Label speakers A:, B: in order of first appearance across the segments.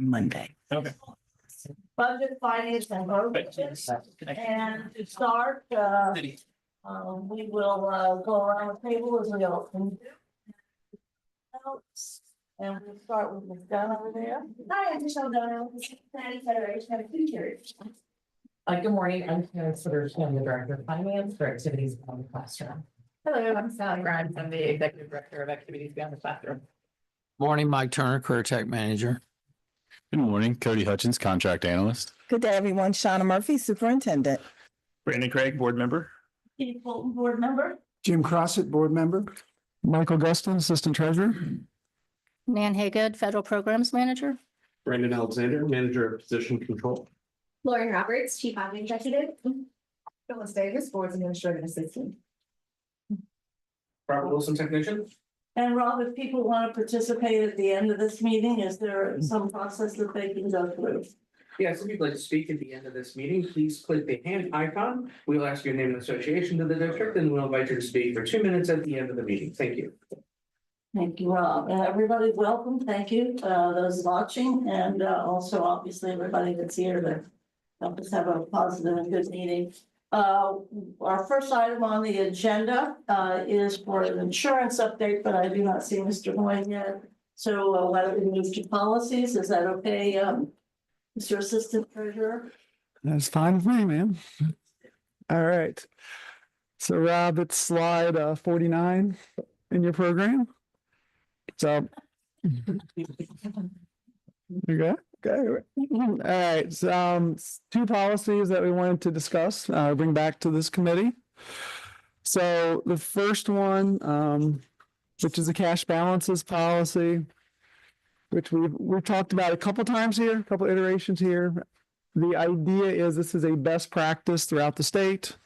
A: Monday.
B: Okay.
C: Budget, finance, and vote. And to start, we will go around the table as we often do. And we'll start with Ms. Dunn over there.
D: Hi, I'm Michelle Dono, with the Cincinnati Federation of Teachers.
E: Good morning, I'm Karen Sitters, I'm the Director of Finance for Activities Beyond the Classroom.
D: Hello, I'm Sally
E: Grimes, I'm the Executive Director of Activities Beyond the Classroom.
F: Morning, Mike Turner, Career Tech Manager.
B: Good morning, Cody Hutchins, Contract Analyst.
A: Good day, everyone. Shauna Murphy, Superintendent.
B: Brandon Craig, Board Member.
C: Keith Fulton, Board Member.
G: Jim Crossett, Board Member.
F: Michael Guston, Assistant Treasurer.
H: Nan Haygood, Federal Programs Manager.
I: Brandon Alexander, Manager of Position Control.
D: Lauren Roberts, Chief Operating Executive.
C: Phyllis Davis, Board Administrative Assistant.
I: Robert Wilson, Technician.
C: And Rob, if people want to participate at the end of this meeting, is there some process that they can go through?
I: Yes, if you'd like to speak at the end of this meeting, please click the hand icon. We'll ask your name and association to the district, and we'll invite you to speak for 2 minutes at the end of the meeting. Thank you.
C: Thank you, Rob. And everybody, welcome. Thank you, those watching, and also obviously everybody that's here to help us have a positive and good meeting. Our first item on the agenda is for an insurance update, but I do not see Mr. Moyne yet. So why don't we move to policies? Is that okay, Mr. Assistant Treasurer?
G: That's fine with me, man. All right. So Rob, it's slide 49 in your program. So. Okay. Okay. All right. So, two policies that we wanted to discuss, bring back to this committee. So the first one, which is a cash balances policy, which we've talked about a couple times here, a couple iterations here. The idea is this is a best practice throughout the state.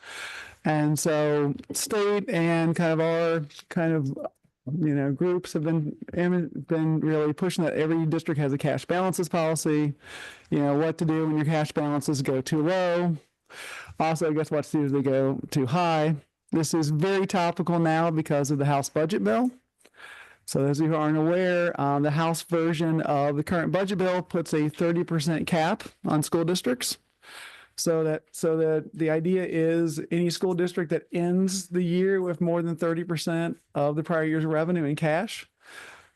G: And so state and kind of our groups have been really pushing that every district has a cash balances policy, what to do when your cash balances go too low. Also, I guess what to do if they go too high. This is very topical now because of the House budget bill. So those of you who aren't aware, the House version of the current budget bill puts a 30% cap on school districts. So that the idea is any school district that ends the year with more than 30% of the prior year's revenue in cash,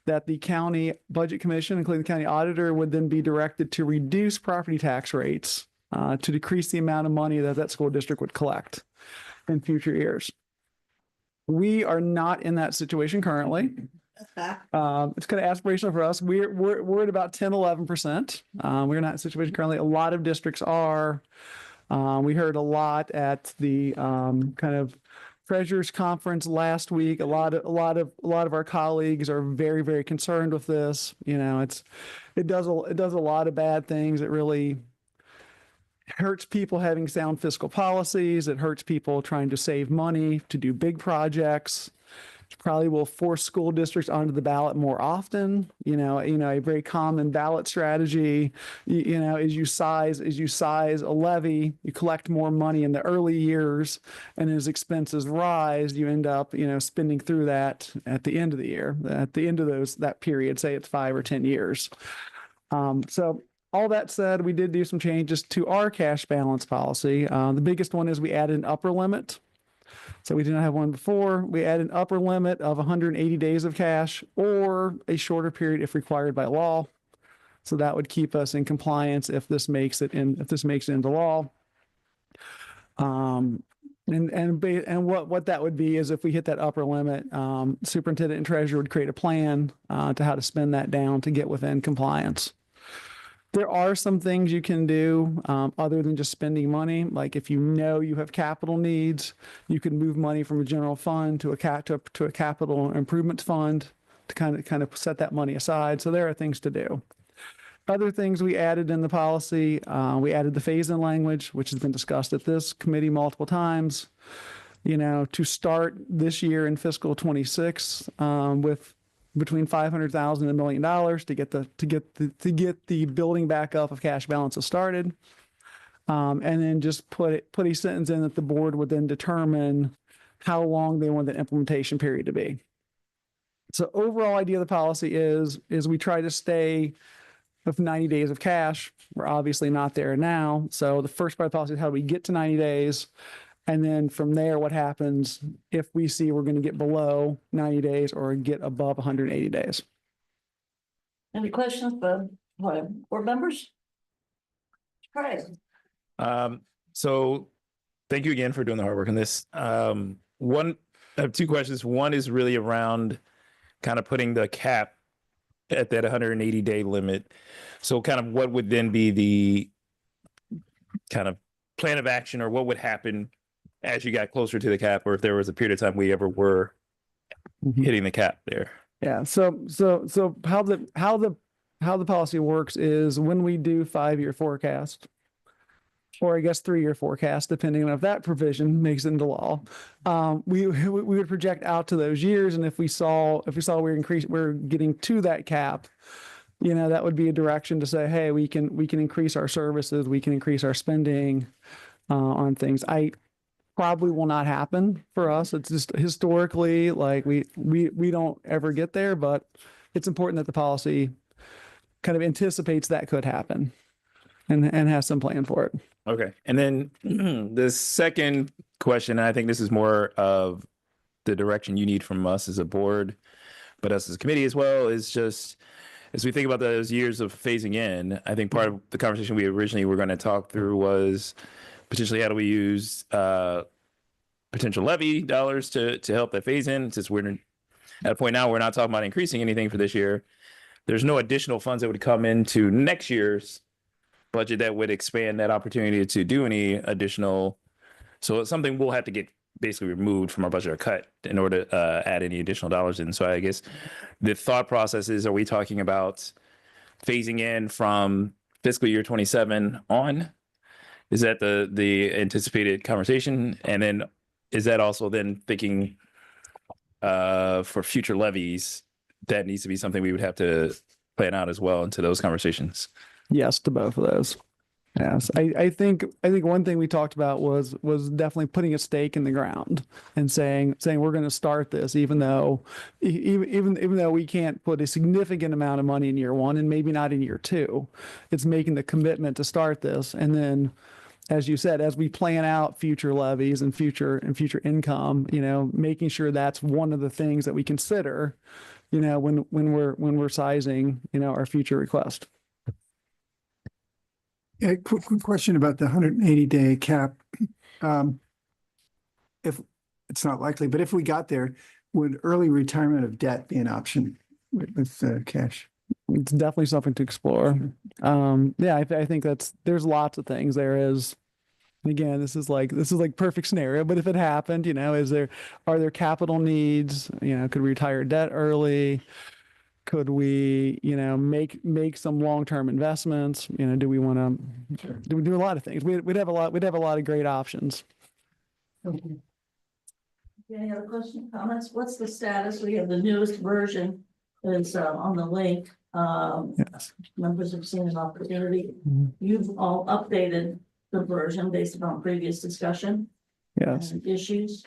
G: that the county budget commission, including the county auditor, would then be directed to reduce property tax rates to decrease the amount of money that that school district would collect in future years. We are not in that situation currently. It's kind of aspirational for us. We're at about 10, 11%. We're not in that situation currently. A lot of districts are. We heard a lot at the kind of treasurers conference last week. A lot of our colleagues are very, very concerned with this. It does a lot of bad things. It really hurts people having sound fiscal policies. It hurts people trying to save money to do big projects. Probably will force school districts onto the ballot more often. A very common ballot strategy, as you size a levy, you collect more money in the early years, and as expenses rise, you end up, spending through that at the end of the year, at the end of that period, say it's 5 or 10 years. So all that said, we did do some changes to our cash balance policy. The biggest one is we added an upper limit. So we did not have one before. We add an upper limit of 180 days of cash or a shorter period if required by law. So that would keep us in compliance if this makes it into law. And what that would be is if we hit that upper limit, superintendent and treasurer would create a plan to how to spend that down to get within compliance. There are some things you can do other than just spending money. Like if you have capital needs, you can move money from a general fund to a capital improvement fund to kind of set that money aside. So there are things to do. Other things we added in the policy, we added the phase-in language, which has been discussed at this committee multiple times. To start this year in fiscal 26 with between $500,000 and $1 million to get the building back up of cash balances started, and then just put a sentence in that the board would then determine how long they want the implementation period to be. So overall idea of the policy is we try to stay of 90 days of cash. We're obviously not there now. So the first part of the policy is how do we get to 90 days? And then from there, what happens if we see we're going to get below 90 days or get above 180 days?
C: Any questions, board members? Craig?
J: So thank you again for doing the hard work on this. I have two questions. One is really around kind of putting the cap at that 180-day limit. So kind of what would then be the kind of plan of action, or what would happen as you got closer to the cap, or if there was a period of time we ever were hitting the cap there?
G: Yeah. So how the policy works is when we do 5-year forecast, or I guess 3-year forecast, depending on if that provision makes it into law, we would project out to those years, and if we saw we're getting to that cap, you know, that would be a direction to say, hey, we can increase our services, we can increase our spending on things. Probably will not happen for us. It's just historically like we don't ever get there, but it's important that the policy kind of anticipates that could happen and has some plan for it.
J: Okay. And then the second question, and I think this is more of the direction you need from us as a board, but us as a committee as well, is just as we think about those years of phasing in, I think part of the conversation we originally were going to talk through was potentially how do we use potential levy dollars to help that phase in, since we're at a point now we're not talking about increasing anything for this year. There's no additional funds that would come into next year's budget that would expand that opportunity to do any additional. So it's something we'll have to get basically removed from our budget or cut in order to add any additional dollars in. So I guess the thought process is, are we talking about phasing in from fiscal year 27 on? Is that the anticipated conversation? And then is that also then thinking for future levies, that needs to be something we would have to plan out as well into those conversations?
G: Yes, to both of those. Yes, I think one thing we talked about was definitely putting a stake in the ground and saying we're going to start this, even though we can't put a significant amount of money in year one and maybe not in year two. It's making the commitment to start this, and then, as you said, as we plan out future levies and future income, you know, making sure that's one of the things that we consider, you know, when we're sizing, you know, our future request.
K: Yeah, quick question about the 180-day cap. If it's not likely, but if we got there, would early retirement of debt be an option with cash?
G: It's definitely something to explore. Yeah, I think there's lots of things. There is, again, this is like perfect scenario, but if it happened, you know, are there capital needs? You know, could we retire debt early? Could we, you know, make some long-term investments? You know, do we want to do a lot of things? We'd have a lot of great options.
C: Any other questions, comments? What's the status? We have the newest version is on the link.
G: Yes.
C: Members have seen an opportunity.
G: Mhm.
C: You've all updated the version based upon previous discussion.
G: Yes.
C: And issues.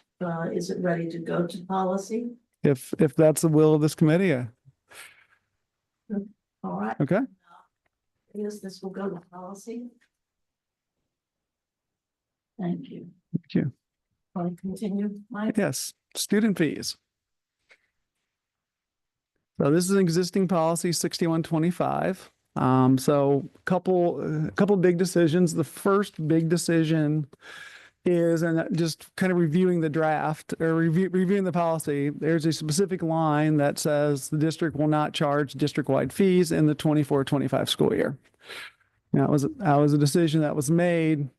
C: Is it ready to go to policy?
G: If that's the will of this committee.
C: All right.
G: Okay.
C: I guess this will go to policy. Thank you.
G: Thank you.
C: Want to continue, Mike?
G: Yes. Student fees. So this is an existing policy 6125. So a couple big decisions. The first big decision is, and just kind of reviewing the draft or reviewing the policy, there's a specific line that says the district will not charge district-wide fees in the 24-25 school year. Now, that was a decision that was made.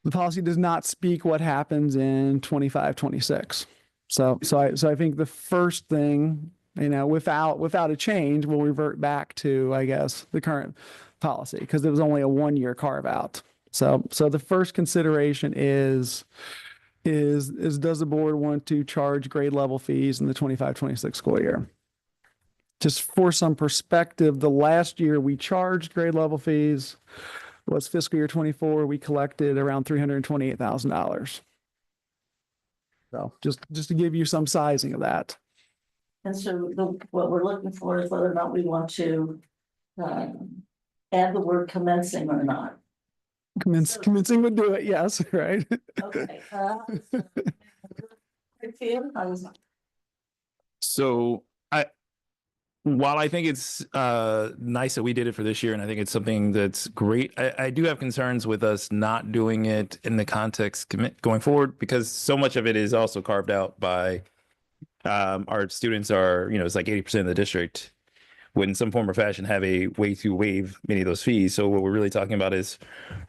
G: The policy does not speak what happens in 25-26. So I think the first thing, you know, without a change, we'll revert back to, I guess, the current policy, because it was only a 1-year carve out. So the first consideration is does the board want to charge grade level fees in the 25-26 school year? Just for some perspective, the last year we charged grade level fees was fiscal year 24. We collected around $328,000. So just to give you some sizing of that.
C: And so what we're looking for is whether or not we want to Add the word commencing or not?
G: Commencing would do it, yes, right?
C: Okay. How was it?
J: So while I think it's nice that we did it for this year, and I think it's something that's great, I do have concerns with us not doing it in the context going forward, because so much of it is also carved out by our students are, it's like 80% of the district would in some form or fashion have a way to waive many of those fees. So what we're really talking about is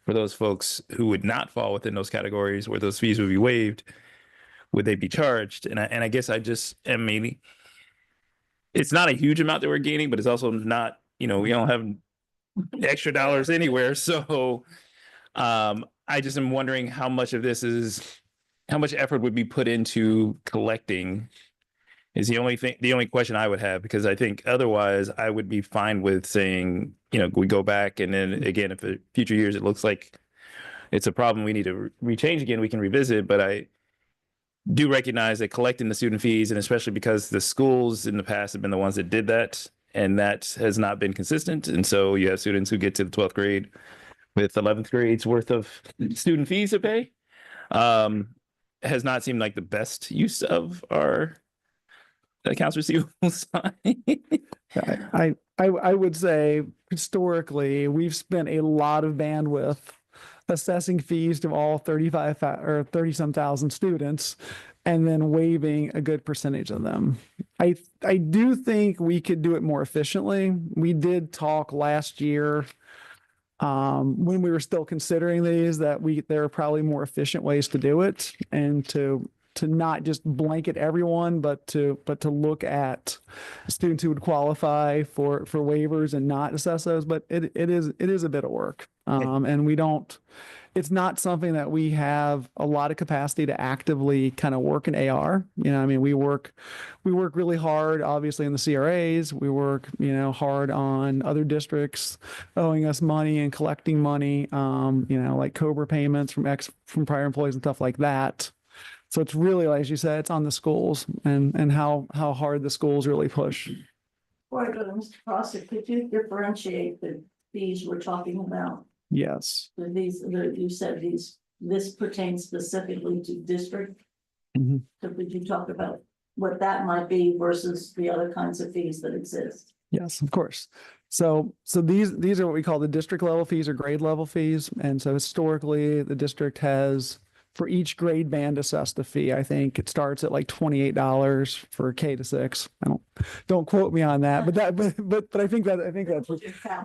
J: for those folks who would not fall within those categories where those fees would be waived, would they be charged? And I guess I just am maybe, it's not a huge amount that we're gaining, but it's also not, we don't have extra dollars anywhere. So I just am wondering how much of this how much effort would be put into collecting is the only question I would have, because I think otherwise I would be fine with saying, we go back, and then again, if in future years it looks like it's a problem we need to rechange again, we can revisit. But I do recognize that collecting the student fees, and especially because the schools in the past have been the ones that did that, and that has not been consistent. And so you have students who get to the 12th grade with 11th grade's worth of student fees to pay. Has not seemed like the best use of our accounts receivable side.
G: I would say historically, we've spent a lot of bandwidth assessing fees to all 35 or 30 some thousand students, and then waiving a good percentage of them. I do think we could do it more efficiently. We did talk last year when we were still considering these, that there are probably more efficient ways to do it, and to not just blanket everyone, but to look at students who would qualify for waivers and not assess those. But it is a bit of work. And it's not something that we have a lot of capacity to actively kind of work in AR. We work really hard, obviously, in the CRAs. We work, hard on other districts owing us money and collecting money, like COBRA payments from prior employees and stuff like that. So it's really, as you said, it's on the schools and how hard the schools really push.
C: Before I go to Mr. Prosser, could you differentiate the fees we're talking about?
G: Yes.
C: You said this pertains specifically to district.
G: Mm-hmm.
C: So could you talk about what that might be versus the other kinds of fees that exist?
G: Yes, of course. So these are what we call the district level fees or grade level fees. And so historically, the district has, for each grade band, assessed a fee. I think it starts at like $28 for K to 6. Don't quote me on that, but I think that's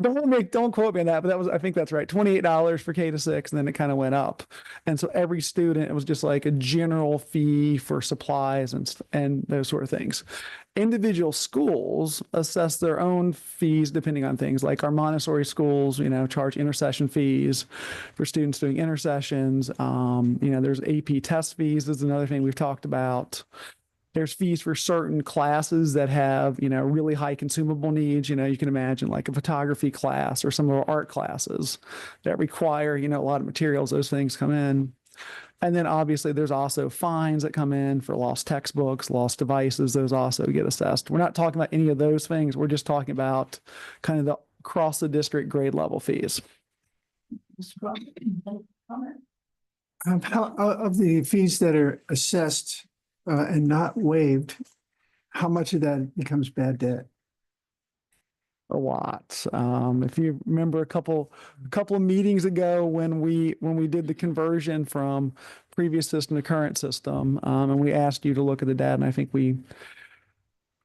G: don't quote me on that, but I think that's right. $28 for K to 6, and then it kind of went up. And so every student, it was just like a general fee for supplies and those sort of things. Individual schools assess their own fees depending on things like our Montessori schools, charge intercession fees for students doing intercessions. There's AP test fees is another thing we've talked about. There's fees for certain classes that have, really high consumable needs. You can imagine like a photography class or some of our art classes that require, a lot of materials. Those things come in. And then obviously there's also fines that come in for lost textbooks, lost devices. Those also get assessed. We're not talking about any of those things. We're just talking about kind of the across the district grade level fees.
C: Mr. Prosser, any comment?
K: How, of the fees that are assessed and not waived, how much of that becomes bad debt?
G: A lot. If you remember a couple of meetings ago when we did the conversion from previous system to current system, and we asked you to look at the data, and I think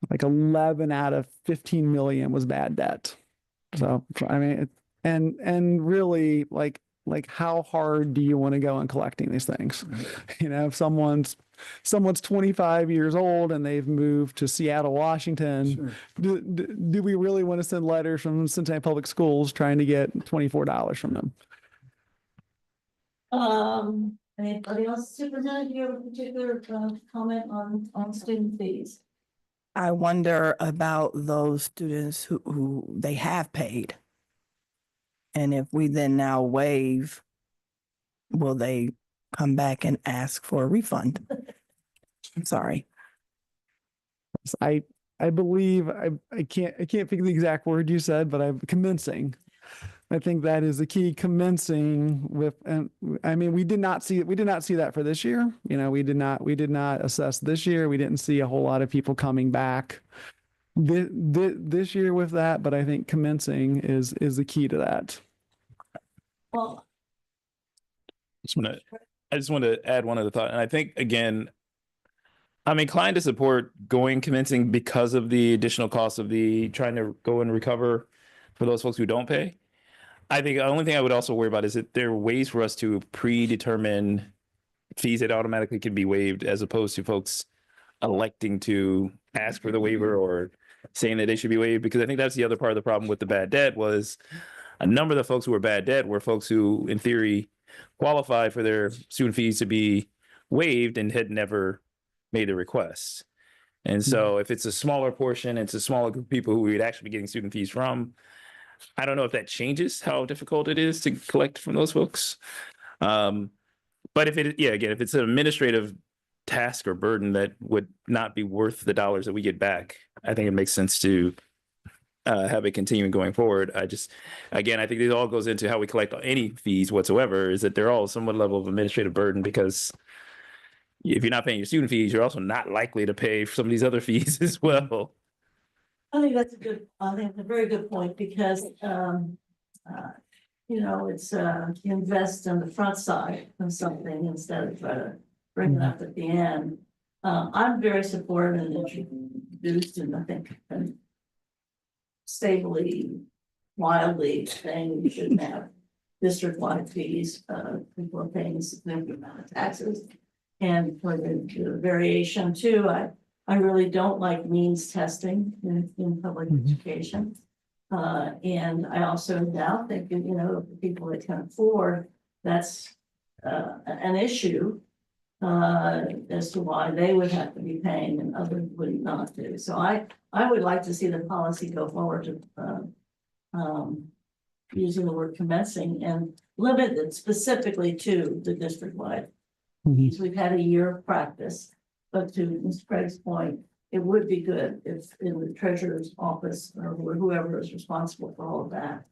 G: like 11 out of 15 million was bad debt. So and really like how hard do you want to go in collecting these things? If someone's 25 years old and they've moved to Seattle, Washington, sure. Do we really want to send letters from Cincinnati Public Schools trying to get $24 from them?
C: Anybody else? Superintendent, do you have a particular comment on student fees?
A: I wonder about those students who they have paid. And if we then now waive, will they come back and ask for a refund? I'm sorry.
G: I I believe, I can't think of the exact word you said, but I'm commencing. I think that is the key, commencing with, and I mean, we did not see that for this year. You know, we did not assess this year. We didn't see a whole lot of people coming back this year with that, but I think commencing is the key to that.
C: Well,
J: I just want to add one other thought. And I think, again, I'm inclined to support going commencing because of the additional cost of the trying to go and recover for those folks who don't pay. I think the only thing I would also worry about is that there are ways for us to predetermine fees that automatically can be waived, as opposed to folks electing to ask for the waiver or saying that they should be waived. Because I think that's the other part of the problem with the bad debt, was a number of the folks who were bad debt were folks who, in theory, qualified for their student fees to be waived and had never made a request. And so if it's a smaller portion, it's a smaller group of people who we'd actually be getting student fees from. I don't know if that changes how difficult it is to collect from those folks. But if if it's an administrative task or burden that would not be worth the dollars that we get back, I think it makes sense to have it continuing going forward. I think it all goes into how we collect any fees whatsoever, is that they're all somewhat level of administrative burden, because if you're not paying your student fees, you're also not likely to pay for some of these other fees as well.
C: I think that's a very good point, because, it's invest in the front side of something instead of try to bring it up at the end. I'm very supportive and introduced, and I think stably, wildly saying we shouldn't have district-wide fees. People are paying a significant amount of taxes. And for the variation too, I really don't like means testing in public education. And I also now think, the people that can afford, that's an issue as to why they would have to be paying and others would not do. So I would like to see the policy go forward to using the word commencing and limit it specifically to the district-wide. We've had a year of practice, but to Ms. Craig's point, it would be good if in the treasurer's office or whoever is responsible for all of that,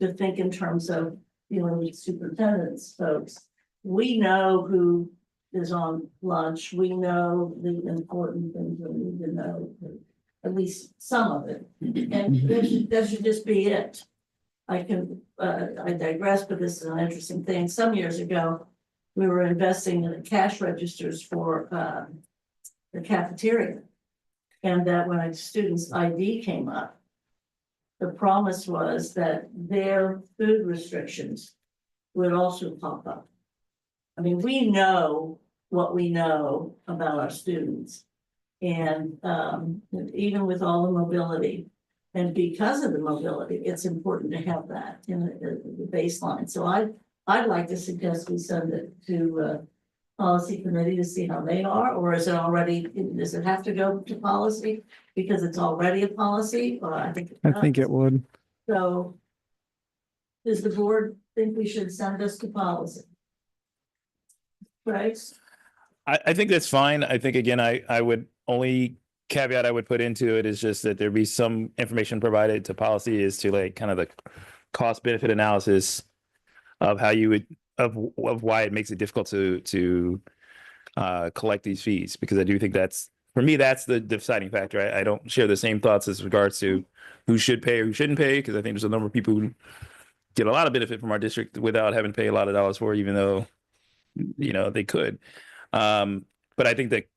C: to think in terms of with superintendents, folks. We know who is on lunch. We know the important things we need to know, at least some of it. And that should just be it. I digress, but this is an interesting thing. Some years ago, we were investing in the cash registers for the cafeteria. And that when a student's ID came up, the promise was that their food restrictions would also pop up. I mean, we know what we know about our students. And even with all the mobility, and because of the mobility, it's important to have that in the baseline. So I'd like to suggest we send it to policy committee to see how they are, or is it already, does it have to go to policy because it's already a policy? Or I think
G: it would.
C: So does the board think we should send this to policy? Right?
J: I think that's fine. I think, again, I would only caveat I would put into it is just that there be some information provided to policy as to like kind of the cost benefit analysis of how you would of why it makes it difficult to collect these fees, because I do think that's, for me, that's the deciding factor. I don't share the same thoughts as regards to who should pay or who shouldn't pay, because I think there's a number of people who get a lot of benefit from our district without having to pay a lot of dollars for it, even though they could. But I think that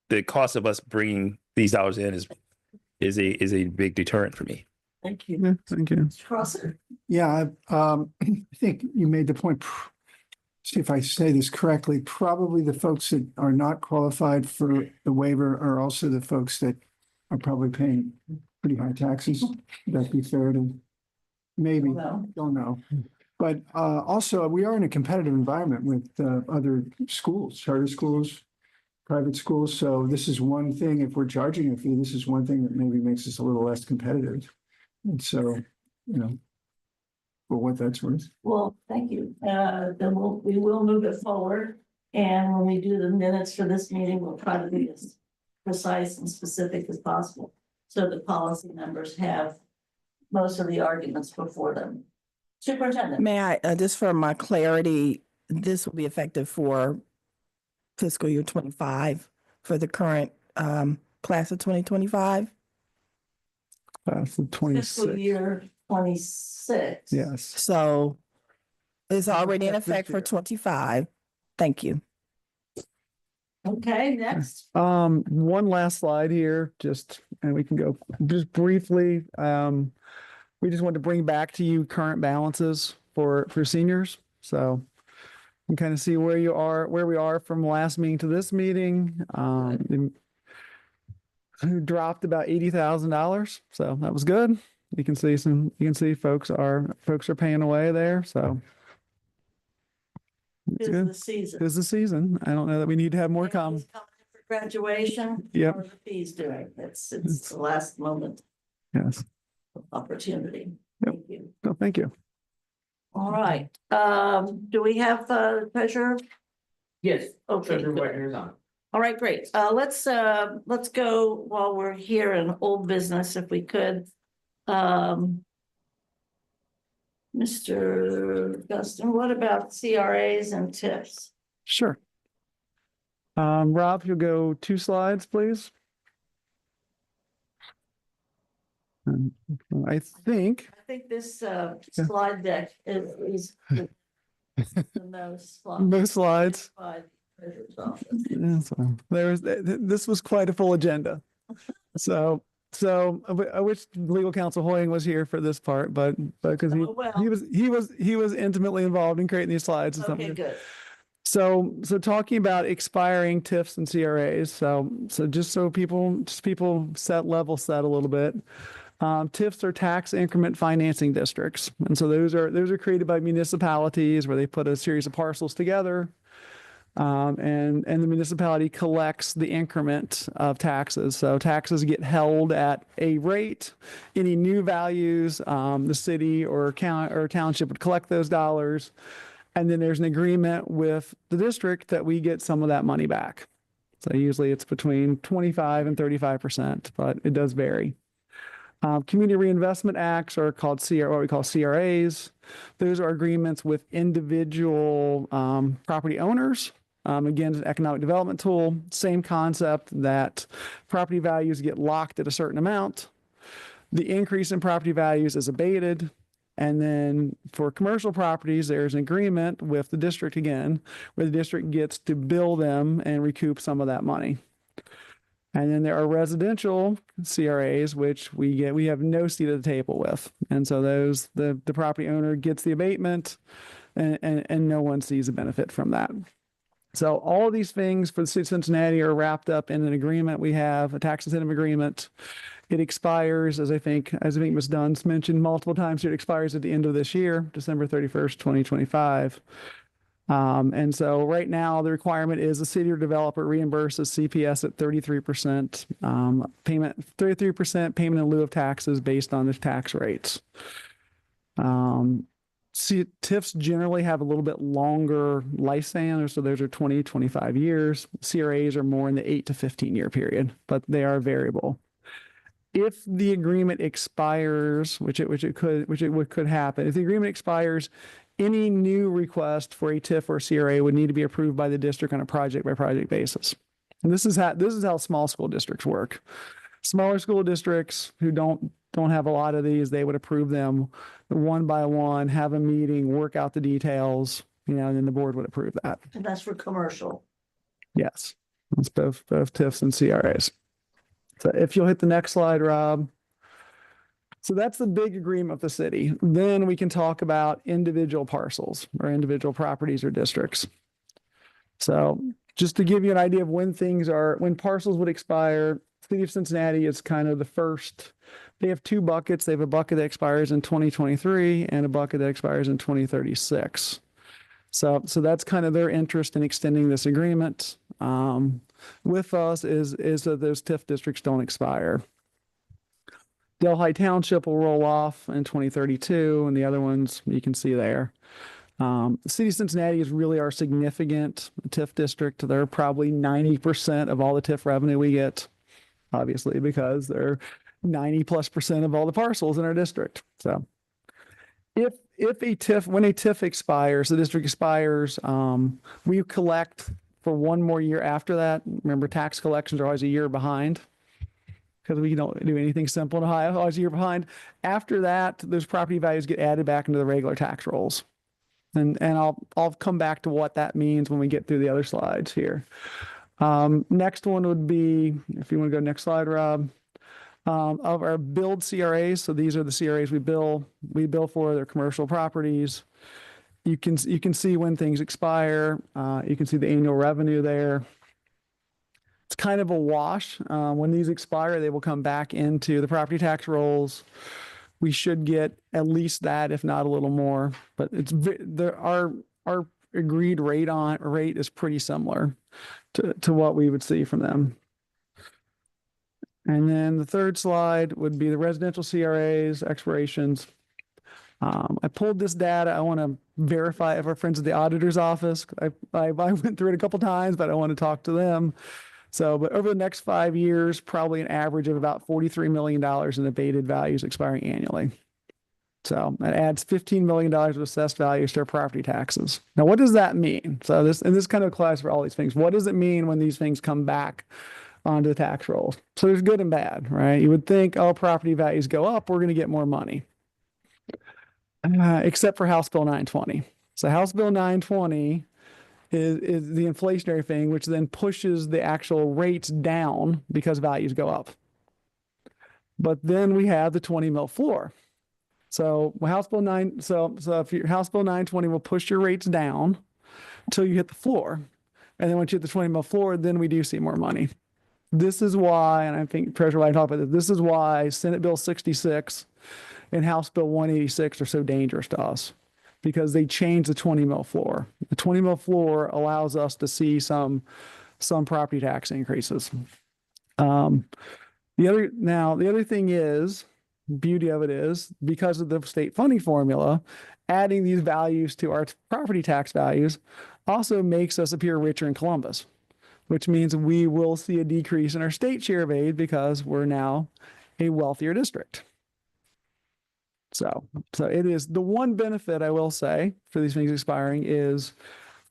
J: the cost of us bringing these dollars in is a big deterrent for me.
C: Thank you.
G: Yeah, thank you.
C: Crosser.
K: Yeah, I think you made the point. See if I say this correctly, probably the folks that are not qualified for the waiver are also the folks that are probably paying pretty high taxes. Would that be fair to? Maybe, don't know. But also, we are in a competitive environment with other schools, charter schools, private schools. So this is one thing, if we're charging a fee, this is one thing that maybe makes us a little less competitive. And so, for what that's worth.
C: Well, thank you. Then we will move it forward. And when we do the minutes for this meeting, we'll try to be as precise and specific as possible. so the policy members have most of the arguments before them. Superintendent.
A: May I, just for my clarity, this will be effective for fiscal year 25 for the current class of 2025?
G: That's the
C: Fiscal
G: 26.
C: year 26.
G: Yes.
A: So it's already in
G: Effect this
A: effect for
G: year.
A: 25. Thank you.
C: Okay, next.
G: One last slide here, and we can go just briefly. We just want to bring back to you current balances for seniors. So you can kind of see where we are from last meeting to this meeting. Who dropped about $80,000. So that was good. You can see folks are paying away there. So it's
C: Is
G: good.
C: the season.
G: It's the season. I don't know that we need to have more come.
C: Families coming in for graduation.
G: Yep.
C: What are the fees doing? It's the last moment
G: Yes.
C: opportunity.
G: Yep.
C: Thank you.
G: Oh, thank you.
C: All right, do we have treasurer?
I: Yes.
C: Okay,
I: Treasurer
C: good.
I: Whitener is on.
C: All right, great. Let's go while we're here in old business, if we could. Mr. Guston, what about CRAs and TIFs?
G: Sure. Rob, you'll go 2 slides, please. I think,
C: I think this slide deck is the most.
G: most slides.
C: By the treasurer's office.
G: Yeah, so this was quite a full agenda. So I wish legal counsel Hoying was here for this part, but because
C: Oh, well.
G: he was intimately involved in creating these slides. and
C: Okay,
G: something.
C: good.
G: So talking about expiring TIFs and CRAs. So just so people set a little bit. TIFs are tax increment financing districts. And so those are created by municipalities where they put a series of parcels together. And the municipality collects the increment of taxes. So taxes get held at a rate. Any new values, the city or township would collect those dollars. And then there's an agreement with the district that we get some of that money back. So usually it's between 25 and 35%, but it does vary. Community Reinvestment Acts are called what we call CRAs. Those are agreements with individual property owners. Again, it's an economic development tool. Same concept that property values get locked at a certain amount. The increase in property values is abated. And then for commercial properties, there's an agreement with the district again, where the district gets to bill them and recoup some of that money. And then there are residential CRAs, which we have no seat at the table with. And so those, the property owner gets the abatement and no one sees a benefit from that. So all of these things for the city of Cincinnati are wrapped up in an agreement. We have a tax incentive agreement. It expires, as I think Ms. Dunn's mentioned multiple times here, it expires at the end of this year, December 31st, 2025. And so right now the requirement is the city or developer reimburses CPS at 33% payment, 33% payment in lieu of taxes based on the tax rates. TIFs generally have a little bit longer lifespan, so those are 20, 25 years. CRAs are more in the 8 to 15 year period, but they are variable. If the agreement expires, which it could happen, if the agreement expires, any new request for a TIF or CRA would need to be approved by the district on a project by project basis. And this is how small school districts work. Smaller school districts who don't have a lot of these, they would approve them one by one, have a meeting, work out the details, and then the board would approve that.
C: And that's for commercial.
G: Yes, it's both TIFs and CRAs. So if you'll hit the next slide, Rob. So that's the big agreement of the city. Then we can talk about individual parcels or individual properties or districts. So just to give you an idea of when parcels would expire, City of Cincinnati is kind of the first. They have 2 buckets. They have a bucket that expires in 2023 and a bucket that expires in 2036. So that's kind of their interest in extending this agreement with us is that those TIF districts don't expire. Delhi Township will roll off in 2032, and the other ones you can see there. The city of Cincinnati is really our significant TIF district. They're probably 90% of all the TIF revenue we get, obviously, because they're 90+% of all the parcels in our district. So if a TIF, when a TIF expires, the district expires, we collect for one more year after that. Remember, tax collections are always a year behind because we don't do anything simple in Ohio, always a year behind. After that, those property values get added back into the regular tax rolls. And I'll come back to what that means when we get through the other slides here. Next one would be, if you want to go next slide, Rob, of our billed CRAs. So these are the CRAs we bill for their commercial properties. You can see when things expire. You can see the annual revenue there. It's kind of a wash. When these expire, they will come back into the property tax rolls. We should get at least that, if not a little more. But it's our agreed rate is pretty similar to what we would see from them. And then the third slide would be the residential CRAs expirations. I pulled this data. I want to verify if our friends at the auditor's office. I went through it a couple times, but I want to talk to them. So, but over the next 5 years, probably an average of about $43 million in abated values expiring annually. So that adds $15 million of assessed values to our property taxes. Now, what does that mean? So this kind of applies for all these things. What does it mean when these things come back onto the tax rolls? So there's good and bad, right? You would think, oh, property values go up, we're going to get more money. Except for House Bill 920. So House Bill 920 is the inflationary thing, which then pushes the actual rates down because values go up. But then we have the 20 mil floor. So House Bill 9, so if your House Bill 920 will push your rates down until you hit the floor. And then once you hit the 20 mil floor, then we do see more money. This is why, and I think Treasurer White talked about this is why Senate Bill 66 and House Bill 186 are so dangerous to us, because they change the 20 mil floor. The 20 mil floor allows us to see some property tax increases. The other thing is, beauty of it is, because of the state funding formula, adding these values to our property tax values also makes us appear richer in Columbus, which means we will see a decrease in our state share of aid because we're now a wealthier district. So it is the one benefit I will say for these things expiring is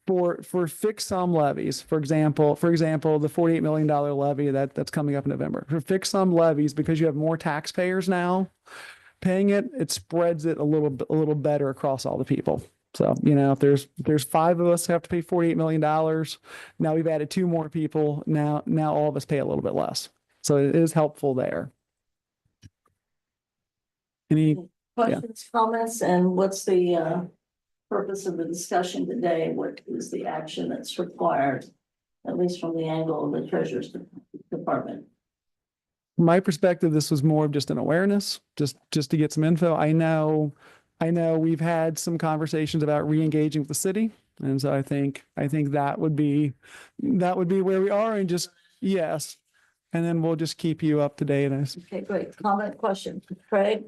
G: for fixed sum levies. For example, the $48 million levy that's coming up in November. For fixed sum levies, because you have more taxpayers now paying it, it spreads it a little better across all the people. So, if there's 5 of us who have to pay $48 million, now we've added 2 more people. Now all of us pay a little bit less. So it is helpful there. Any
C: questions, comments, and what's the purpose of the discussion today? What is the action that's required, at least from the angle of the Treasurer's Department?
G: From my perspective, this was more of just an awareness, just to get some info. I know we've had some conversations about re-engaging with the city. And so I think that would be where we are, and just, yes. And then we'll just keep you up to date.
C: Okay, great. Comment, question, Craig?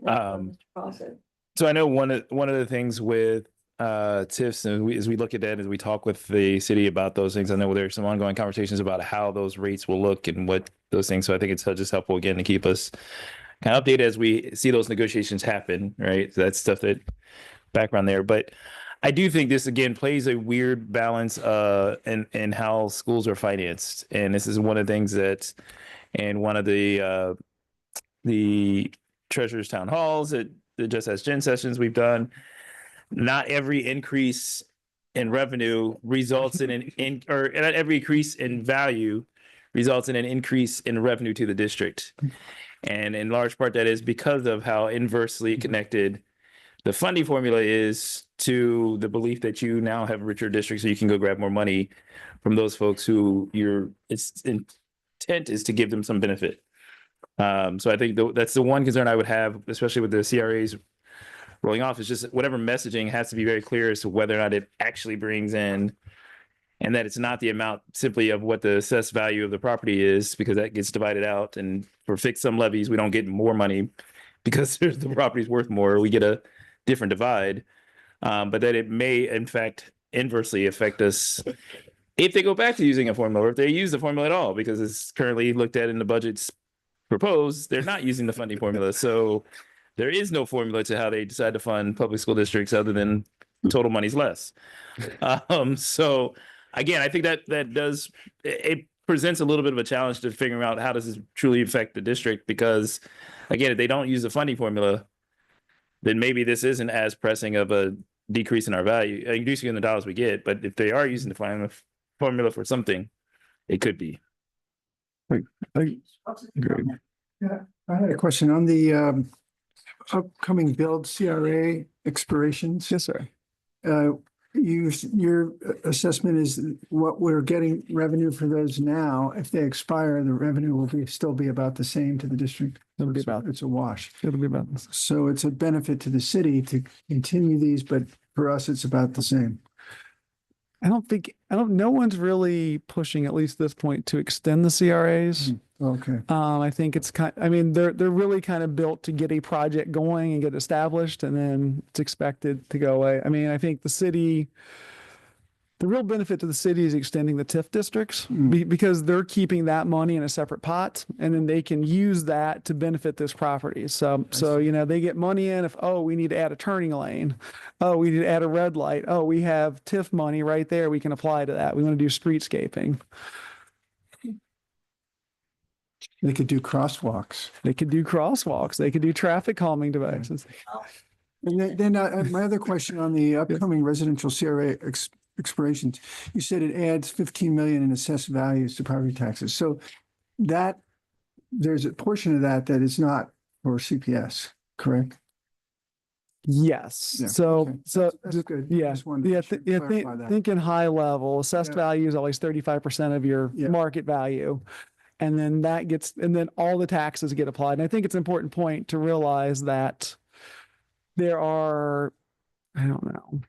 J: So I know one of the things with TIFs, and as we look at that, as we talk with the city about those things, I know there's some ongoing conversations about how those rates will look and what those things. So I think it's just helpful again to keep us kind of updated as we see those negotiations happen, right? So that's stuff that background there. But I do think this again plays a weird balance in how schools are financed, and this is one of the things that, in one of the treasurer's town halls at the Just Ask Jen sessions we've done, not every increase in revenue results or not every increase in value results in an increase in revenue to the district. And in large part, that is because of how inversely connected the funding formula is to the belief that you now have richer districts, so you can go grab more money from those folks who its intent is to give them some benefit. So I think that's the one concern I would have, especially with the CRAs rolling off, is just whatever messaging has to be very clear as to whether or not it actually brings in, and that it's not the amount simply of what the assessed value of the property is, because that gets divided out. And for fixed sum levies, we don't get more money because the property's worth more. We get a different divide, but that it may, in fact, inversely affect us if they go back to using a formula, or if they use the formula at all, because it's currently looked at in the budgets proposed, they're not using the funding formula. So there is no formula to how they decide to fund public school districts other than total money's less. So again, I think that does, it presents a little bit of a challenge to figuring out how does this truly affect the district, because again, if they don't use the funding formula, then maybe this isn't as pressing of a decrease in our value, increasing in the dollars we get. But if they are using the formula for something, it could be.
G: Great.
K: Yeah, I had a question on the upcoming build CRA expirations.
G: Yes, sir.
K: Your assessment is what we're getting revenue for those now. If they expire, the revenue will still be about the same to the district.
G: It'll be about,
K: It's a wash.
G: it'll be about this.
K: So it's a benefit to the city to continue these, but for us, it's about the same.
G: No one's really pushing, at least this point, to extend the CRAs.
K: Okay.
G: I think it's they're really kind of built to get a project going and get established, and then it's expected to go away. I mean, I think the real benefit to the city is extending the TIF districts because they're keeping that money in a separate pot, and then they can use that to benefit this property. So they get money in if, oh, we need to add a turning lane. Oh, we need to add a red light. Oh, we have TIF money right there. We can apply to that. We want to do streetscaping.
K: They could do crosswalks.
G: They could do crosswalks. They could do traffic calming devices.
K: And then my other question on the upcoming residential CRA expirations, you said it adds 15 million in assessed values to property taxes. So that there's a portion of that is not for CPS, correct?
G: Yes.
K: Yeah,
G: So,
K: okay. That's good.
G: yeah,
K: Just wanted to clarify that.
G: thinking high level, assessed
K: Yeah.
G: value is always 35% of your
K: Yeah.
G: market value. And then then all the taxes get applied. And I think it's an important point to realize that there are, I don't know,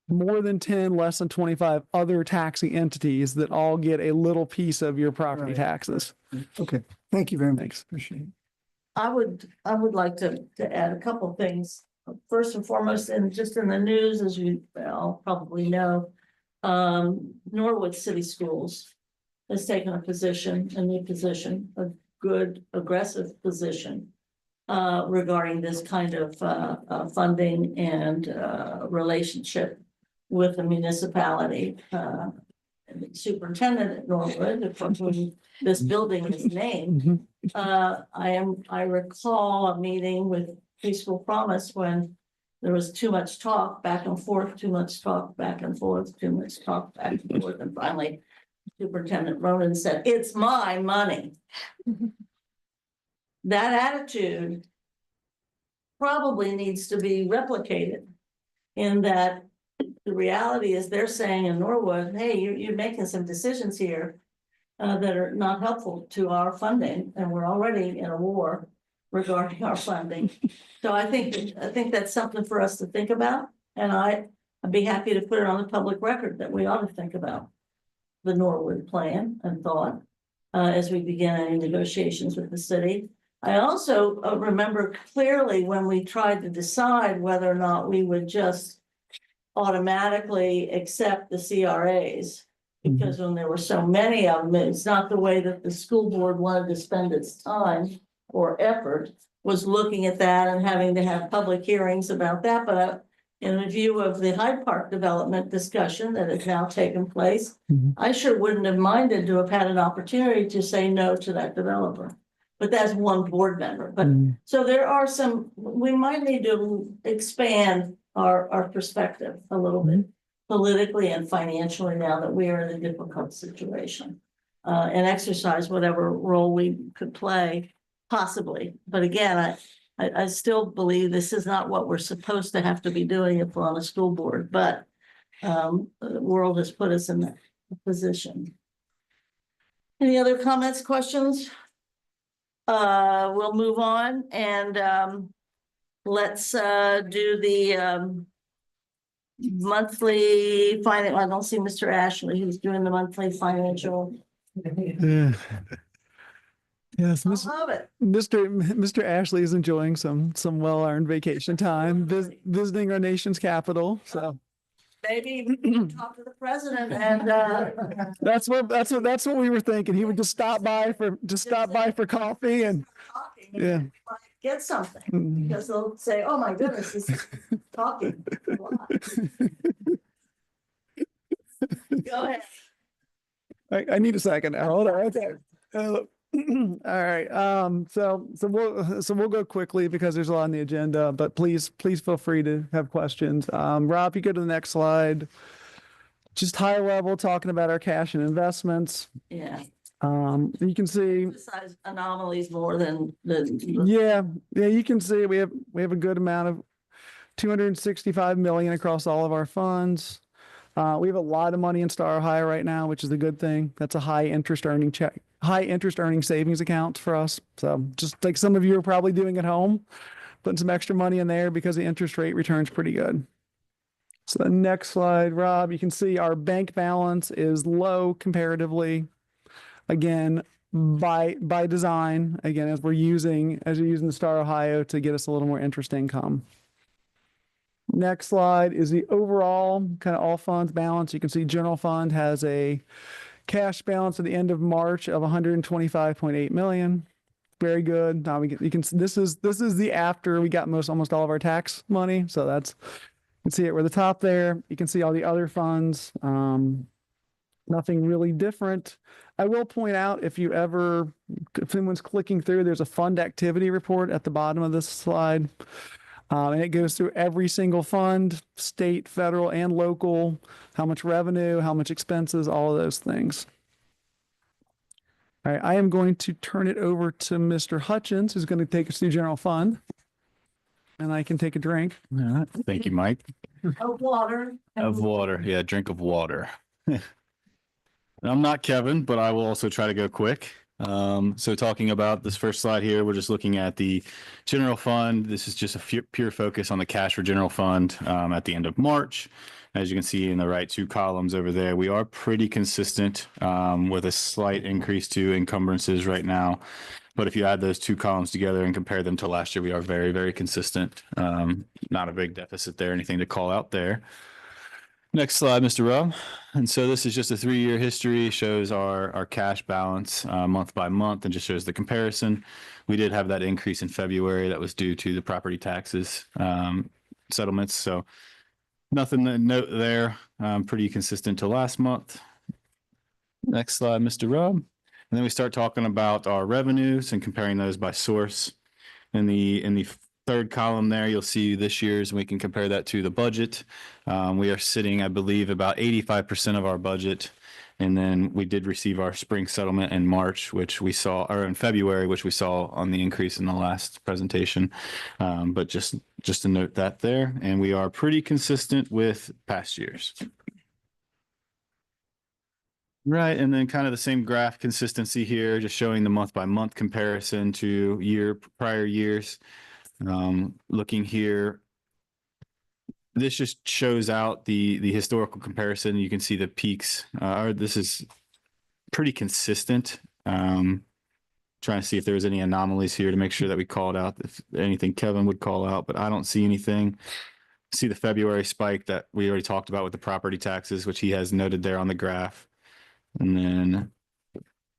G: more than 10, less than 25 other taxing entities that all get a little piece of your property
K: Right.
G: taxes.
K: Okay, thank you very much.
G: Thanks.
K: Appreciate it.
C: I would like to add a couple of things. First and foremost, and just in the news, as you all probably know, Norwood City Schools has taken a new position, a good aggressive position regarding this kind of funding and relationship with the municipality. And the superintendent at Norwood, for whom this building is named, I recall a meeting with Preschool Promise when there was too much talk back and forth, too much talk back and forth, too much talk back and forth, and finally Superintendent Ronan said, "It's my money." That attitude probably needs to be replicated in that the reality is they're saying in Norwood, hey, you're making some decisions here that are not helpful to our funding, and we're already in a war regarding our funding. So I think that's something for us to think about, and I'd be happy to put it on the public record that we ought to think about the Norwood plan and thought as we begin any negotiations with the city. I also remember clearly when we tried to decide whether or not we would just automatically accept the CRAs, because when there were so many of them, it's not the way that the school board wanted to spend its time or effort, was looking at that and having to have public hearings about that. But in the view of the Hyde Park development discussion that has now taken place, I sure wouldn't have minded to have had an opportunity to say no to that developer. But that's one board member. But so there are we might need to expand our perspective a little bit politically and financially now that we are in a difficult situation, and exercise whatever role we could play possibly. But again, I still believe this is not what we're supposed to have to be doing if we're on a school board, but the world has put us in that position. Any other comments, questions? We'll move on and let's do the monthly finance. I don't see Mr. Ashley, who's doing the monthly financial.
G: Yes,
C: I love it.
G: Mr. Ashley is enjoying some well-earned vacation time, visiting our nation's capital. So
C: maybe talk to the president and,
G: That's what we were thinking. He would just stop by for coffee and,
C: talking.
G: yeah.
C: Get something,
G: Mm.
C: because they'll say, oh my goodness, he's talking a lot. Go ahead.
G: I need a second. Hold on. Okay. All right. So we'll go quickly because there's a lot on the agenda, but please feel free to have questions. Rob, you go to the next slide. Just high level talking about our cash and investments.
C: Yeah.
G: You can see,
C: Besides anomalies more than,
G: yeah, you can see we have a good amount of 265 million across all of our funds. We have a lot of money in Star Ohio right now, which is a good thing. That's a high interest earning savings account for us. So just like some of you are probably doing at home, putting some extra money in there because the interest rate returns pretty good. So the next slide, Rob, you can see our bank balance is low comparatively. Again, by design, again, as you're using the Star Ohio to get us a little more interest income. Next slide is the overall kind of all funds balance. You can see general fund has a cash balance at the end of March of 125.8 million. Very good. Now this is the after we got almost all of our tax money. So that's, you can see it. We're the top there. You can see all the other funds. Nothing really different. I will point out if anyone's clicking through, there's a fund activity report at the bottom of this slide. And it goes through every single fund, state, federal, and local, how much revenue, how much expenses, all of those things. All right, I am going to turn it over to Mr. Hutchins, who's going to take us through general fund. And I can take a drink.
B: All right. Thank you, Mike.
C: of water.
B: Of water. Yeah, drink of water. I'm not Kevin, but I will also try to go quick. So talking about this first slide here, we're just looking at the general fund. This is just a pure focus on the cash for general fund at the end of March. As you can see in the right two columns over there, we are pretty consistent with a slight increase to encumbrances right now. But if you add those two columns together and compare them to last year, we are very, very consistent. Not a big deficit there, anything to call out there. Next slide, Mr. Rob. And so this is just a 3-year history, shows our cash balance month by month and just shows the comparison. We did have that increase in February that was due to the property taxes settlements. So nothing to note there, pretty consistent to last month. Next slide, Mr. Rob. And then we start talking about our revenues and comparing those by source. In the third column there, you'll see this year's, and we can compare that to the budget. We are sitting, I believe, about 85% of our budget. And then we did receive our spring settlement in March, which we saw, or in February, which we saw on the increase in the last presentation. But just to note that there, and we are pretty consistent with past years. Right, and then kind of the same graph consistency here, just showing the month by month comparison to prior years. Looking here, this just shows out the historical comparison. You can see the peaks, this is pretty consistent. Trying to see if there was any anomalies here to make sure that we called out if anything Kevin would call out, but I don't see anything. See the February spike that we already talked about with the property taxes, which he has noted there on the graph. And then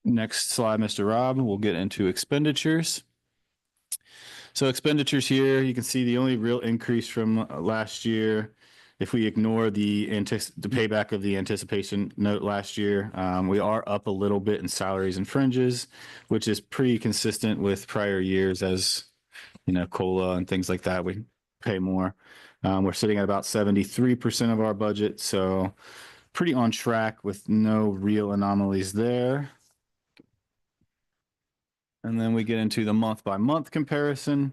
B: next slide, Mr. Rob, we'll get into expenditures. So expenditures here, you can see the only real increase from last year, if we ignore the payback of the anticipation note last year, we are up a little bit in salaries and fringes, which is pretty consistent with prior years as, COLA and things like that, we pay more. We're sitting at about 73% of our budget, so pretty on track with no real anomalies there. And then we get into the month by month comparison.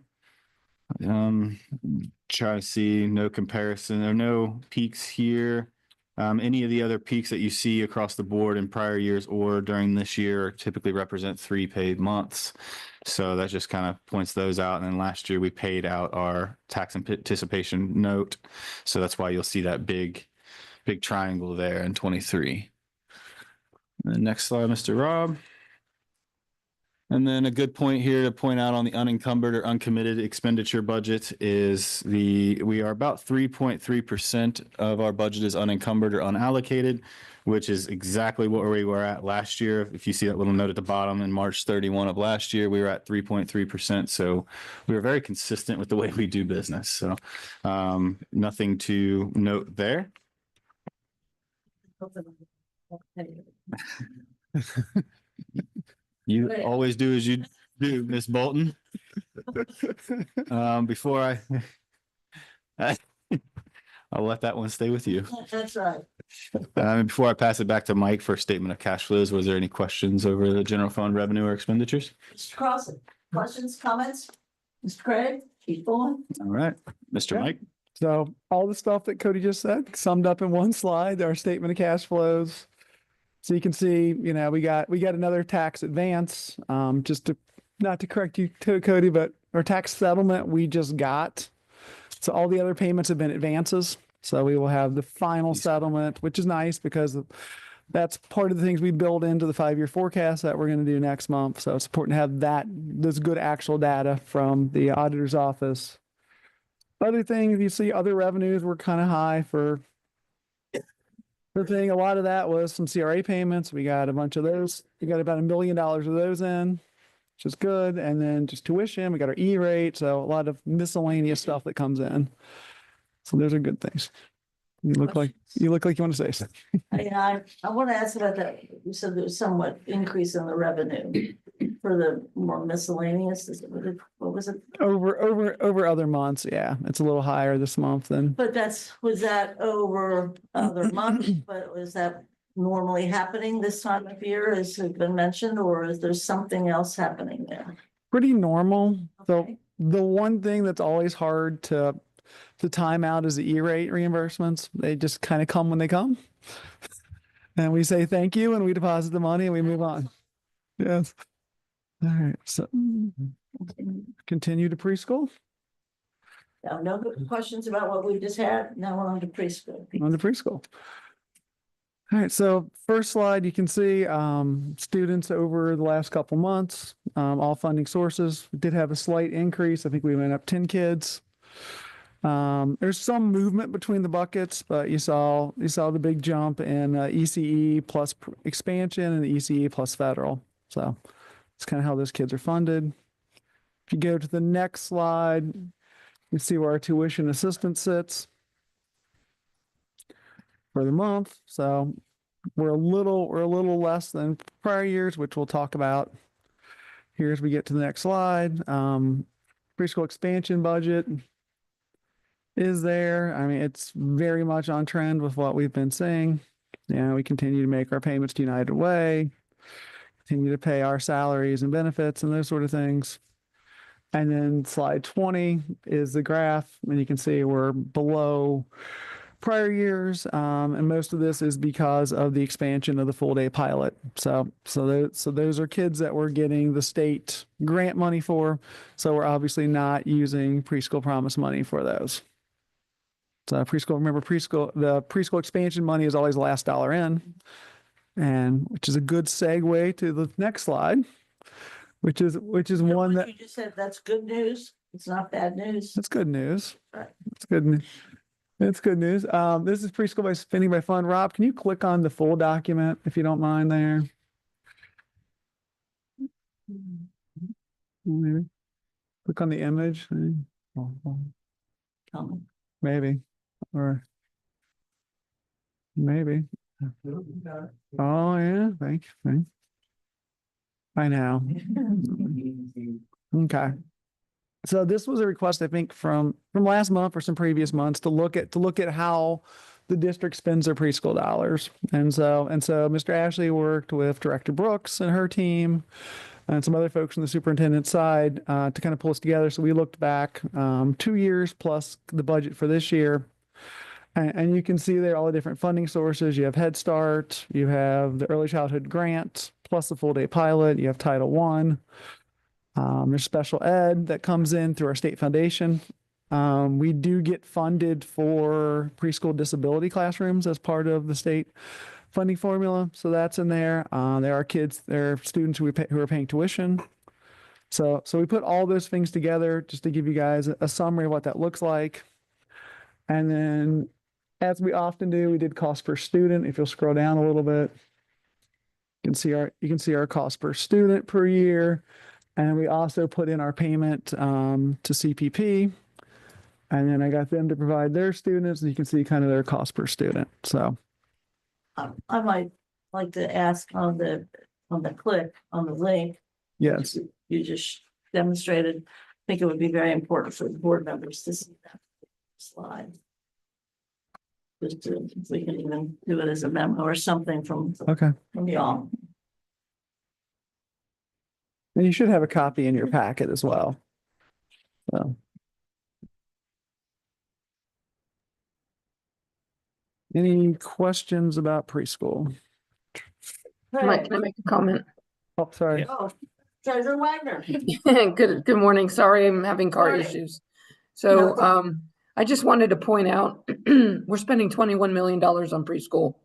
B: Try to see no comparison or no peaks here. Any of the other peaks that you see across the board in prior years or during this year typically represent 3 paid months. So that just kind of points those out. And then last year we paid out our tax anticipation note. So that's why you'll see that big triangle there in 23. The next slide, Mr. Rob. And then a good point here to point out on the unencumbered or uncommitted expenditure budget is we are about 3.3% of our budget is unencumbered or unallocated, which is exactly what we were at last year. If you see that little note at the bottom, in March 31 of last year, we were at 3.3%. So we were very consistent with the way we do business. So nothing to note there. You
C: Right.
B: always do as you do, Miss Bolton. Before I'll let that one stay with you.
C: That's right.
B: Before I pass it back to Mike for a statement of cash flows, was there any questions over the general fund revenue or expenditures?
C: Mr. Crossen, questions, comments? Mr. Craig, keep going.
B: All right, Mr.
G: Yeah.
B: Mike.
G: So all the stuff that Cody just said summed up in one slide, our statement of cash flows. So you can see, you know, we got another tax advance, just to, not to correct you, Cody, but our tax settlement we just got. So all the other payments have been advances. So we will have the final settlement, which is nice because that's part of the things we build into the 5-year forecast that we're going to do next month. So it's important to have this good actual data from the auditor's office. Other things you see, other revenues were kind of high for the thing. A lot of that was some CRA payments. We got a bunch of those. We got about $1 million of those in, which is good. And then just tuition, we got our E-rate. So a lot of miscellaneous stuff that comes in. So those are good things. You look like you want to say something.
C: I want to ask about that. You said there's somewhat increase in the revenue for the more miscellaneous. What was it?
G: Over other months, yeah. It's a little higher this month than.
C: But was that over other months? But was that normally happening this time of year, as has been mentioned, or is there something else happening there?
G: Pretty normal. So
C: Okay.
G: the one thing that's always hard to time out is the E-rate reimbursements. They just kind of come when they come. And we say thank you and we deposit the money and we move on. Yes. All right. So continue to preschool.
C: No questions about what we just had. Now we're on to preschool.
G: On to preschool. All right, so first slide, you can see students over the last couple months, all funding sources. We did have a slight increase. I think we went up 10 kids. There's some movement between the buckets, but you saw the big jump in ECE plus expansion and ECE plus federal. So it's kind of how those kids are funded. If you go to the next slide, you see where our tuition assistance sits for the month. So we're a little less than prior years, which we'll talk about here as we get to the next slide. Preschool expansion budget is there. I mean, it's very much on trend with what we've been seeing. We continue to make our payments to United Way, continue to pay our salaries and benefits and those sort of things. And then slide 20 is the graph, and you can see we're below prior years, and most of this is because of the expansion of the full day pilot. So those are kids that we're getting the state grant money for. So we're obviously not using preschool promise money for those. So remember the preschool expansion money is always the last dollar in, and which is a good segue to the next slide, which is one that
C: You just said that's good news. It's not bad news.
G: that's good news.
C: Right.
G: It's good news. It's good news. This is preschool by spending by fund. Rob, can you click on the full document if you don't mind there? Maybe. Click on the image. Maybe. Or maybe. Oh yeah, thank you. I know. Okay. So this was a request, I think, from last month or some previous months to look at how the district spends their preschool dollars. And so Mr. Ashley worked with Director Brooks and her team and some other folks on the superintendent side to kind of pull us together. So we looked back 2 years plus the budget for this year. And you can see there all the different funding sources. You have Head Start, you have the Early Childhood Grant, plus the full day pilot, you have Title I. There's special ed that comes in through our state foundation. We do get funded for preschool disability classrooms as part of the state funding formula. So that's in there. There are students who are paying tuition. So we put all those things together just to give you guys a summary of what that looks like. And then, as we often do, we did cost per student. If you'll scroll down a little bit, you can see our cost per student per year. And we also put in our payment to CPP. And then I got them to provide their students, and you can see kind of their cost per student. So
C: I might like to ask on the click, on the link.
G: yes,
C: You just demonstrated, I think it would be very important for the board members to see that slide. Just to, if we can even do it as a memo or something from
G: okay.
C: y'all.
G: And you should have a copy in your packet as well. So. Any questions about preschool?
C: Hey,
L: Can I make a comment?
G: Oh, sorry.
C: oh, Treasurer Wagner.
L: Good morning. Sorry, I'm having car
C: Morning.
L: issues.
C: No
L: So, I just wanted to point out, we're spending $21 million on preschool.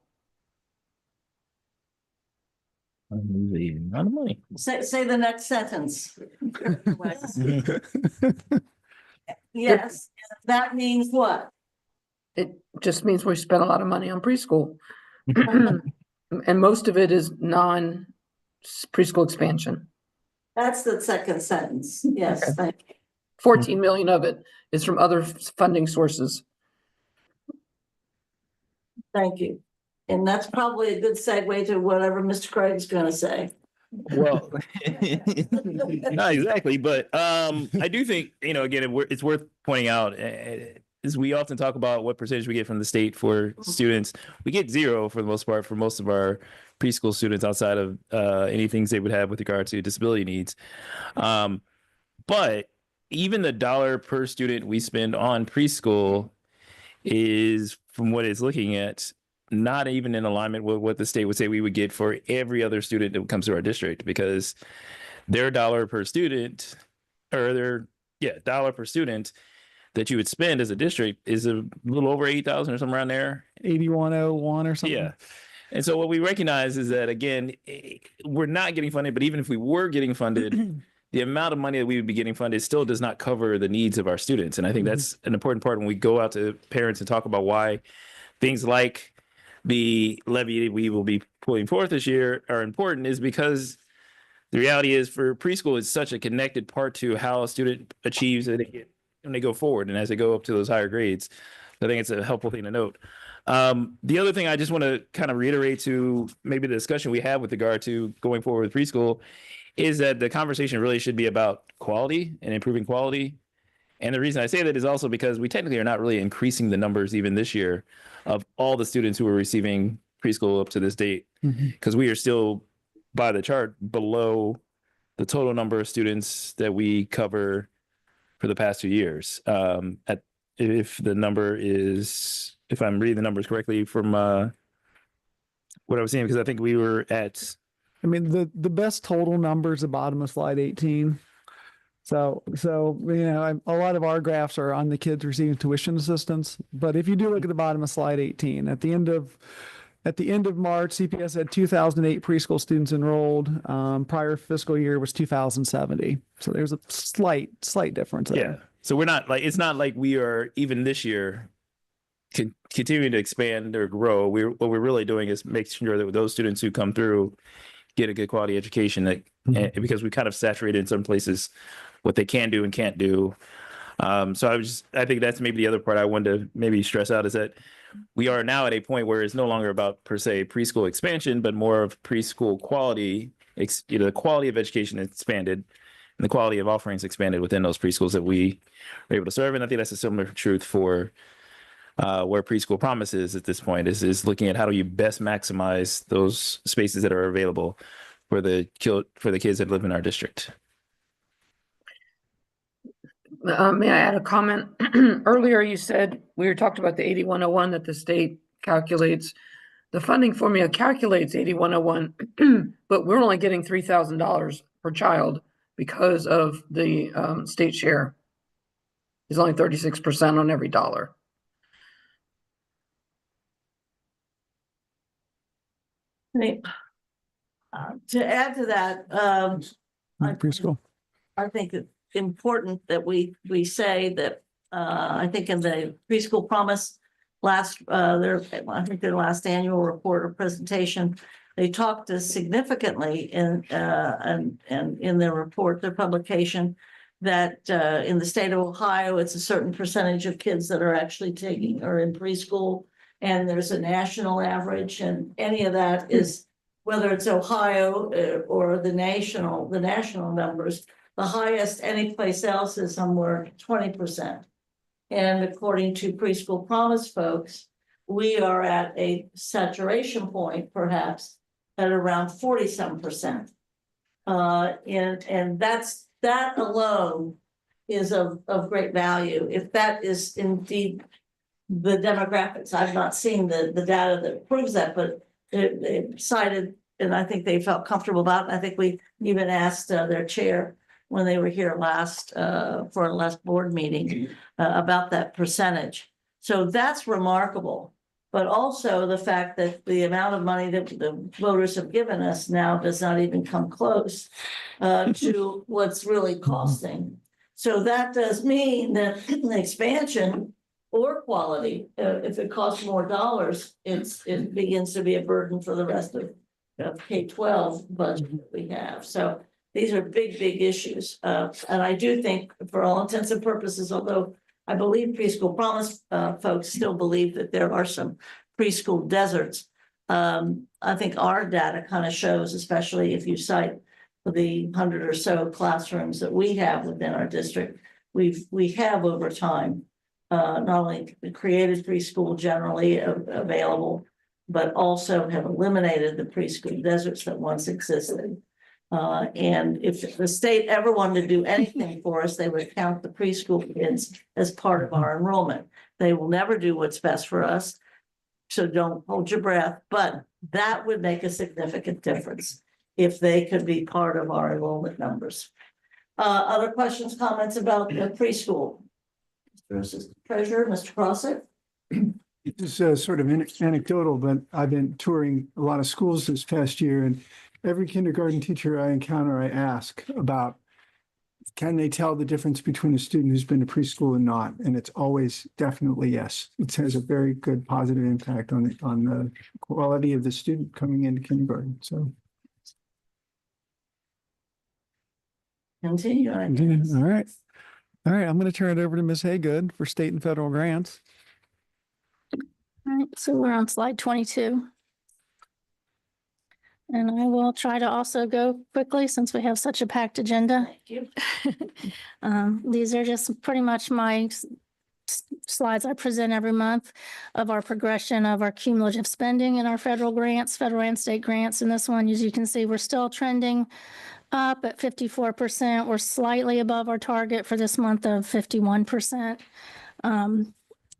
J: Not money.
C: Say the next sentence. Yes, that means what?
L: It just means we spent a lot of money on preschool. And most of it is preschool expansion.
C: That's the second sentence. Yes,
L: Okay.
C: thank you.
L: 14 million of it is from other funding sources.
C: Thank you. And that's probably a good segue to whatever Mr. Craig's gonna say.
J: Well, not exactly, but I do think, again, it's worth pointing out is we often talk about what percentage we get from the state for students. We get 0 for the most part for most of our preschool students outside of any things they would have with regard to disability needs. But even the dollar per student we spend on preschool is, from what it's looking at, not even in alignment with what the state would say we would get for every other student that comes to our district, because their dollar per student, or dollar per student that you would spend as a district is a little over 8,000 or somewhere around there.
G: 8101 or something.
J: Yeah. And so what we recognize is that, again, we're not getting funded, but even if we were getting funded, the amount of money that we would be getting funded still does not cover the needs of our students. And I think that's an important part when we go out to parents and talk about why things like the levy we will be pulling forth this year are important, is because the reality is for preschool, it's such a connected part to how a student achieves when they go forward and as they go up to those higher grades. I think it's a helpful thing to note. The other thing I just want to kind of reiterate to maybe the discussion we have with regard to going forward with preschool is that the conversation really should be about quality and improving quality. And the reason I say that is also because we technically are not really increasing the numbers even this year of all the students who are receiving preschool up to this date, because we are still by the chart below the total number of students that we cover for the past 2 years. If I'm reading the numbers correctly from what I was seeing, because I think we were at,
G: I mean, the best total number is the bottom of slide 18. So a lot of our graphs are on the kids receiving tuition assistance. But if you do look at the bottom of slide 18, at the end of March, CPS had 2,008 preschool students enrolled. Prior fiscal year was 2,070. So there's a slight difference there.
J: yeah. So we're not like, it's not like we are even this year continuing to expand or grow. What we're really doing is make sure that those students who come through get a good quality education, because we kind of saturated in some places what they can do and can't do. So I think that's maybe the other part I wanted to maybe stress out, is that we are now at a point where it's no longer about per se preschool expansion, but more of preschool quality. The quality of education expanded and the quality of offerings expanded within those preschools that we are able to serve. And I think that's a similar truth for where Preschool Promise is at this point, is looking at how do you best maximize those spaces that are available for the kids that live in our district.
L: May I add a comment? Earlier, you said we were talking about the 8101 that the state calculates. The funding formula calculates 8101, but we're only getting $3,000 per child because of the state share. It's only 36% on every dollar.
C: To add to that,
G: Preschool.
C: I think it's important that we say that, I think in the preschool promise last, I think their last annual report or presentation, they talked significantly and in their report, their publication, that in the state of Ohio, it's a certain percentage of kids that are actually taking or in preschool. And there's a national average, and any of that is, whether it's Ohio or the national numbers, the highest any place else is somewhere 20%. And according to Preschool Promise folks, we are at a saturation point, perhaps at around 40-some%. And that alone is of great value. If that is indeed the demographics, I've not seen the data that proves that, but it cited, and I think they felt comfortable about it. I think we even asked their chair when they were here last for our last board meeting about that percentage. So that's remarkable. But also the fact that the amount of money that the voters have given us now does not even come close to what's really costing. So that does mean that the expansion or quality, if it costs more dollars, it begins to be a burden for the rest of K-12 budget that we have. So these are big, big issues. And I do think for all intents and purposes, although I believe Preschool Promise folks still believe that there are some preschool deserts. I think our data kind of shows, especially if you cite the 100 or so classrooms that we have within our district, we have over time not only created preschool generally available, but also have eliminated the preschool deserts that once existed. And if the state ever wanted to do anything for us, they would count the preschool kids as part of our enrollment. They will never do what's best for us, so don't hold your breath, but that would make a significant difference if they could be part of our enrollment numbers. Other questions, comments about the preschool? Mr. Assistant Treasurer, Mr. Crossett?
K: This is sort of anecdotal, but I've been touring a lot of schools this past year, and every kindergarten teacher I encounter, I ask about, can they tell the difference between a student who's been to preschool and not? And it's always definitely yes. It has a very good positive impact on the quality of the student coming into kindergarten. So.
C: Continue.
G: All right. All right. I'm going to turn it over to Ms. Haygood for state and federal grants.
H: All right, so we're on slide 22. And I will try to also go quickly since we have such a packed agenda.
C: Thank you.
H: These are just pretty much my slides I present every month of our progression of our cumulative spending in our federal grants, federal and state grants. And this one, as you can see, we're still trending up at 54%. We're slightly above our target for this month of 51%.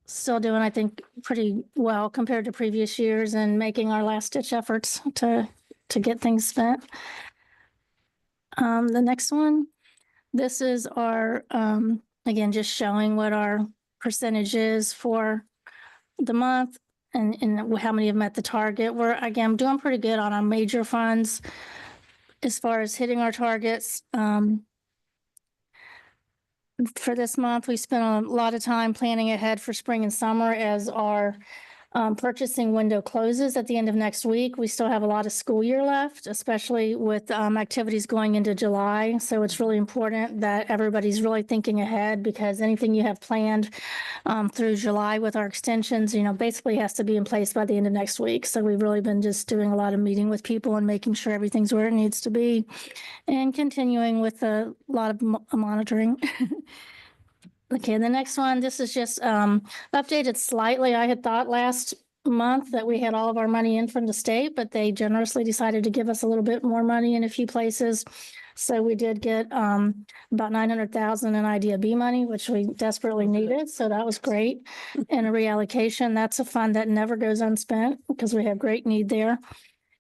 H: Still doing, I think, pretty well compared to previous years and making our last ditch efforts to get things spent. The next one, this is our, again, just showing what our percentage is for the month and how many have met the target. We're, again, doing pretty good on our major funds as far as hitting our targets. For this month, we spent a lot of time planning ahead for spring and summer as our purchasing window closes at the end of next week. We still have a lot of school year left, especially with activities going into July. So it's really important that everybody's really thinking ahead because anything you have planned through July with our extensions, basically has to be in place by the end of next week. So we've really been just doing a lot of meeting with people and making sure everything's where it needs to be and continuing with a lot of monitoring. Okay, the next one, this is just updated slightly. I had thought last month that we had all of our money in from the state, but they generously decided to give us a little bit more money in a few places. So we did get about $900,000 in Idea B money, which we desperately needed. So that was great. And a reallocation, that's a fund that never goes unspent because we have great need there.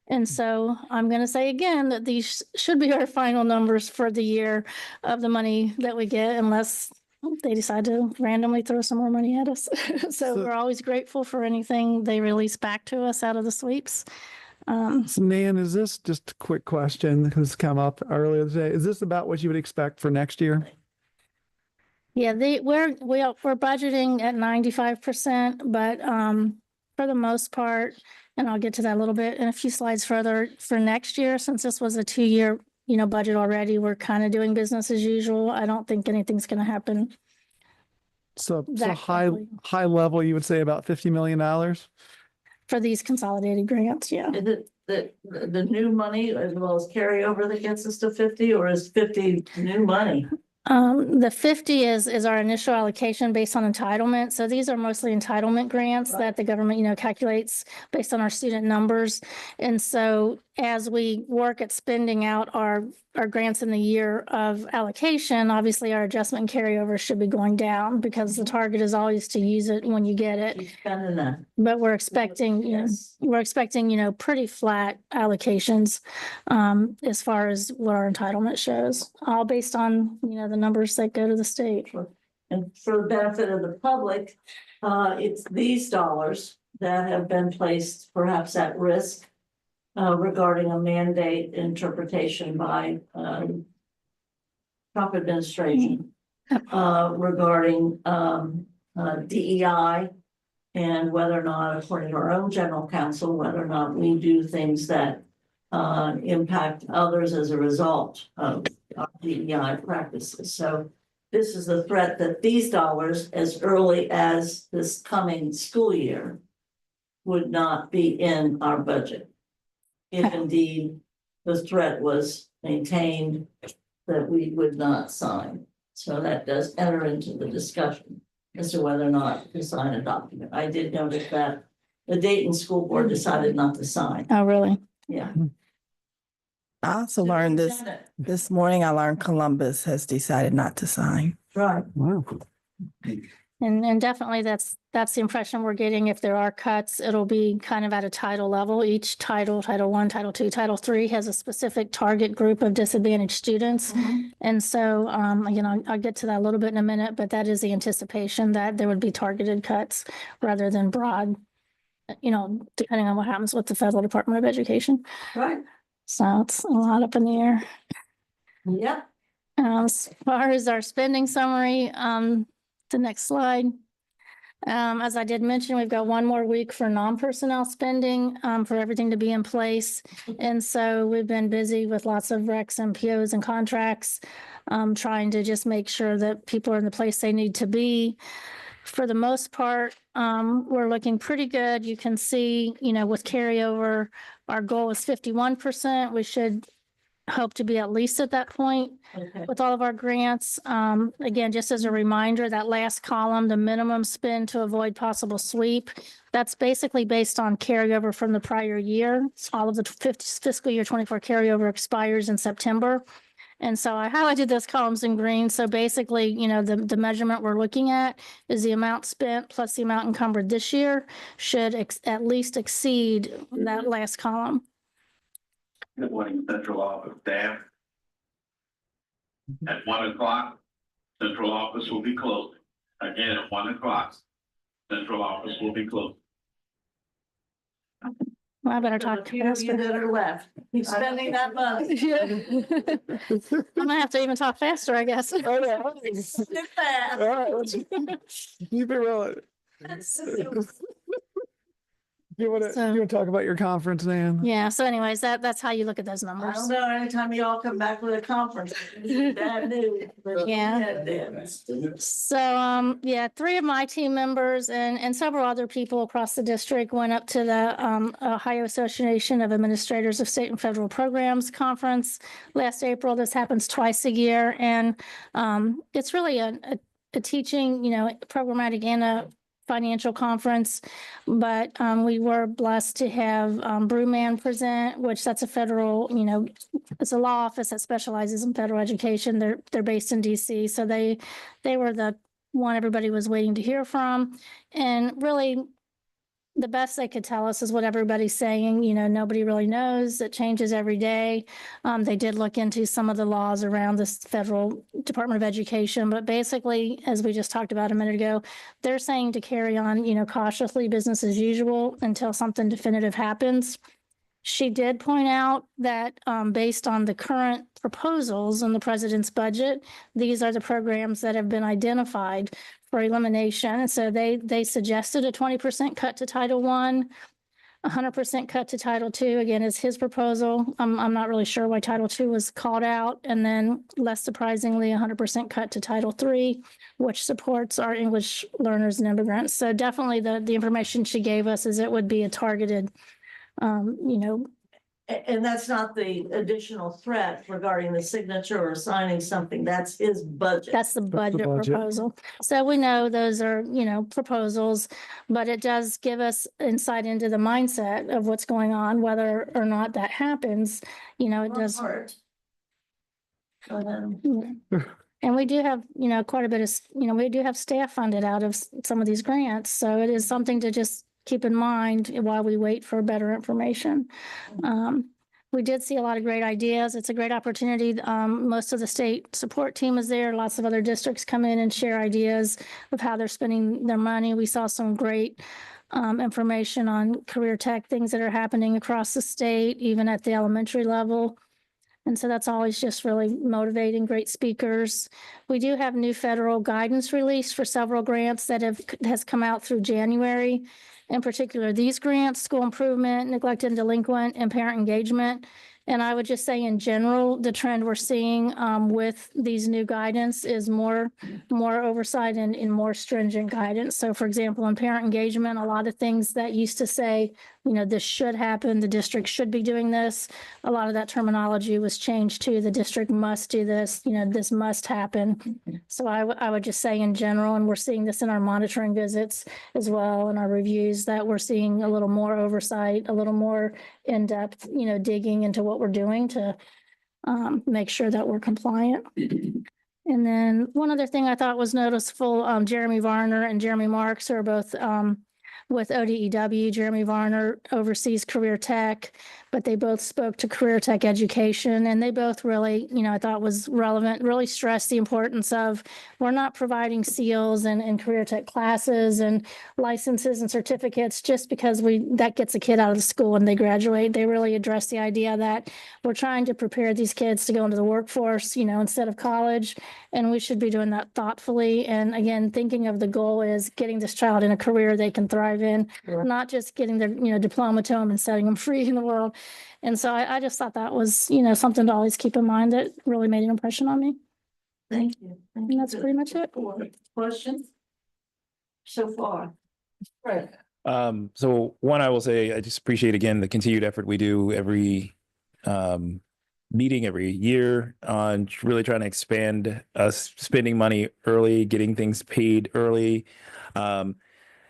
H: And so I'm going to say again that these should be our final numbers for the year of the money that we get, unless they decide to randomly throw some more money at us. So we're always grateful for anything they release back to us out of the sweeps.
G: So Nan, is this just a quick question because it's come up earlier today? Is this about what you would expect for next year?
H: Yeah, we're budgeting at 95%, but for the most part, and I'll get to that a little bit in a few slides further, for next year, since this was a 2-year, budget already, we're kind of doing business as usual. I don't think anything's going to happen.
G: So
H: That
G: high
H: quickly.
G: high level, you would say about $50 million.
H: For these consolidated grants, yeah.
C: Is it the new money as well as carryover that gets us to 50, or is 50 new money?
H: The 50 is our initial allocation based on entitlement. So these are mostly entitlement grants that the government, calculates based on our student numbers. And so as we work at spending out our grants in the year of allocation, obviously our adjustment and carryover should be going down because the target is always to use it when you get it.
C: Keep spending that.
H: But we're expecting,
C: Yes.
H: pretty flat allocations as far as what our entitlement shows, all based on, the numbers that go to the state.
C: And for the benefit of the public, it's these dollars that have been placed perhaps at risk regarding a mandate interpretation by Trump administration regarding DEI and whether or not, according to our own general counsel, whether or not we do things that impact others as a result of our DEI practices. So this is the threat that these dollars, as early as this coming school year, would not be in our budget. If indeed the threat was maintained that we would not sign. So that does enter into the discussion as to whether or not to sign a document. I did notice that the Dayton School Board decided not to sign.
H: Oh, really?
C: Yeah.
A: I also learned this morning. I learned Columbus has decided not to sign.
C: Right.
G: Wow.
H: And definitely that's the impression we're getting. If there are cuts, it'll be kind of at a title level. Each title, Title I, Title II, Title III has a specific target group of disadvantaged students. And so, again, I'll get to that a little bit in a minute, but that is the anticipation that there would be targeted cuts rather than broad, depending on what happens with the Federal Department of Education.
C: Right.
H: So it's a lot up in the air.
C: Yep.
H: As far as our spending summary, the next slide. As I did mention, we've got one more week for non-personnel spending for everything to be in place. And so we've been busy with lots of recs and POs and contracts, trying to just make sure that people are in the place they need to be. For the most part, we're looking pretty good. You can see, with carryover, our goal is 51%. We should hope to be at least at that point with all of our grants. Again, just as a reminder, that last column, the minimum spend to avoid possible sweep, that's basically based on carryover from the prior year. All of the fiscal year 24 carryover expires in September. And so I highlighted those columns in green. So basically, the measurement we're looking at is the amount spent plus the amount encumbered this year should at least exceed that last column.
M: Good morning, Central Office staff. At 1 o'clock, Central Office will be closing. Again, at 1 o'clock, Central Office will be closing.
H: Well, I better talk
C: A few of you
H: faster.
C: that are left, keep spending that money.
H: I'm gonna have to even talk faster, I guess.
C: Too fast.
G: All right, let's keep it rolling. You want to talk about your conference, Nan?
H: Yeah, so anyways, that's how you look at those
C: I
H: numbers.
C: don't know, anytime you all come back with a conference, it's bad news. but
H: Yeah.
C: it is.
H: So, 3 of my team members and several other people across the district went up to the Ohio Association of Administrators of State and Federal Programs Conference last April. This happens twice a year, and it's really a teaching, programmatic and a financial conference, but we were blessed to have Brewman present, which that's a federal, it's a law office that specializes in federal education. They're based in DC, so they were the one everybody was waiting to hear from, and really the best they could tell us is what everybody's saying. Nobody really knows. It changes every day. They did look into some of the laws around this Federal Department of Education, but basically, as we just talked about a minute ago, they're saying to carry on, cautiously business as usual until something definitive happens. She did point out that based on the current proposals in the president's budget, these are the programs that have been identified for elimination. And so they suggested a 20% cut to Title I, 100% cut to Title II, again, is his proposal. I'm not really sure why Title II was called out. And then less surprisingly, 100% cut to Title III, which supports our English learners and immigrants. So definitely the information she gave us is it would be a targeted,
C: And that's not the additional threat regarding the signature or signing something. That's his budget.
H: That's the budget proposal. So we know those are, proposals, but it does give us insight into the mindset of what's going on, whether or not that happens, it does. And we do have, quite a bit of, we do have staff funded out of some of these grants. So it is something to just keep in mind while we wait for better information. We did see a lot of great ideas. It's a great opportunity. Most of the state support team is there. Lots of other districts come in and share ideas of how they're spending their money. We saw some great information on career tech, things that are happening across the state, even at the elementary level. And so that's always just really motivating, great speakers. We do have new federal guidance released for several grants that has come out through January. In particular, these grants, school improvement, neglected and delinquent, and parent engagement. And I would just say in general, the trend we're seeing with these new guidance is more oversight and more stringent guidance. So for example, in parent engagement, a lot of things that used to say, this should happen, the district should be doing this. A lot of that terminology was changed to the district must do this, this must happen. So I would just say in general, and we're seeing this in our monitoring visits as well, and our reviews, that we're seeing a little more oversight, a little more in-depth, digging into what we're doing to make sure that we're compliant. And then one other thing I thought was noticeable, Jeremy Varner and Jeremy Marks are both with ODEW. Jeremy Varner oversees career tech, but they both spoke to career tech education, and they both really, I thought was relevant, really stressed the importance of, we're not providing seals and career tech classes and licenses and certificates just because that gets a kid out of the school and they graduate. They really address the idea that we're trying to prepare these kids to go into the workforce, instead of college, and we should be doing that thoughtfully. And again, thinking of the goal is getting this child in a career they can thrive in, not just getting their, diploma to them and setting them free in the world. And so I just thought that was, something to always keep in mind that really made an impression on me.
C: Thank you.
H: And that's pretty much it.
C: Questions? So far. Right.
J: So one, I will say, I just appreciate again the continued effort we do every meeting every year on really trying to expand us spending money early, getting things paid early.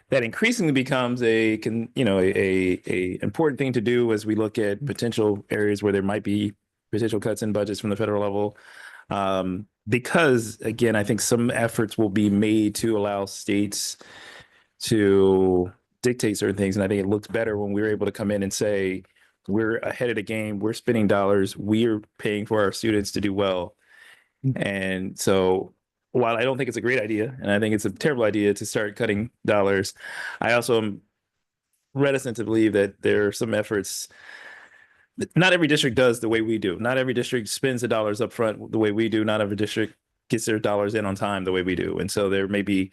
J: That increasingly becomes a important thing to do as we look at potential areas where there might be potential cuts in budgets from the federal level. Because again, I think some efforts will be made to allow states to dictate certain things. And I think it looks better when we're able to come in and say, we're ahead of the game, we're spending dollars, we're paying for our students to do well. And so while I don't think it's a great idea, and I think it's a terrible idea to start cutting dollars, I also am reticent to believe that there are some efforts. Not every district does the way we do. Not every district spends the dollars up front the way we do. Not every district gets their dollars in on time the way we do. And so there may be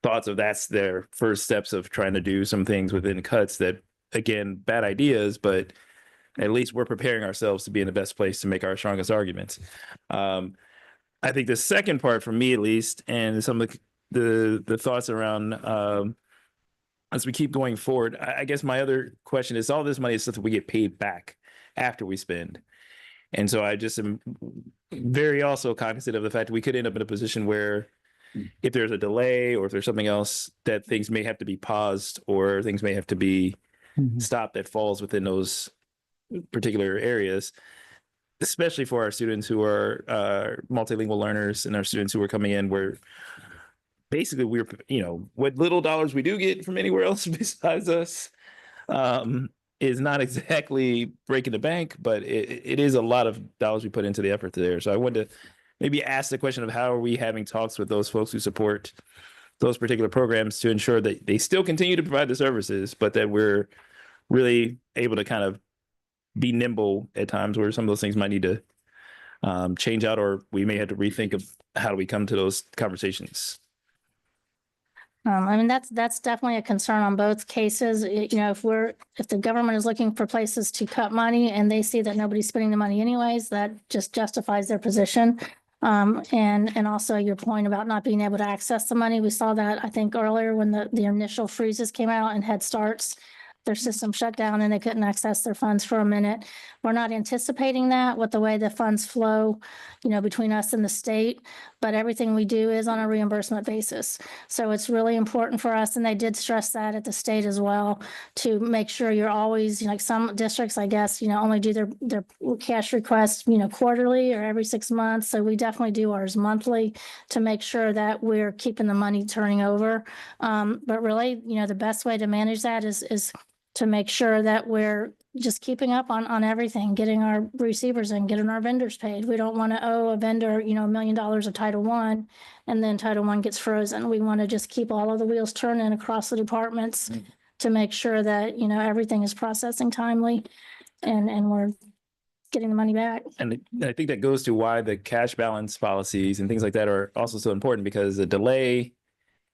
J: thoughts of that's their first steps of trying to do some things within cuts that, again, bad ideas, but at least we're preparing ourselves to be in the best place to make our strongest arguments. I think the second part, for me at least, and some of the thoughts around as we keep going forward, I guess my other question is, all this money is stuff that we get paid back after we spend. And so I just am very also cognizant of the fact that we could end up in a position where if there's a delay or if there's something else, that things may have to be paused or things may have to be stopped that falls within those particular areas, especially for our students who are multilingual learners and our students who are coming in where basically we're, what little dollars we do get from anywhere else besides us is not exactly breaking the bank, but it is a lot of dollars we put into the effort there. So I wanted to maybe ask the question of how are we having talks with those folks who support those particular programs to ensure that they still continue to provide the services, but that we're really able to kind of be nimble at times where some of those things might need to change out, or we may have to rethink of how do we come to those conversations.
H: I mean, that's definitely a concern on both cases. You know, if the government is looking for places to cut money and they see that nobody's spending the money anyways, that just justifies their position. And also your point about not being able to access the money. We saw that, I think, earlier when the initial freezes came out and Head Starts, their system shut down and they couldn't access their funds for a minute. We're not anticipating that with the way the funds flow, you know, between us and the state, but everything we do is on a reimbursement basis. So it's really important for us, and they did stress that at the state as well, to make sure you're always, you know, like some districts, I guess, you know, only do their cash requests, you know, quarterly or every 6 months. So we definitely do ours monthly to make sure that we're keeping the money turning over. But really, you know, the best way to manage that is to make sure that we're just keeping up on everything, getting our receivers in, getting our vendors paid. We don't want to owe a vendor, you know, $1 million of Title I, and then Title I gets frozen. We want to just keep all of the wheels turning across the departments to make sure that, you know, everything is processing timely and we're getting the money back.
J: And I think that goes to why the cash balance policies and things like that are also so important, because the delay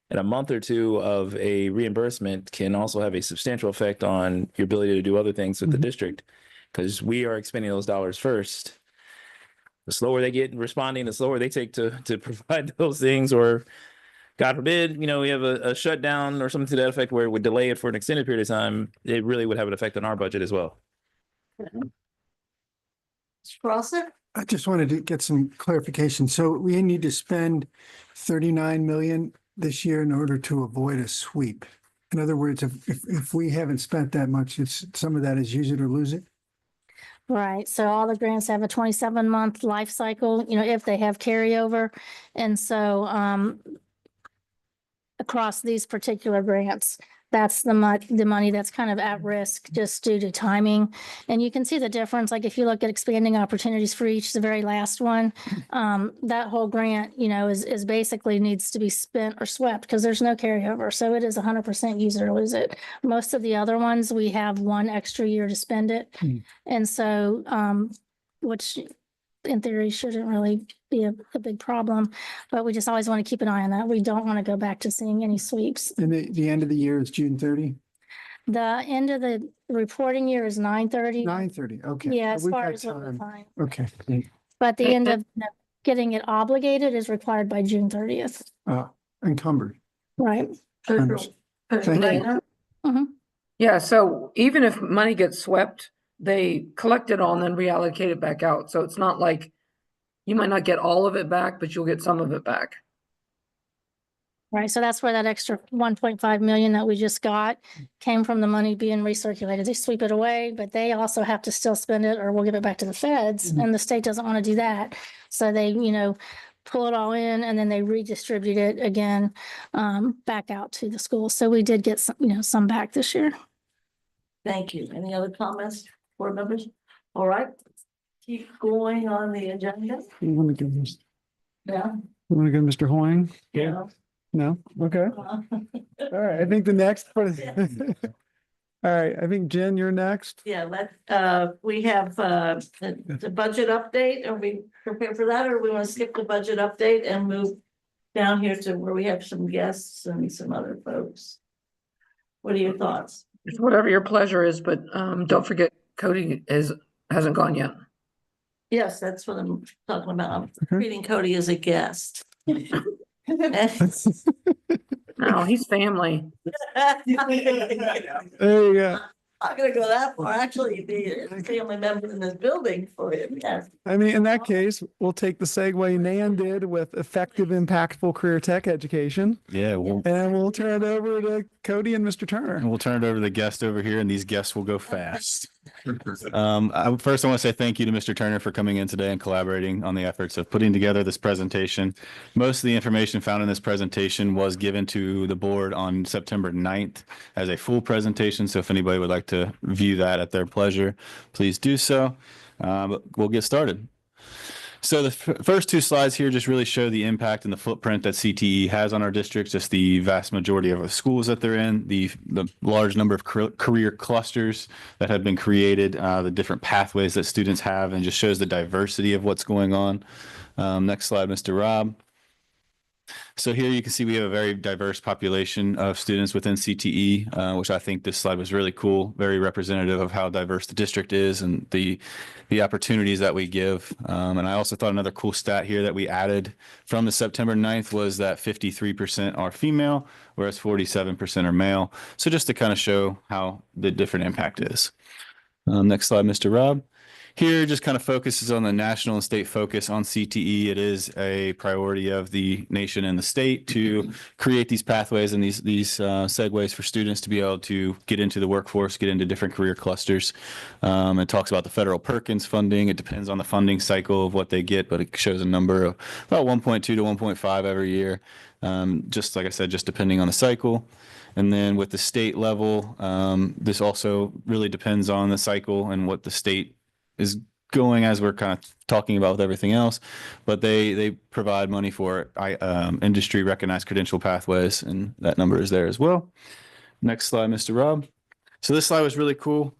J: in a month or two of a reimbursement can also have a substantial effect on your ability to do other things with the district, because we are expending those dollars first. The slower they get in responding, the slower they take to provide those things, or God forbid, you know, we have a shutdown or something to that effect where it would delay it for an extended period of time, it really would have an effect on our budget as well.
C: Mr. Prosser?
K: I just wanted to get some clarification. So we need to spend 39 million this year in order to avoid a sweep. In other words, if we haven't spent that much, it's some of that is use it or lose it.
H: Right. So all the grants have a 27-month life cycle, you know, if they have carryover. And so across these particular grants, that's the money that's kind of at risk just due to timing. And you can see the difference. Like if you look at expanding opportunities for each, the very last one, that whole grant, you know, is basically needs to be spent or swept because there's no carryover. So it is 100% use it or lose it. Most of the other ones, we have 1 extra year to spend it. And so, which in theory shouldn't really be a big problem, but we just always want to keep an eye on that. We don't want to go back to seeing any sweeps.
K: And the end of the year is June 30?
H: The end of the reporting year is 9/30.
K: 9/30, okay.
H: Yeah,
K: So
H: as
K: we've
H: far
K: got
H: as what we
K: time.
H: find.
K: Okay.
H: But the end of getting it obligated is required by June 30th.
K: Encumbered.
H: Right.
K: Understood. Thank you.
L: Yeah, so even if money gets swept, they collect it all and then reallocate it back out. So it's not like you might not get all of it back, but you'll get some of it back.
H: Right. So that's where that extra 1.5 million that we just got came from, the money being recirculated. They sweep it away, but they also have to still spend it or we'll give it back to the feds. And the state doesn't want to do that. So they, you know, pull it all in and then they redistribute it again back out to the schools. So we did get some, you know, some back this year.
C: Thank you. Any other comments, board members? All right, keep going on the agenda.
G: You want to give this?
C: Yeah.
G: You want to give Mr. Hoying?
C: Yeah.
G: No? Okay. All right. I think the next part of all right. I think Jen, you're next.
C: Yeah, we have the budget update. Are we prepared for that, or we want to skip the budget update and move down here to where we have some guests and some other folks? What are your thoughts?
L: It's whatever your pleasure is, but don't forget Cody hasn't gone yet.
C: Yes, that's what I'm talking about. I'm treating Cody as a guest.
L: No, he's family.
G: There you go.
C: I'm not gonna go that far. Actually, the family member in this building for him, yes.
G: I mean, in that case, we'll take the segue Nan did with effective, impactful career tech education.
B: Yeah,
G: And we'll turn it over to Cody and Mr. Turner.
B: we'll turn it over to the guest over here, and these guests will go fast. First, I want to say thank you to Mr. Turner for coming in today and collaborating on the efforts of putting together this presentation. Most of the information found in this presentation was given to the board on September 9th as a full presentation. So if anybody would like to view that at their pleasure, please do so. But we'll get started. So the first two slides here just really show the impact and the footprint that CTE has on our district, just the vast majority of the schools that they're in, the large number of career clusters that have been created, the different pathways that students have, and just shows the diversity of what's going on. Next slide, Mr. Rob. So here you can see we have a very diverse population of students within CTE, which I think this slide was really cool, very representative of how diverse the district is and the opportunities that we give. And I also thought another cool stat here that we added from the September 9th was that 53% are female, whereas 47% are male. So just to kind of show how the different impact is. Next slide, Mr. Rob. Here just kind of focuses on the national and state focus on CTE. It is a priority of the nation and the state to create these pathways and these segues for students to be able to get into the workforce, get into different career clusters. It talks about the federal Perkins funding. It depends on the funding cycle of what they get, but it shows a number of about 1.2 to 1.5 every year. Just like I said, just depending on the cycle. And then with the state level, this also really depends on the cycle and what the state is going, as we're kind of talking about with everything else, but they provide money for industry recognized credential pathways, and that number is there as well. Next slide, Mr. Rob. So this slide was really cool.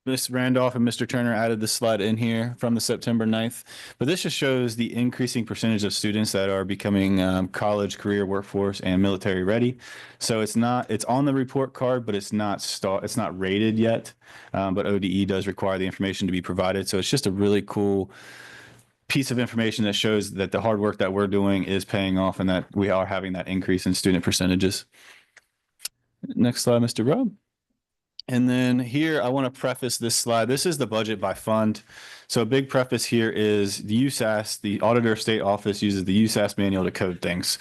B: Ms. Randolph and Mr. Turner added this slide in here from the September 9th, but this just shows the increasing percentage of students that are becoming college, career, workforce, and military ready. So it's on the report card, but it's not rated yet. But ODE does require the information to be provided. So it's just a really cool piece of information that shows that the hard work that we're doing is paying off and that we are having that increase in student percentages. Next slide, Mr. Rob. And then here, I want to preface this slide. This is the budget by fund. So a big preface here is the USAS, the Auditor of State Office uses the USAS manual to code things.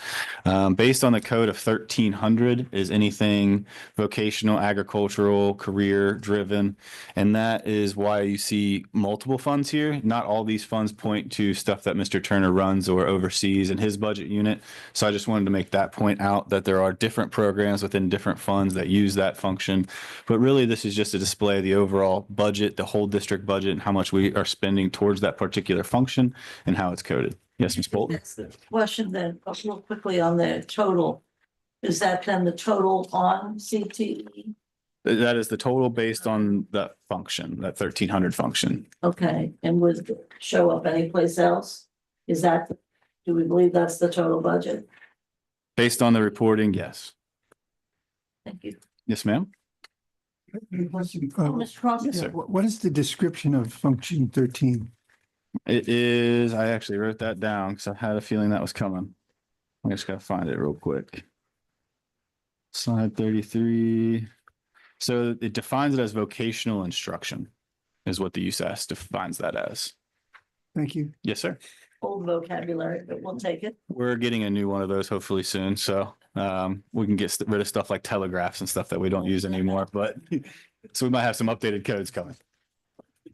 B: Based on the code of 1300 is anything vocational, agricultural, career driven. And that is why you see multiple funds here. Not all these funds point to stuff that Mr. Turner runs or oversees in his budget unit. So I just wanted to make that point out, that there are different programs within different funds that use that function. But really, this is just a display of the overall budget, the whole district budget, and how much we are spending towards that particular function and how it's coded. Yes, Ms. Bolton?
C: That's the question then, real quickly on the total. Is that then the total on CTE?
B: That is the total based on that function, that 1300 function.
C: Okay, and would it show up anyplace else? Do we believe that's the total budget?
B: Based on the reporting, yes.
C: Thank you.
B: Yes, ma'am.
C: Mr. Cross?
B: Yes, sir.
K: What is the description of function 13?
B: It is, I actually wrote that down because I had a feeling that was coming. I just gotta find it real quick. Slide 33. So it defines it as vocational instruction is what the USAS defines that as.
K: Thank you.
B: Yes, sir.
C: Old vocabulary, but we'll take it.
B: We're getting a new one of those hopefully soon. So we can get rid of stuff like telegraphs and stuff that we don't use anymore. But so we might have some updated codes coming.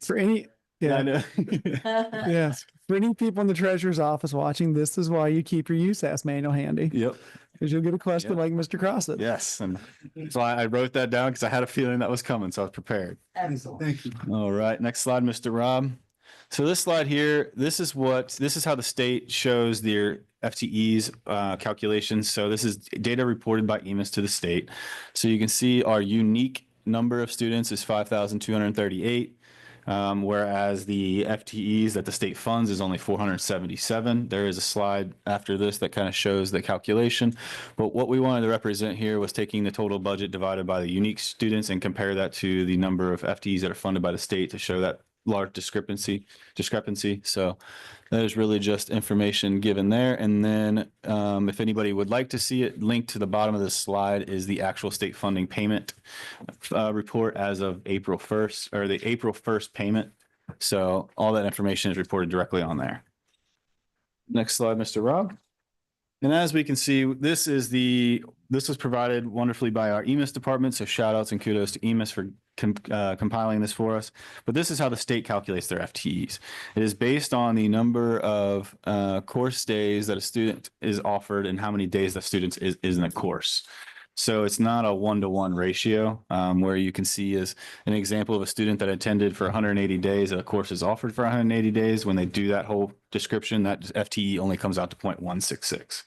G: For any,
B: I know.
G: yes, for any people in the treasurer's office watching, this is why you keep your USAS manual handy.
B: Yep.
G: Because you'll get a question
B: Yep.
G: like Mr. Crossett.
B: Yes. And so I wrote that down because I had a feeling that was coming. So I was prepared.
C: Excellent.
K: Thank you.
B: All right. Next slide, Mr. Rob. So this slide here, this is how the state shows their FTEs calculations. So this is data reported by EMIS to the state. So you can see our unique number of students is 5,238. Whereas the FTEs that the state funds is only 477. There is a slide after this that kind of shows the calculation. But what we wanted to represent here was taking the total budget divided by the unique students and compare that to the number of FTEs that are funded by the state to show that large discrepancy. So that is really just information given there. And then if anybody would like to see it, linked to the bottom of this slide is the actual state funding payment report as of April 1st, or the April 1st payment. So all that information is reported directly on there. Next slide, Mr. Rob. And as we can see, this was provided wonderfully by our EMIS department. So shout outs and kudos to EMIS for compiling this for us. But this is how the state calculates their FTEs. It is based on the number of course days that a student is offered and how many days the student is in a course. So it's not a one-to-one ratio where you can see as an example of a student that attended for 180 days, a course is offered for 180 days. When they do that whole description, that FTE only comes out to 0.166.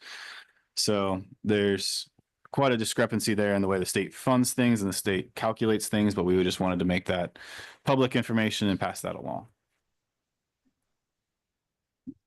B: So there's quite a discrepancy there in the way the state funds things and the state calculates things, but we just wanted to make that public information and pass that along.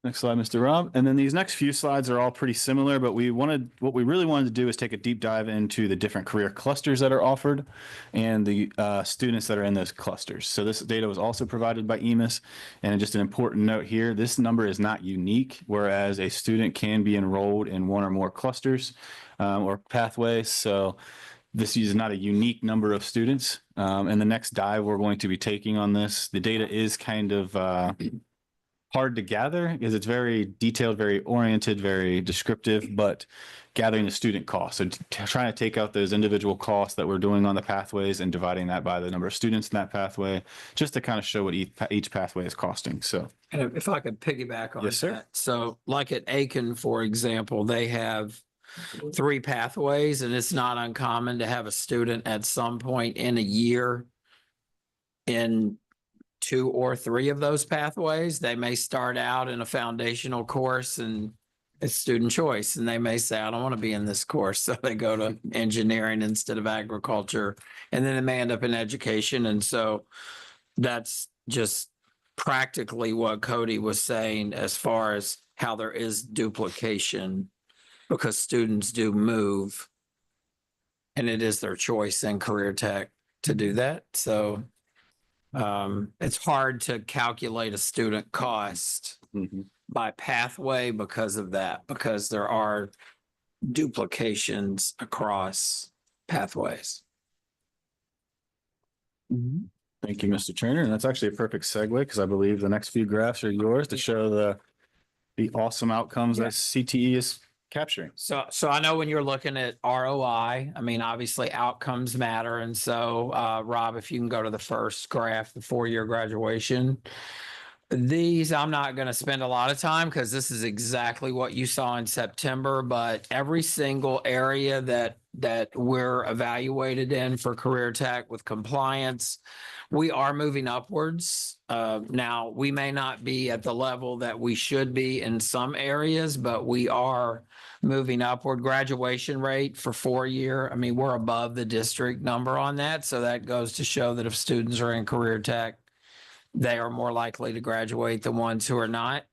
B: Next slide, Mr. Rob. And then these next few slides are all pretty similar, but what we really wanted to do is take a deep dive into the different career clusters that are offered and the students that are in those clusters. So this data was also provided by EMIS. And just an important note here, this number is not unique, whereas a student can be enrolled in one or more clusters or pathways. So this is not a unique number of students. In the next dive we're going to be taking on this, the data is kind of hard to gather because it's very detailed, very oriented, very descriptive, but gathering the student costs. So trying to take out those individual costs that we're doing on the pathways and dividing that by the number of students in that pathway, just to kind of show what each pathway is costing. So
F: And if I could piggyback on
B: Yes, sir.
F: that. So like at Aiken, for example, they have 3 pathways, and it's not uncommon to have a student at some point in a year in 2 or 3 of those pathways. They may start out in a foundational course and it's student choice, and they may say, I don't want to be in this course. So they go to engineering instead of agriculture, and then they may end up in education. And so that's just practically what Cody was saying as far as how there is duplication because students do move, and it is their choice in career tech to do that. So it's hard to calculate a student cost by pathway because of that, because there are duplications across pathways.
B: thank you, Mr. Turner. And that's actually a perfect segue because I believe the next few graphs are yours to show the awesome outcomes that CTE is capturing.
F: So I know when you're looking at ROI, I mean, obviously outcomes matter. And so, Rob, if you can go to the first graph, the 4-year graduation. These, I'm not going to spend a lot of time because this is exactly what you saw in September, but every single area that we're evaluated in for career tech with compliance, we are moving upwards. Now, we may not be at the level that we should be in some areas, but we are moving upward. Graduation rate for 4-year, I mean, we're above the district number on that. So that goes to show that if students are in career tech, they are more likely to graduate than ones who are not.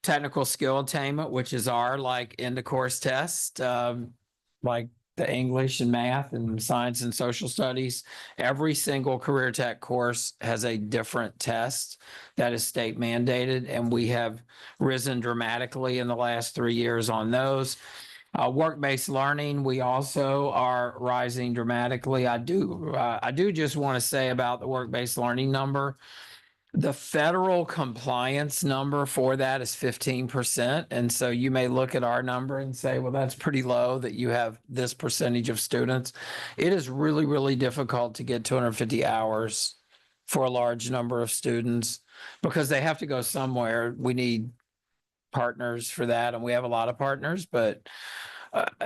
F: Technical skill attainment, which is our like end of course test, like the English and math and science and social studies. Every single career tech course has a different test that is state mandated, and we have risen dramatically in the last 3 years on those. Work-based learning, we also are rising dramatically. I do just want to say about the work-based learning number, the federal compliance number for that is 15%. And so you may look at our number and say, well, that's pretty low that you have this percentage of students. It is really, really difficult to get 250 hours for a large number of students because they have to go somewhere. We need partners for that, and we have a lot of partners, but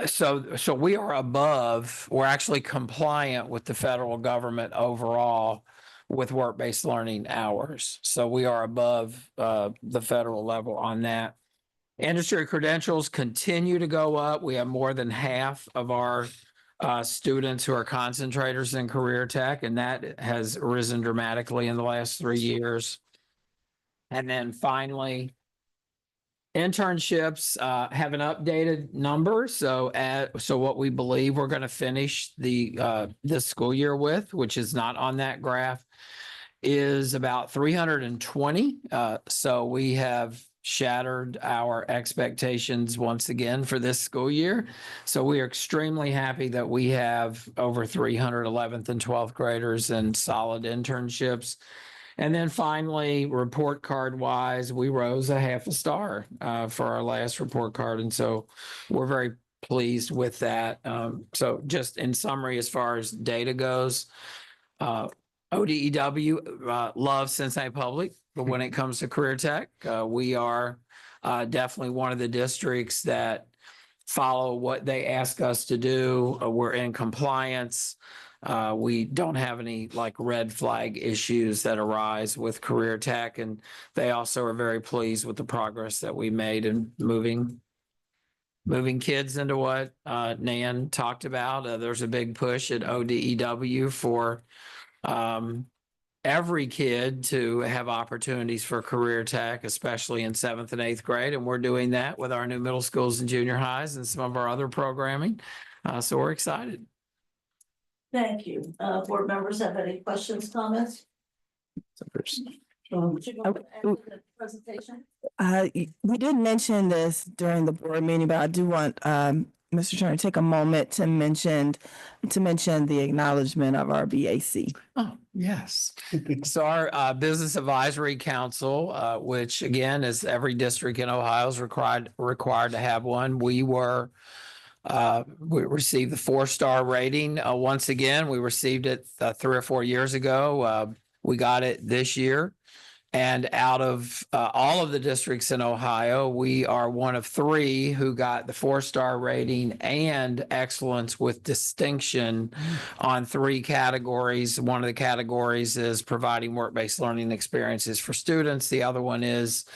F: so we are above, we're actually compliant with the federal government overall with work-based learning hours. So we are above the federal level on that. Industry credentials continue to go up. We have more than half of our students who are concentrators in career tech, and that has risen dramatically in the last 3 years. And then finally, internships have an updated number. So what we believe we're going to finish this school year with, which is not on that graph, is about 320. So we have shattered our expectations once again for this school year. So we are extremely happy that we have over 300 11th and 12th graders in solid internships. And then finally, report card wise, we rose a half a star for our last report card. And so we're very pleased with that. So just in summary, as far as data goes, ODEW loves Cincinnati Public, but when it comes to career tech, we are definitely one of the districts that follow what they ask us to do. We're in compliance. We don't have any like red flag issues that arise with Career Tech, and they also are very pleased with the progress that we made in moving kids into what Nan talked about. There's a big push at ODEW for every kid to have opportunities for Career Tech, especially in 7th and 8th grade. And we're doing that with our new middle schools and junior highs and some of our other programming. So we're excited.
C: Thank you. Board members have any questions, comments? Would you go ahead and answer the presentation?
A: We didn't mention this during the board meeting, but I do want Mr. Turner to take a moment to mention the acknowledgement of our BAC.
F: Oh, yes. So our Business Advisory Council, which again, is every district in Ohio is required to have one. We received the 4-star rating. Once again, we received it 3 or 4 years ago. We got it this year. And out of all of the districts in Ohio, we are one of 3 who got the 4-star rating and excellence with distinction on 3 categories. One of the categories is providing work-based learning experiences for students. The other one is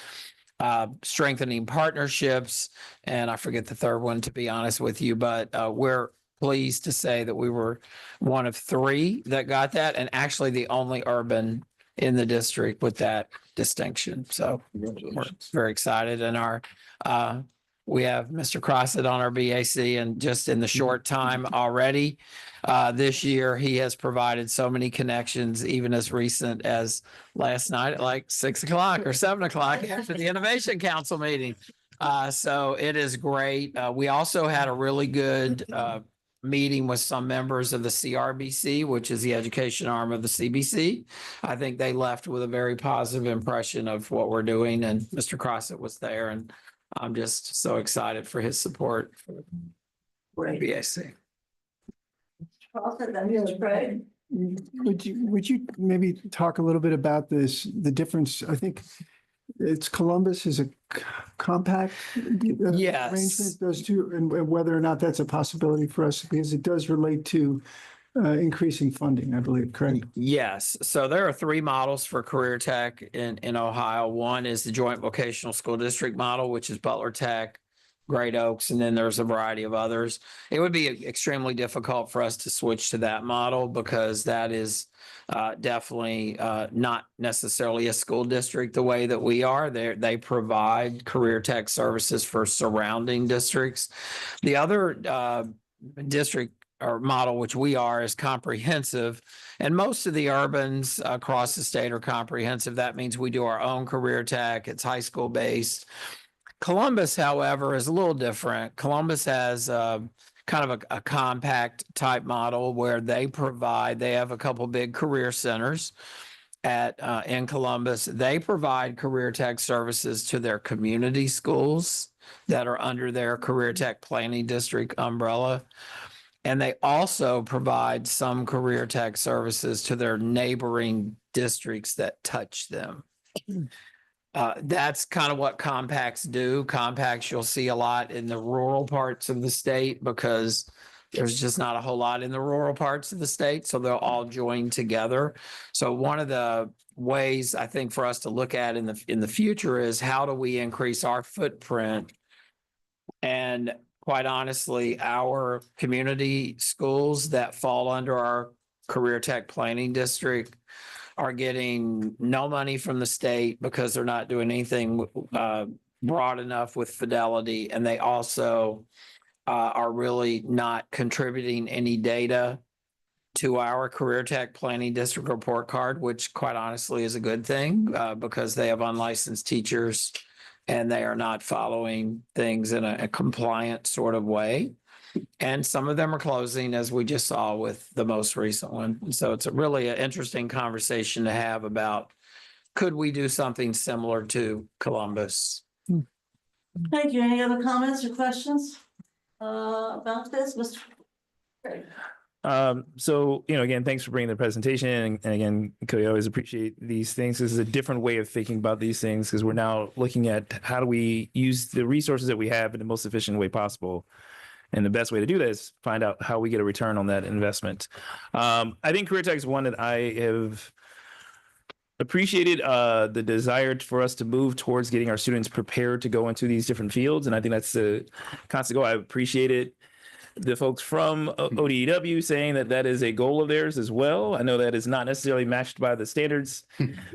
F: strengthening partnerships. And I forget the third one, to be honest with you, but we're pleased to say that we were one of 3 that got that, and actually the only urban in the district with that distinction. So we're very excited. And we have Mr. Crossett on our BAC, and just in the short time already this year, he has provided so many connections, even as recent as last night at like 6 o'clock or 7 o'clock after the Innovation Council meeting. So it is great. We also had a really good meeting with some members of the CRBC, which is the education arm of the CBC. I think they left with a very positive impression of what we're doing, and Mr. Crossett was there, and I'm just so excited for his support for BAC.
C: Crossett, then Mr. Craig.
K: Would you maybe talk a little bit about the difference? I think it's Columbus is a compact
F: Yes.
K: arrangement, those two, and whether or not that's a possibility for us, because it does relate to increasing funding, I believe, correct?
F: Yes. So there are 3 models for Career Tech in Ohio. One is the Joint Vocational School District model, which is Butler Tech, Great Oaks, and then there's a variety of others. It would be extremely difficult for us to switch to that model because that is definitely not necessarily a school district the way that we are. They provide Career Tech services for surrounding districts. The other district or model, which we are, is comprehensive. And most of the urbans across the state are comprehensive. That means we do our own Career Tech. It's high school based. Columbus, however, is a little different. Columbus has kind of a compact type model where they have a couple big career centers in Columbus. They provide Career Tech services to their community schools that are under their Career Tech Planning District umbrella. And they also provide some Career Tech services to their neighboring districts that touch them. That's kind of what compacts do. Compacts you'll see a lot in the rural parts of the state because there's just not a whole lot in the rural parts of the state. So they'll all join together. So one of the ways I think for us to look at in the future is how do we increase our footprint? And quite honestly, our community schools that fall under our Career Tech Planning District are getting no money from the state because they're not doing anything broad enough with Fidelity. And they also are really not contributing any data to our Career Tech Planning District report card, which quite honestly is a good thing because they have unlicensed teachers and they are not following things in a compliant sort of way. And some of them are closing, as we just saw with the most recent one. And so it's really an interesting conversation to have about, could we do something similar to Columbus?
C: Thank you. Any other comments or questions about this, Mr. Craig?
J: So, again, thanks for bringing the presentation. And again, Cody, I always appreciate these things. This is a different way of thinking about these things because we're now looking at how do we use the resources that we have in the most efficient way possible. And the best way to do that is find out how we get a return on that investment. I think Career Tech is one that I have appreciated the desire for us to move towards getting our students prepared to go into these different fields. And I think that's the constant goal. I appreciate it. The folks from ODEW saying that that is a goal of theirs as well. I know that is not necessarily matched by the standards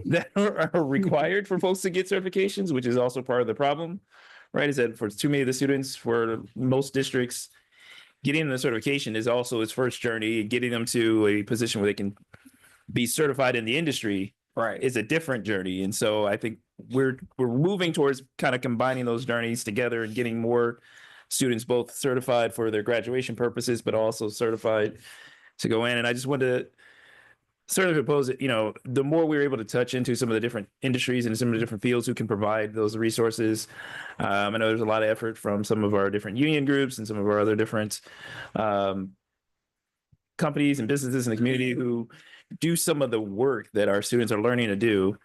J: that are required for folks to get certifications, which is also part of the problem, right? Is that for too many of the students, for most districts, getting the certification is also its first journey. Getting them to a position where they can be certified in the industry is a different journey. And so I think we're moving towards kind of combining those journeys together and getting more students both certified for their graduation purposes, but also certified to go in. And I just wanted to sort of propose that, the more we're able to touch into some of the different industries and some of the different fields who can provide those resources. I know there's a lot of effort from some of our different union groups and some of our other different companies and businesses in the community who do some of the work that our students are learning to do.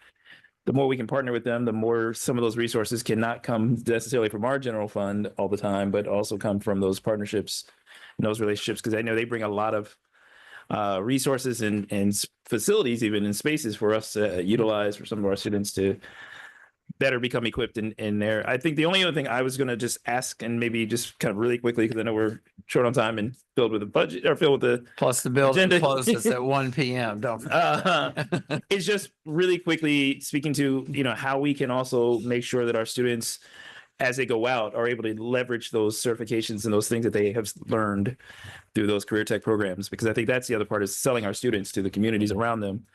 J: The more we can partner with them, the more some of those resources cannot come necessarily from our general fund all the time, but also come from those partnerships and those relationships, because I know they bring a lot of resources and facilities, even in spaces for us to utilize for some of our students to better become equipped in there. I think the only other thing I was going to just ask, and maybe just kind of really quickly, because I know we're short on time and filled with the budget or filled with the
F: Plus the building
J: agenda.
F: closes at 1 p.m. Don't forget.
J: It's just really quickly speaking to, how we can also make sure that our students, as they go out, are able to leverage those certifications and those things that they have learned through those career tech programs. Because I think that's the other part, is selling our students to the communities around them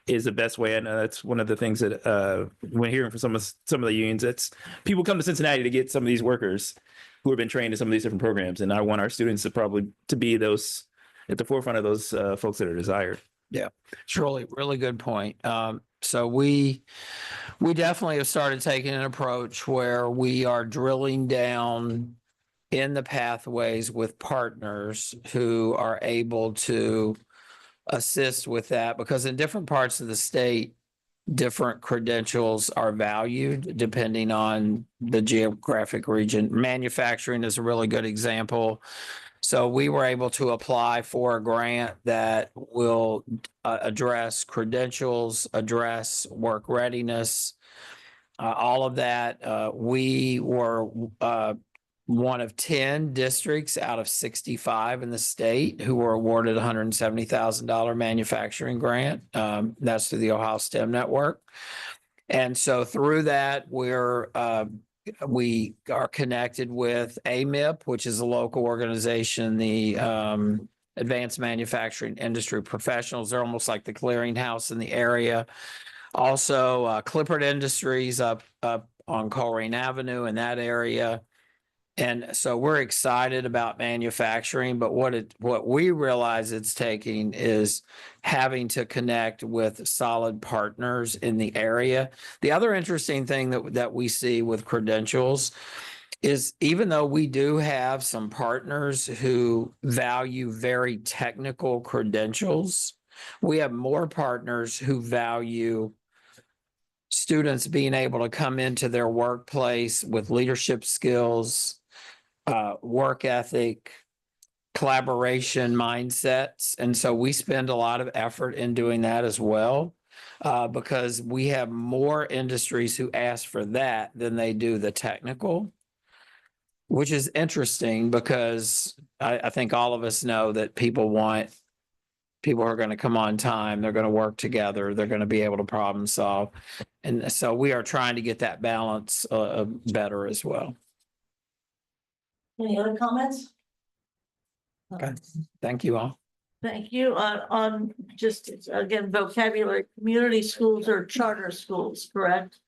J: is the best way. And that's one of the things that when hearing from some of the unions, it's people come to Cincinnati to get some of these workers who have been trained in some of these different programs. And I want our students to be those at the forefront of those folks that are desired.
F: Yeah, it's really good point. So we definitely have started taking an approach where we are drilling down in the pathways with partners who are able to assist with that, because in different parts of the state, different credentials are valued depending on the geographic region. Manufacturing is a really good example. So we were able to apply for a grant that will address credentials, address work readiness, all of that. We were one of 10 districts out of 65 in the state who were awarded $170,000 manufacturing grant. That's through the Ohio STEM Network. And so through that, we are connected with AMIP, which is a local organization, the Advanced Manufacturing Industry Professionals. They're almost like the clearinghouse in the area. Also, Clippard Industries up on Colerain Avenue in that area. And so we're excited about manufacturing, but what we realize it's taking is having to connect with solid partners in the area. The other interesting thing that we see with credentials is, even though we do have some partners who value very technical credentials, we have more partners who value students being able to come into their workplace with leadership skills, work ethic, collaboration mindsets. And so we spend a lot of effort in doing that as well, because we have more industries who ask for that than they do the technical, which is interesting because I think all of us know that people are going to come on time. They're going to work together. They're going to be able to problem solve. And so we are trying to get that balance better as well.
C: Any other comments?
F: Okay. Thank you all.
C: Thank you. On just, again, vocabulary, community schools or charter schools, correct?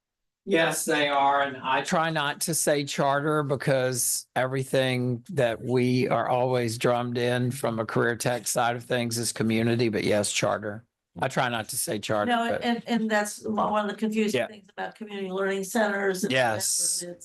F: Yes, they are. And I try not to say charter because everything that we are always drummed in from a career tech side of things is community, but yes, charter. I try not to say charter.
C: No,
F: but
C: and that's one of the confusing
F: Yeah.
C: things about community learning centers. And
F: Yes.
C: whatever.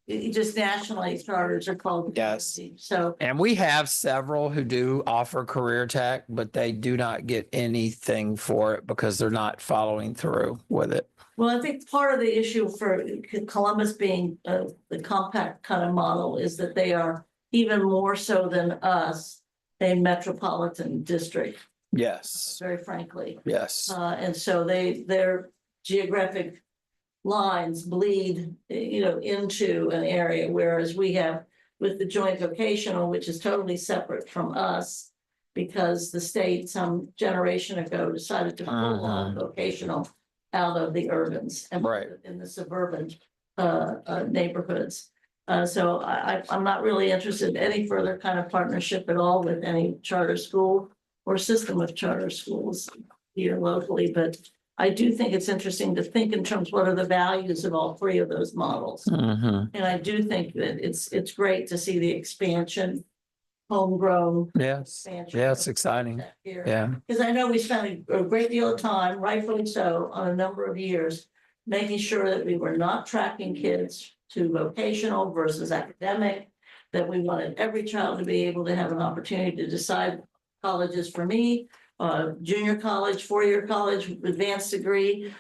C: just nationally, charters are called.
F: Yes.
C: So,
F: And we have several who do offer career tech, but they do not get anything for it because they're not following through with it.
C: well, I think part of the issue for Columbus being the compact kind of model is that they are even more so than us, a metropolitan district,
F: Yes,
C: very frankly.
F: yes.
C: And so their geographic lines bleed, into an area, whereas we have with the joint vocational, which is totally separate from us, because the state some generation ago decided to pull vocational out of the urbans and put it in the suburban neighborhoods. So I'm not really interested in any further kind of partnership at all with any charter school or system of charter schools here locally, but I do think it's interesting to think in terms, what are the values of all three of those models?
F: Mhm.
C: And I do think that it's great to see the expansion, homegrown.
F: Yes,
C: expansion
F: yeah, it's
C: of
F: exciting.
C: here.
F: Yeah,
C: Because I know we spent a great deal of time, rightfully so, on a number of years, making sure that we were not tracking kids to vocational versus academic, that we wanted every child to be able to have an opportunity to decide colleges for me, junior college, four-year college, advanced degree.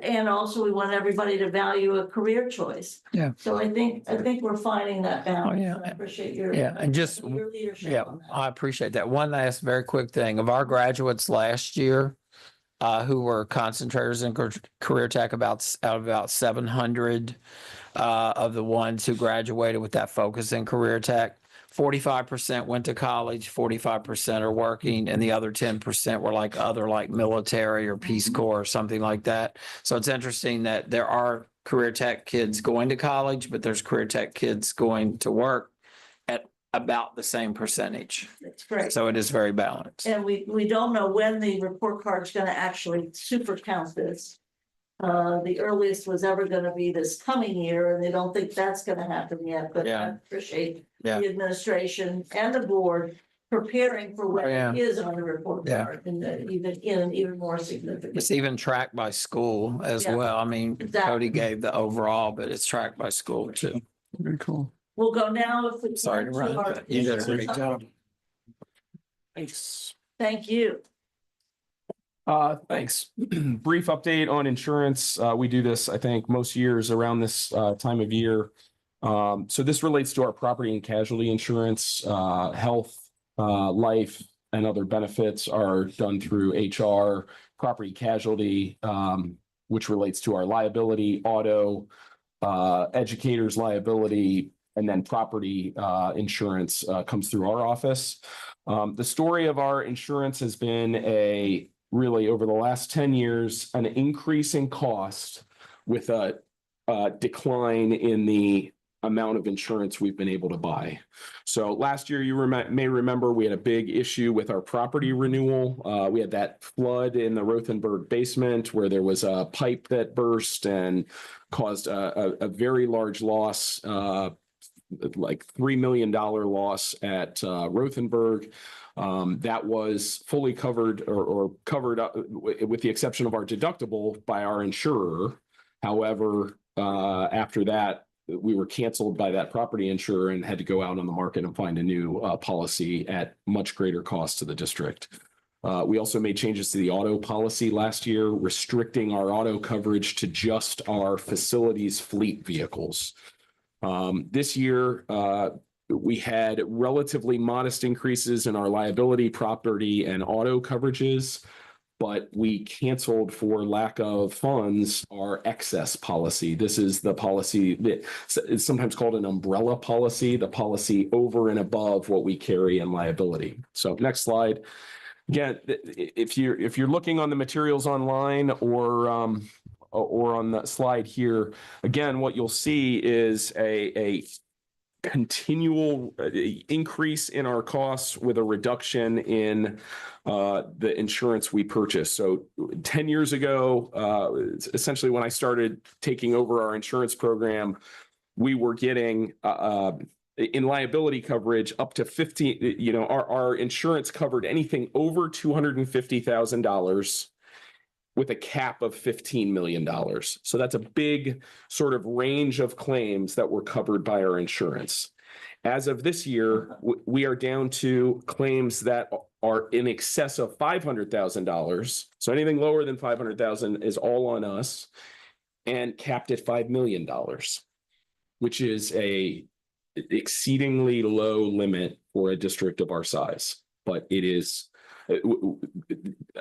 C: And also we want everybody to value a career choice.
F: Yeah.
C: So I think we're finding that balance.
F: yeah.
C: I appreciate your.
F: yeah. And just,
C: Your leadership.
F: yeah,
C: on that.
F: I appreciate that. One last very quick thing. Of our graduates last year, who were concentrators in career tech, out of about 700 of the ones who graduated with that focus in career tech, 45% went to college, 45% are working, and the other 10% were like military or Peace Corps or something like that. So it's interesting that there are career tech kids going to college, but there's career tech kids going to work at about the same percentage.
C: That's great.
F: So it is very balanced.
C: And we don't know when the report card's gonna actually super count this. The earliest was ever gonna be this coming year, and they don't think that's gonna happen yet, but I
F: Yeah.
C: appreciate
F: Yeah.
C: the administration and the board preparing for what
F: Oh, yeah.
C: it is on the report
F: Yeah.
C: card, and even more significant.
F: It's even tracked by school as
C: Yeah.
F: well. I mean,
C: Exactly.
F: Cody gave the overall, but it's tracked by school too.
G: Very cool.
C: We'll go now if we.
F: Sorry to
C: can
F: run,
C: our-
F: but you did a great job.
N: Thanks.
C: Thank you.
N: Thanks. Brief update on insurance. We do this, I think, most years around this time of year. So this relates to our property and casualty insurance, health, life, and other benefits are done through HR, property casualty, which relates to our liability, auto, educators liability, and then property insurance comes through our office. The story of our insurance has been really over the last 10 years, an increase in cost with a decline in the amount of insurance we've been able to buy. So last year, you may remember we had a big issue with our property renewal. We had that flood in the Rothenberg basement where there was a pipe that burst and caused a very large loss, like $3 million loss at Rothenberg. That was fully covered or covered up with the exception of our deductible by our insurer. However, after that, we were canceled by that property insurer and had to go out on the market and find a new policy at much greater cost to the district. We also made changes to the auto policy last year, restricting our auto coverage to just our facilities fleet vehicles. This year, we had relatively modest increases in our liability, property, and auto coverages, but we canceled for lack of funds our excess policy. This is the policy that is sometimes called an umbrella policy, the policy over and above what we carry in liability. So next slide. Again, if you're looking on the materials online or on the slide here, again, what you'll see is a continual increase in our costs with a reduction in the insurance we purchase. So 10 years ago, essentially when I started taking over our insurance program, we were getting in liability coverage up to 15, our insurance covered anything over $250,000 with a cap of $15 million. So that's a big sort of range of claims that were covered by our insurance. As of this year, we are down to claims that are in excess of $500,000. So anything lower than 500,000 is all on us, and capped at $5 million, which is a exceedingly low limit for a district of our size. But it is,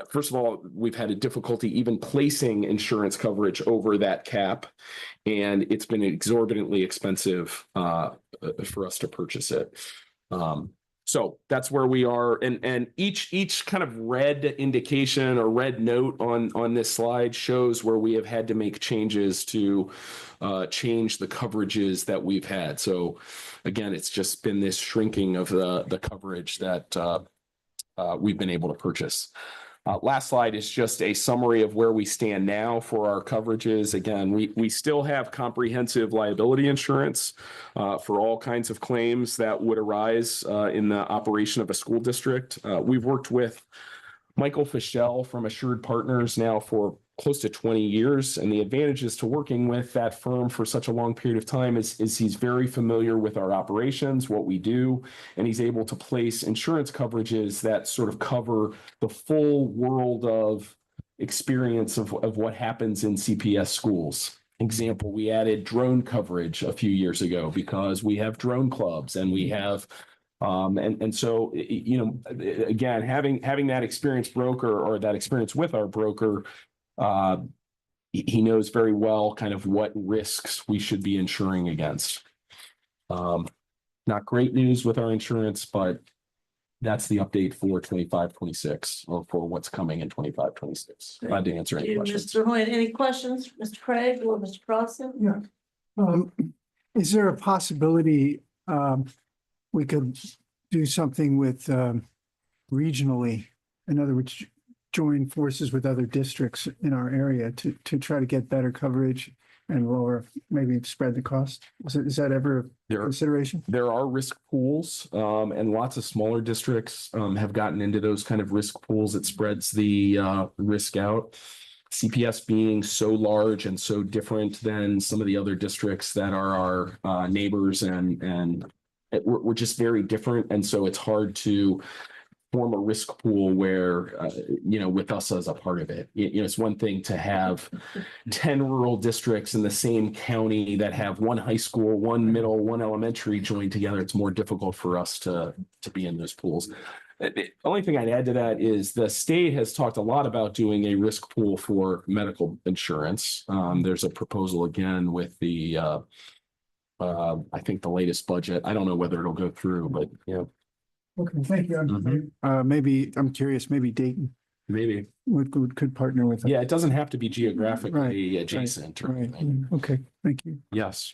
N: first of all, we've had a difficulty even placing insurance coverage over that cap, and it's been exorbitantly expensive for us to purchase it. So that's where we are, and each kind of red indication or red note on this slide shows where we have had to make changes to change the coverages that we've had. So again, it's just been this shrinking of the coverage that we've been able to purchase. Last slide is just a summary of where we stand now for our coverages. Again, we still have comprehensive liability insurance for all kinds of claims that would arise in the operation of a school district. We've worked with Michael Fischel from Assured Partners now for close to 20 years. And the advantages to working with that firm for such a long period of time is he's very familiar with our operations, what we do, and he's able to place insurance coverages that sort of cover the full world of experience of what happens in CPS schools. Example, we added drone coverage a few years ago because we have drone clubs and we have and so, you know, again, having that experienced broker or that experience with our broker, he knows very well kind of what risks we should be insuring against. Not great news with our insurance, but that's the update for 25-26 or for what's coming in 25-26. Glad to answer any questions.
C: Mr. Hoyt, any questions, Mr. Craig or Mr. Crossan?
K: Yeah. Is there a possibility we could do something with regionally, in other words, join forces with other districts in our area to try to get better coverage and lower, maybe spread the cost? Is that ever a consideration?
N: There are risk pools, and lots of smaller districts have gotten into those kind of risk pools. It spreads the risk out. CPS being so large and so different than some of the other districts that are our neighbors, and we're just very different. And so it's hard to form a risk pool where, you know, with us as a part of it. You know, it's one thing to have 10 rural districts in the same county that have one high school, one middle, one elementary joined together. It's more difficult for us to be in those pools. The only thing I'd add to that is the state has talked a lot about doing a risk pool for medical insurance. There's a proposal again with the, I think the latest budget. I don't know whether it'll go through, but you know.
K: Okay, thank you. Maybe, I'm curious, maybe Dayton
N: maybe
K: could partner with.
N: Yeah, it doesn't have to be geographically adjacent. Or anything.
K: Okay, thank you.
N: Yes.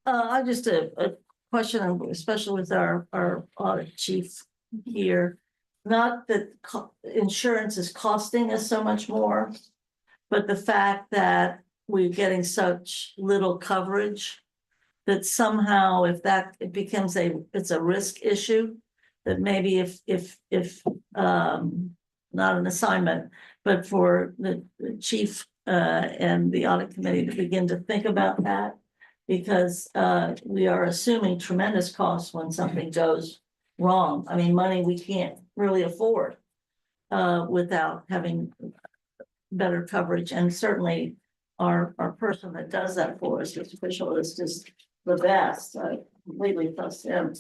C: I just a question, especially with our audit chief here. Not that insurance is costing us so much more, but the fact that we're getting such little coverage that somehow if that it becomes it's a risk issue, that maybe if not an assignment, but for the chief and the audit committee to begin to think about that, because we are assuming tremendous costs when something goes wrong. I mean, money we can't really afford without having better coverage. And certainly our person that does that for us, this official, is just the best. I completely trust him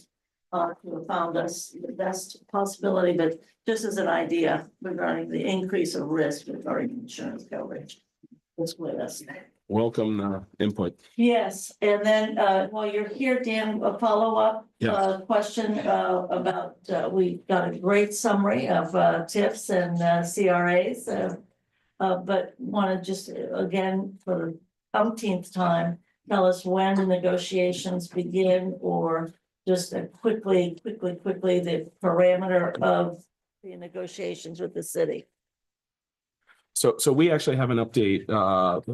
C: to have found us the best possibility, but just as an idea regarding the increase of risk regarding insurance coverage. That's with us.
N: Welcome input.
C: Yes, and then while you're here, Dan, a follow-up question about, we got a great summary of TIFs and CRAs, but want to just, again, for the umpteenth time, tell us when the negotiations begin, or just quickly, the parameter of the negotiations with the city.
N: So we actually have an update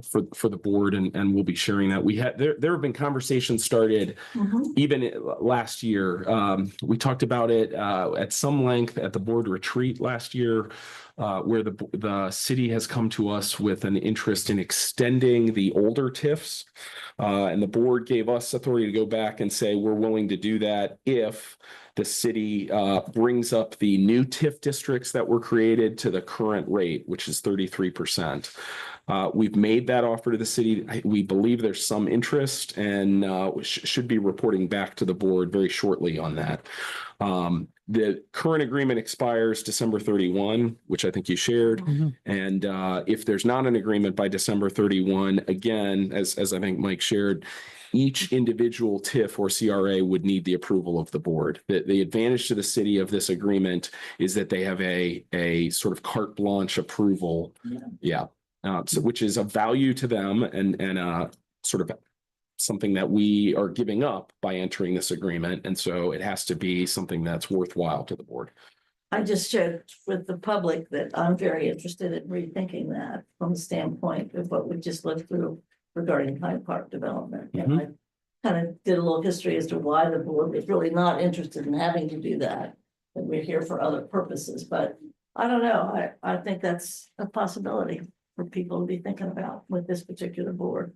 N: for the board, and we'll be sharing that. We had there have been conversations started even last year. We talked about it at some length at the board retreat last year. where the city has come to us with an interest in extending the older TIFs. And the board gave us authority to go back and say, we're willing to do that if the city brings up the new TIF districts that were created to the current rate, which is 33%. We've made that offer to the city. We believe there's some interest and should be reporting back to the board very shortly on that. The current agreement expires December 31, which I think you shared. And if there's not an agreement by December 31, again, as I think Mike shared, each individual TIF or CRA would need the approval of the board. The advantage to the city of this agreement is that they have a sort of carte blanche approval. Yeah. So which is of value to them and sort of something that we are giving up by entering this agreement. And so it has to be something that's worthwhile to the board.
C: I just shared with the public that I'm very interested in rethinking that from the standpoint of what we just lived through regarding Hyde Park development. And I kind of did a little history as to why the board was really not interested in having to do that. And we're here for other purposes, but I don't know. I think that's a possibility for people to be thinking about with this particular board.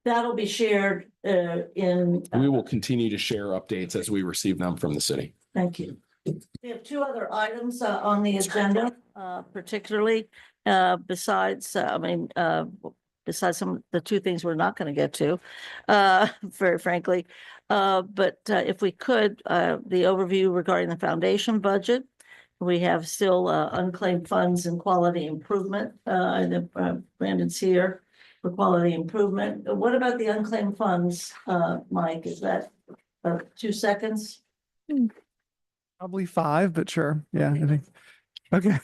C: That'll be shared in.
N: We will continue to share updates as we receive them from the city.
C: Thank you. We have two other items on the agenda, particularly besides, besides the two things we're not going to get to, very frankly. But if we could, the overview regarding the foundation budget. We have still unclaimed funds and quality improvement. Brandon's here for quality improvement. What about the unclaimed funds, Mike? Is that 2 seconds?
G: Probably 5, but sure. Yeah, I think. Okay.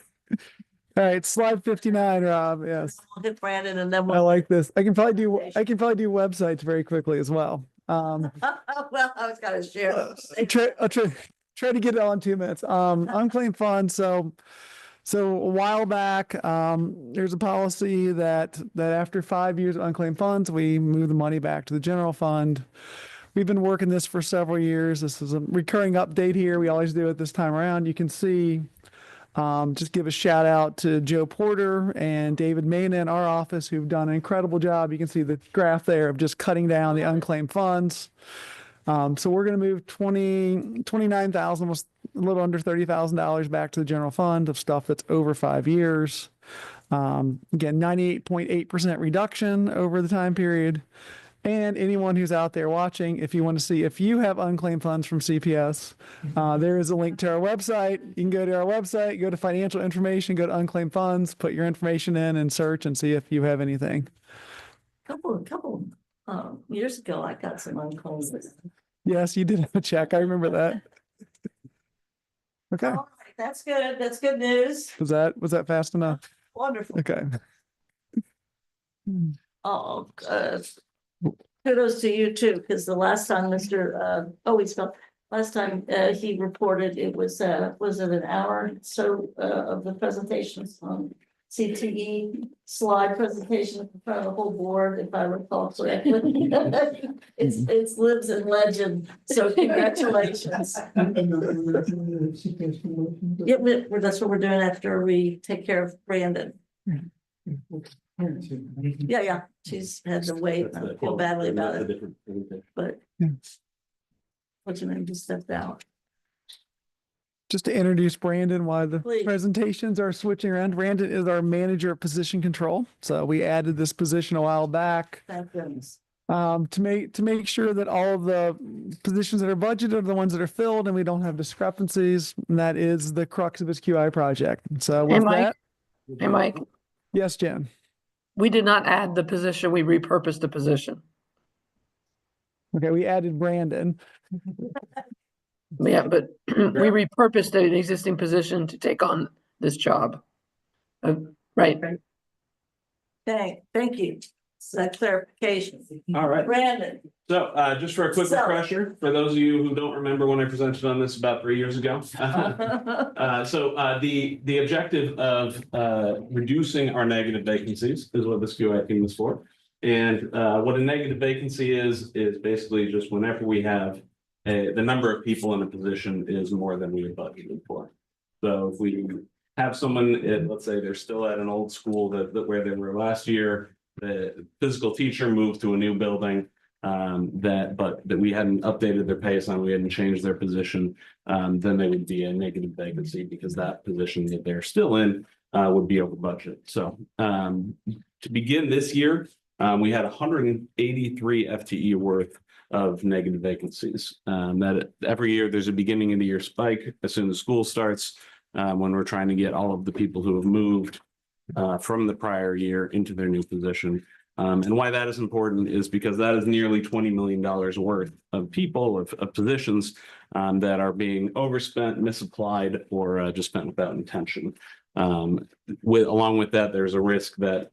G: All right, slide 59, Rob. Yes.
C: We'll hit Brandon and then
G: I
C: we'll.
G: like this. I can probably do websites very quickly as well.
C: Well, I was gonna share.
G: I'll try to get it all in 2 minutes. Unclaimed funds. So a while back, there's a policy that after 5 years of unclaimed funds, we move the money back to the general fund. We've been working this for several years. This is a recurring update here. We always do it this time around. You can see, just give a shout out to Joe Porter and David Mayna in our office who've done an incredible job. You can see the graph there of just cutting down the unclaimed funds. So we're going to move $29,000, almost a little under $30,000 back to the general fund of stuff that's over 5 years. Again, 98.8% reduction over the time period. And anyone who's out there watching, if you want to see if you have unclaimed funds from CPS, there is a link to our website. You can go to our website, go to financial information, go to unclaimed funds, put your information in and search and see if you have anything.
C: Couple years ago, I got some unclaimed.
G: Yes, you did have a check. I remember that. Okay.
C: All right, that's good. That's good news.
G: Was that fast enough?
C: Wonderful.
G: Okay.
C: Oh, kudos to you too, because the last time last time he reported, it was it an hour so of the presentations on CTE slide presentation in front of the whole board, if I recall correctly. It's lives in legend, so congratulations. Yeah, that's what we're doing after we take care of Brandon. Yeah, she's had to wait. I feel badly about it, but what's your name just stepped out.
G: Just to introduce Brandon, why the
C: Please.
G: presentations are switching around. Brandon is our manager of position control. So we added this position a while back
C: Thank goodness.
G: to make sure that all of the positions that are budgeted are the ones that are filled and we don't have discrepancies. And that is the crux of his QI project. So with that,
L: Hey, Mike,
G: yes, Jen.
L: we did not add the position. We repurposed the position.
G: Okay, we added Brandon.
L: Yeah, but we repurposed an existing position to take on this job. Right.
C: Thank you. That clarification.
O: All right.
C: Brandon.
O: So just for a quick refresher, for those of you who don't remember when I presented on this about 3 years ago. The objective of reducing our negative vacancies is what this QI team is for. And what a negative vacancy is basically just whenever we have the number of people in a position is more than we had budgeted for. So if we have someone, let's say they're still at an old school that where they were last year, the physical teacher moved to a new building, but that we hadn't updated their pay assignment, we hadn't changed their position, then they would be a negative vacancy because that position that they're still in would be over budget. So to begin this year, we had 183 FTE worth of negative vacancies. That every year there's a beginning of the year spike as soon as school starts, when we're trying to get all of the people who have moved from the prior year into their new position. And why that is important is because that is nearly $20 million worth of people, of positions that are being overspent, misapplied, or just spent without intention. Along with that, there's a risk that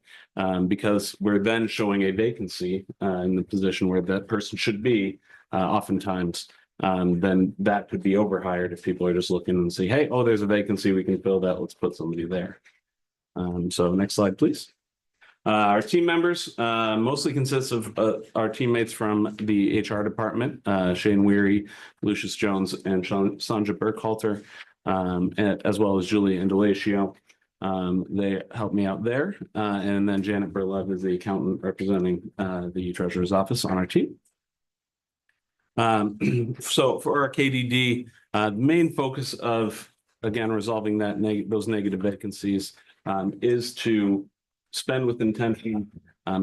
O: because we're then showing a vacancy in the position where that person should be, oftentimes, then that could be overhired if people are just looking and say, hey, oh, there's a vacancy, we can fill that, let's put somebody there. So next slide, please. Our team members mostly consists of our teammates from the HR department, Shane Weary, Lucius Jones, and Sandra Burkhalter, as well as Julie Indolatio. They help me out there. And then Janet Berlev is the accountant representing the treasurer's office on our team. So for our KDD, the main focus of, again, resolving those negative vacancies is to spend with intention,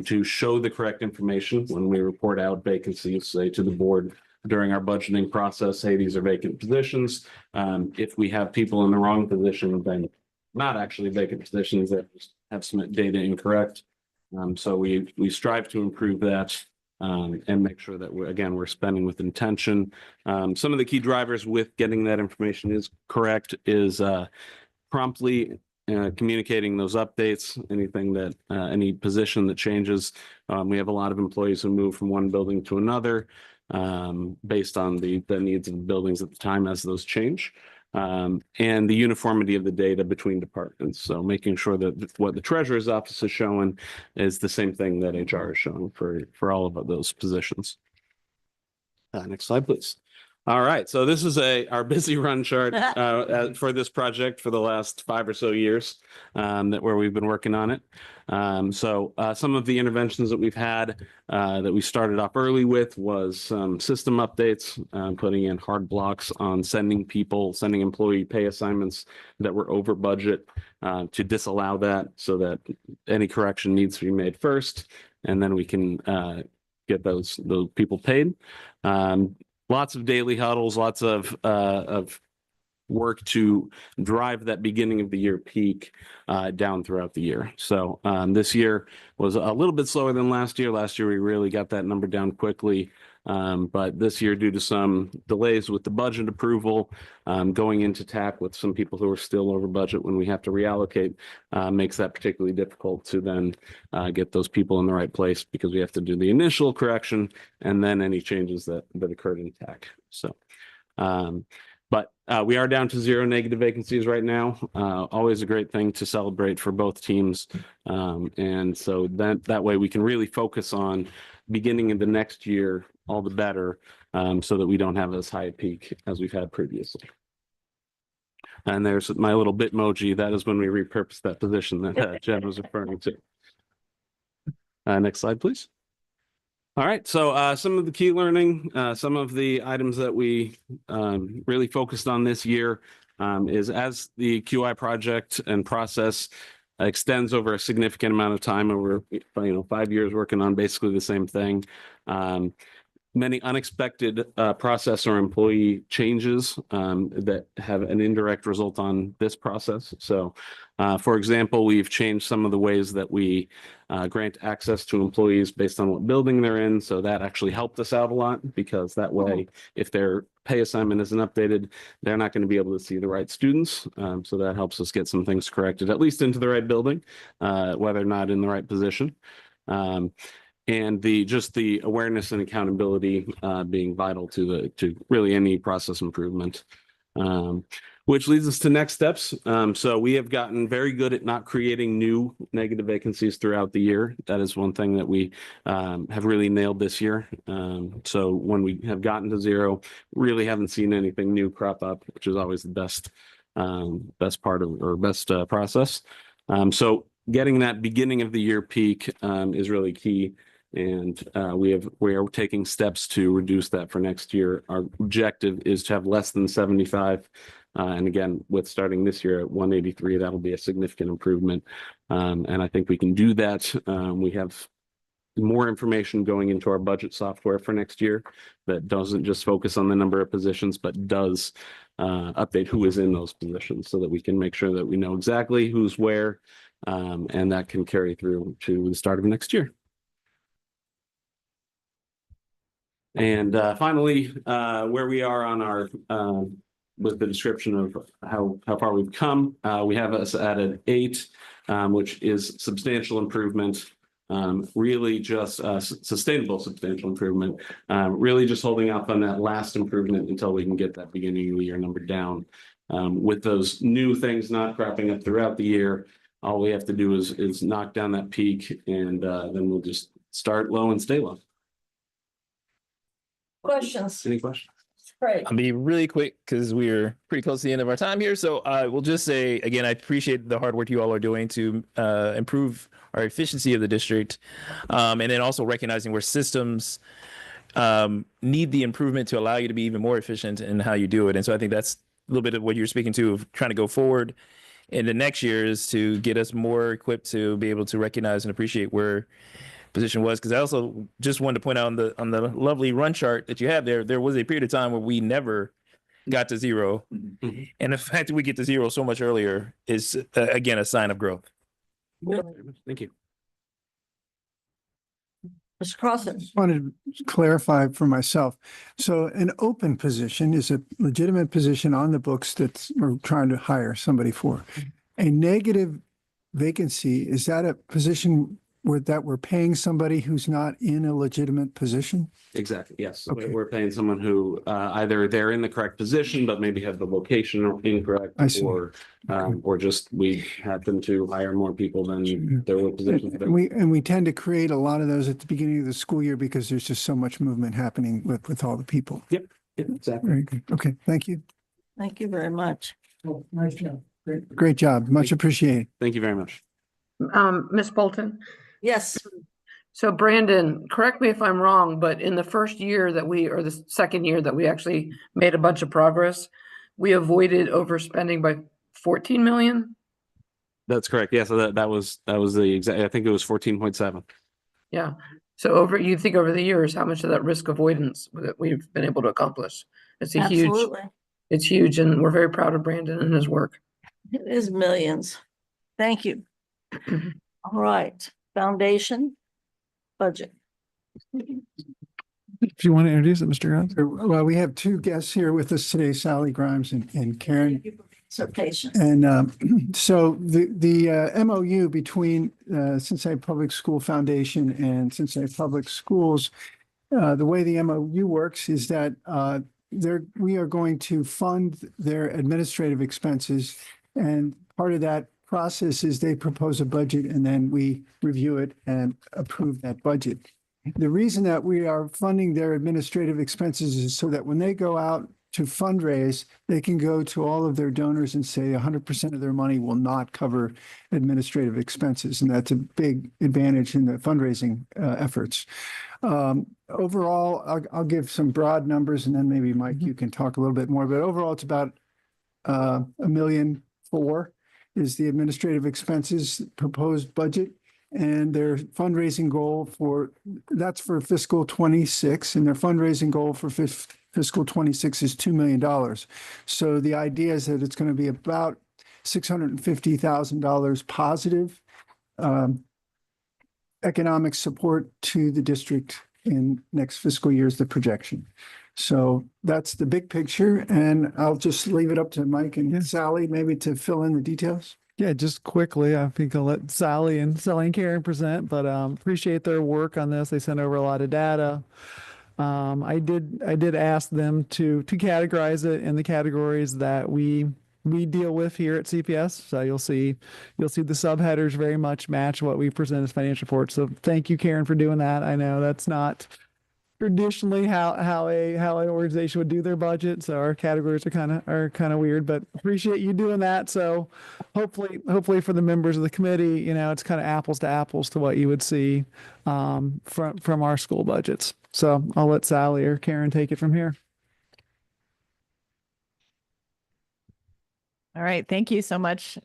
O: to show the correct information when we report out vacancies, say to the board during our budgeting process, hey, these are vacant positions. If we have people in the wrong position, then not actually vacant positions that have some data incorrect. So we strive to improve that and make sure that we're spending with intention. Some of the key drivers with getting that information is correct is promptly communicating those updates, anything that any position that changes. We have a lot of employees who move from one building to another based on the needs of the buildings at the time as those change. And the uniformity of the data between departments. So making sure that what the treasurer's office is showing is the same thing that HR is showing for all of those positions. Next slide, please. All right, so this is our busy run chart for this project for the last 5 or so years where we've been working on it. So some of the interventions that we've had that we started off early with was some system updates, putting in hard blocks on sending employee pay assignments that were over budget to disallow that so that any correction needs to be made first, and then we can get those people paid. Lots of daily huddles, lots of work to drive that beginning of the year peak down throughout the year. So this year was a little bit slower than last year. Last year, we really got that number down quickly. But this year, due to some delays with the budget approval, going into TAC with some people who are still over budget when we have to reallocate, makes that particularly difficult to then get those people in the right place because we have to do the initial correction and then any changes that occurred in TAC. So, but we are down to 0 negative vacancies right now. Always a great thing to celebrate for both teams. And so that way we can really focus on beginning of the next year all the better, so that we don't have as high a peak as we've had previously. And there's my little Bitmoji. That is when we repurposed that position that Jen was referring to. Next slide, please. All right, so some of the key learning, some of the items that we really focused on this year is as the QI project and process extends over a significant amount of time, over 5 years working on basically the same thing. Many unexpected process or employee changes that have an indirect result on this process. So, for example, we've changed some of the ways that we grant access to employees based on what building they're in. So that actually helped us out a lot because that way, if their pay assignment isn't updated, they're not going to be able to see the right students. So that helps us get some things corrected, at least into the right building, whether or not in the right position. And just the awareness and accountability being vital to really any process improvement. Which leads us to next steps. So we have gotten very good at not creating new negative vacancies throughout the year. That is one thing that we have really nailed this year. So when we have gotten to zero, really haven't seen anything new crop up, which is always the best part of or best process. So getting that beginning of the year peak is really key. And we are taking steps to reduce that for next year. Our objective is to have less than 75. And again, with starting this year at 183, that'll be a significant improvement. And I think we can do that. We have more information going into our budget software for next year that doesn't just focus on the number of positions, but does update who is in those positions so that we can make sure that we know exactly who's where. And that can carry through to the start of next year. And finally, where we are on our with the description of how far we've come, we have us at an 8, which is substantial improvement, really just sustainable substantial improvement, really just holding up on that last improvement until we can get that beginning of the year number down. With those new things not cropping up throughout the year, all we have to do is knock down that peak, and then we'll just start low and stay low.
C: Questions?
O: Any questions?
C: Great.
J: I'll be really quick because we're pretty close to the end of our time here. So I will just say, again, I appreciate the hard work you all are doing to improve our efficiency of the district. And then also recognizing where systems need the improvement to allow you to be even more efficient in how you do it. And so I think that's a little bit of what you're speaking to, of trying to go forward in the next year, is to get us more equipped to be able to recognize and appreciate where position was. Because I also just wanted to point out on the lovely run chart that you have there was a period of time where we never got to zero. And the fact that we get to zero so much earlier is again a sign of growth.
O: Thank you.
C: Mr. Crossan.
K: Wanted to clarify for myself. So an open position is a legitimate position on the books that we're trying to hire somebody for. A negative vacancy, is that a position that we're paying somebody who's not in a legitimate position?
O: Exactly. Yes.
K: Okay.
O: We're paying someone who either they're in the correct position, but maybe have the location incorrect,
K: I see.
O: or just we happen to hire more people than there were positions.
K: And we tend to create a lot of those at the beginning of the school year because there's just so much movement happening with all the people.
O: Yep, exactly.
K: Very good. Okay, thank you.
C: Thank you very much.
K: Oh, nice job. Great job. Much appreciated.
O: Thank you very much.
L: Ms. Bolton?
C: Yes.
L: So Brandon, correct me if I'm wrong, but in the first year or the second year that we actually made a bunch of progress, we avoided overspending by 14 million?
O: That's correct. Yeah. So that was the exact, I think it was 14.7.
L: Yeah. So you think over the years, how much of that risk avoidance that we've been able to accomplish? It's
C: Absolutely.
L: It's huge, and we're very proud of Brandon and his work.
C: It is millions. Thank you. All right. Foundation budget.
G: If you want to introduce it, Mr. Grimes.
K: Well, we have two guests here with us today, Sally Grimes and Karen.
C: Thank you for being so patient.
K: And so the MOU between Cincinnati Public School Foundation and Cincinnati Public Schools, the way the MOU works is that we are going to fund their administrative expenses, and part of that process is they propose a budget and then we review it and approve that budget. The reason that we are funding their administrative expenses is so that when they go out to fundraise, they can go to all of their donors and say 100% of their money will not cover administrative expenses. And that's a big advantage in the fundraising efforts. Overall, I'll give some broad numbers, and then maybe Mike, you can talk a little bit more, but overall it's about $1.4 million is the administrative expenses proposed budget, and their fundraising goal that's for fiscal 26, and their fundraising goal for fiscal 26 is $2 million. So the idea is that it's going to be about $650,000 positive economic support to the district in next fiscal year is the projection. So that's the big picture, and I'll just leave it up to Mike and Sally maybe to fill in the details.
G: Yeah, just quickly, I think I'll let Sally and Karen present, but appreciate their work on this. They sent over a lot of data. I did ask them to categorize it in the categories that we we deal with here at CPS. So you'll see the subheaders very much match what we present as financial reports. So thank you, Karen, for doing that. I know that's not traditionally how an organization would do their budget. So our categories are kind of weird, but appreciate you doing that. So hopefully for the members of the committee, you know, it's kind of apples to apples to what you would see from our school budgets. So I'll let Sally or Karen take it from here.
P: All right, thank you so much,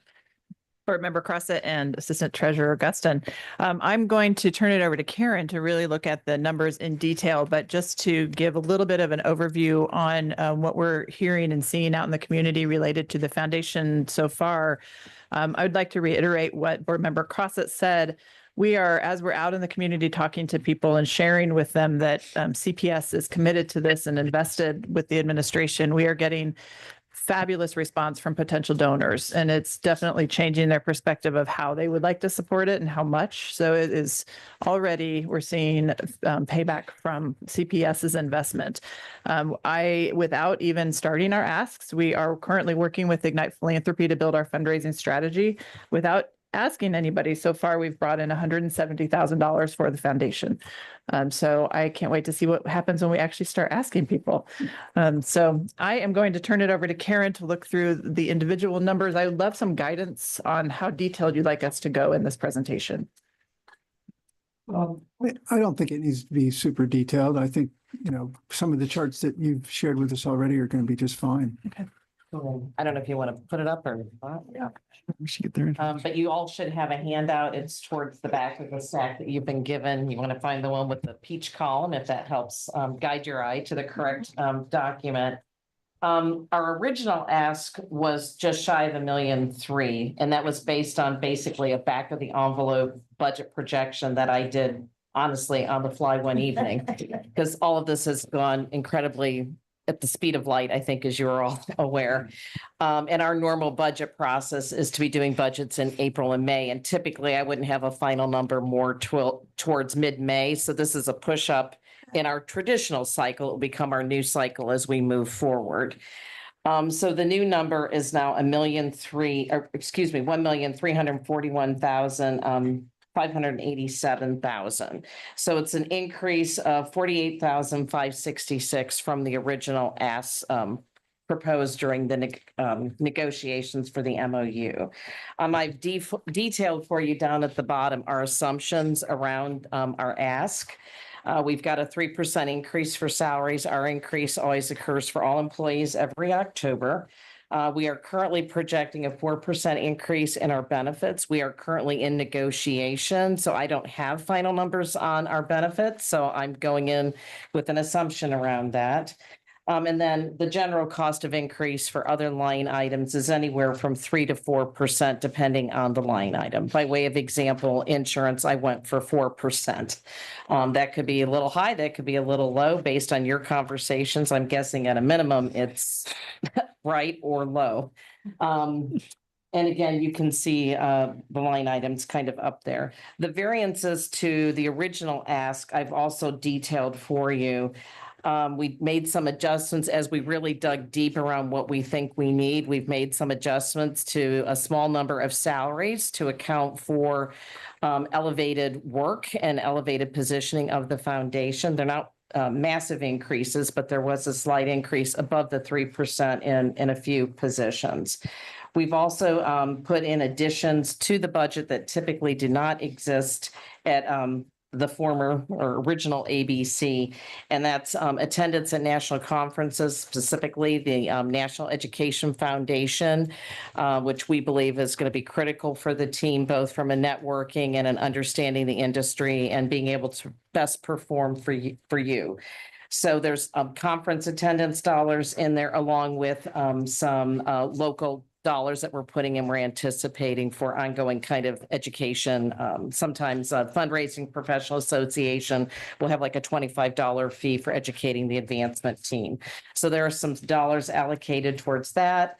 P: Board Member Crossett and Assistant Treasurer Guston. I'm going to turn it over to Karen to really look at the numbers in detail, but just to give a little bit of an overview on what we're hearing and seeing out in the community related to the foundation so far. I would like to reiterate what Board Member Crossett said. As we're out in the community talking to people and sharing with them that CPS is committed to this and invested with the administration, we are getting fabulous response from potential donors, and it's definitely changing their perspective of how they would like to support it and how much. So it is already, we're seeing payback from CPS's investment. Without even starting our asks, we are currently working with Ignite Philanthropy to build our fundraising strategy. Without asking anybody, so far we've brought in $170,000 for the foundation. So I can't wait to see what happens when we actually start asking people. So I am going to turn it over to Karen to look through the individual numbers. I would love some guidance on how detailed you'd like us to go in this presentation.
K: I don't think it needs to be super detailed. I think, you know, some of the charts that you've shared with us already are going to be just fine.
P: Okay.
E: I don't know if you want to put it up or not.
P: Yeah.
G: We should get there.
E: But you all should have a handout. It's towards the back of the stack that you've been given. You want to find the one with the peach column, if that helps guide your eye to the correct document. Our original ask was just shy of $1.3 million, and that was based on basically a back of the envelope budget projection that I did honestly on the fly one evening, because all of this has gone incredibly at the speed of light, I think, as you're all aware. And our normal budget process is to be doing budgets in April and May. And typically I wouldn't have a final number more towards mid-May. So this is a push up in our traditional cycle. It will become our new cycle as we move forward. So the new number is now $1,341,587,000. So it's an increase of 48,566 from the original ask proposed during the negotiations for the MOU. I've detailed for you down at the bottom our assumptions around our ask. We've got a 3% increase for salaries. Our increase always occurs for all employees every October. We are currently projecting a 4% increase in our benefits. We are currently in negotiation, so I don't have final numbers on our benefits. So I'm going in with an assumption around that. And then the general cost of increase for other line items is anywhere from 3 to 4%, depending on the line item. By way of example, insurance, I went for 4%. That could be a little high, that could be a little low based on your conversations. I'm guessing at a minimum, it's right or low. And again, you can see the line items kind of up there. The variances to the original ask, I've also detailed for you. We made some adjustments as we really dug deep around what we think we need. We've made some adjustments to a small number of salaries to account for elevated work and elevated positioning of the foundation. They're not massive increases, but there was a slight increase above the 3% in a few positions. We've also put in additions to the budget that typically do not exist at the former or original ABC, and that's attendance at national conferences, specifically the National Education Foundation, which we believe is going to be critical for the team, both from a networking and an understanding the industry and being able to best perform for you. So there's conference attendance dollars in there, along with some local dollars that we're putting in, we're anticipating for ongoing kind of education. Sometimes fundraising professional association will have like a $25 fee for educating the advancement team. So there are some dollars allocated towards that.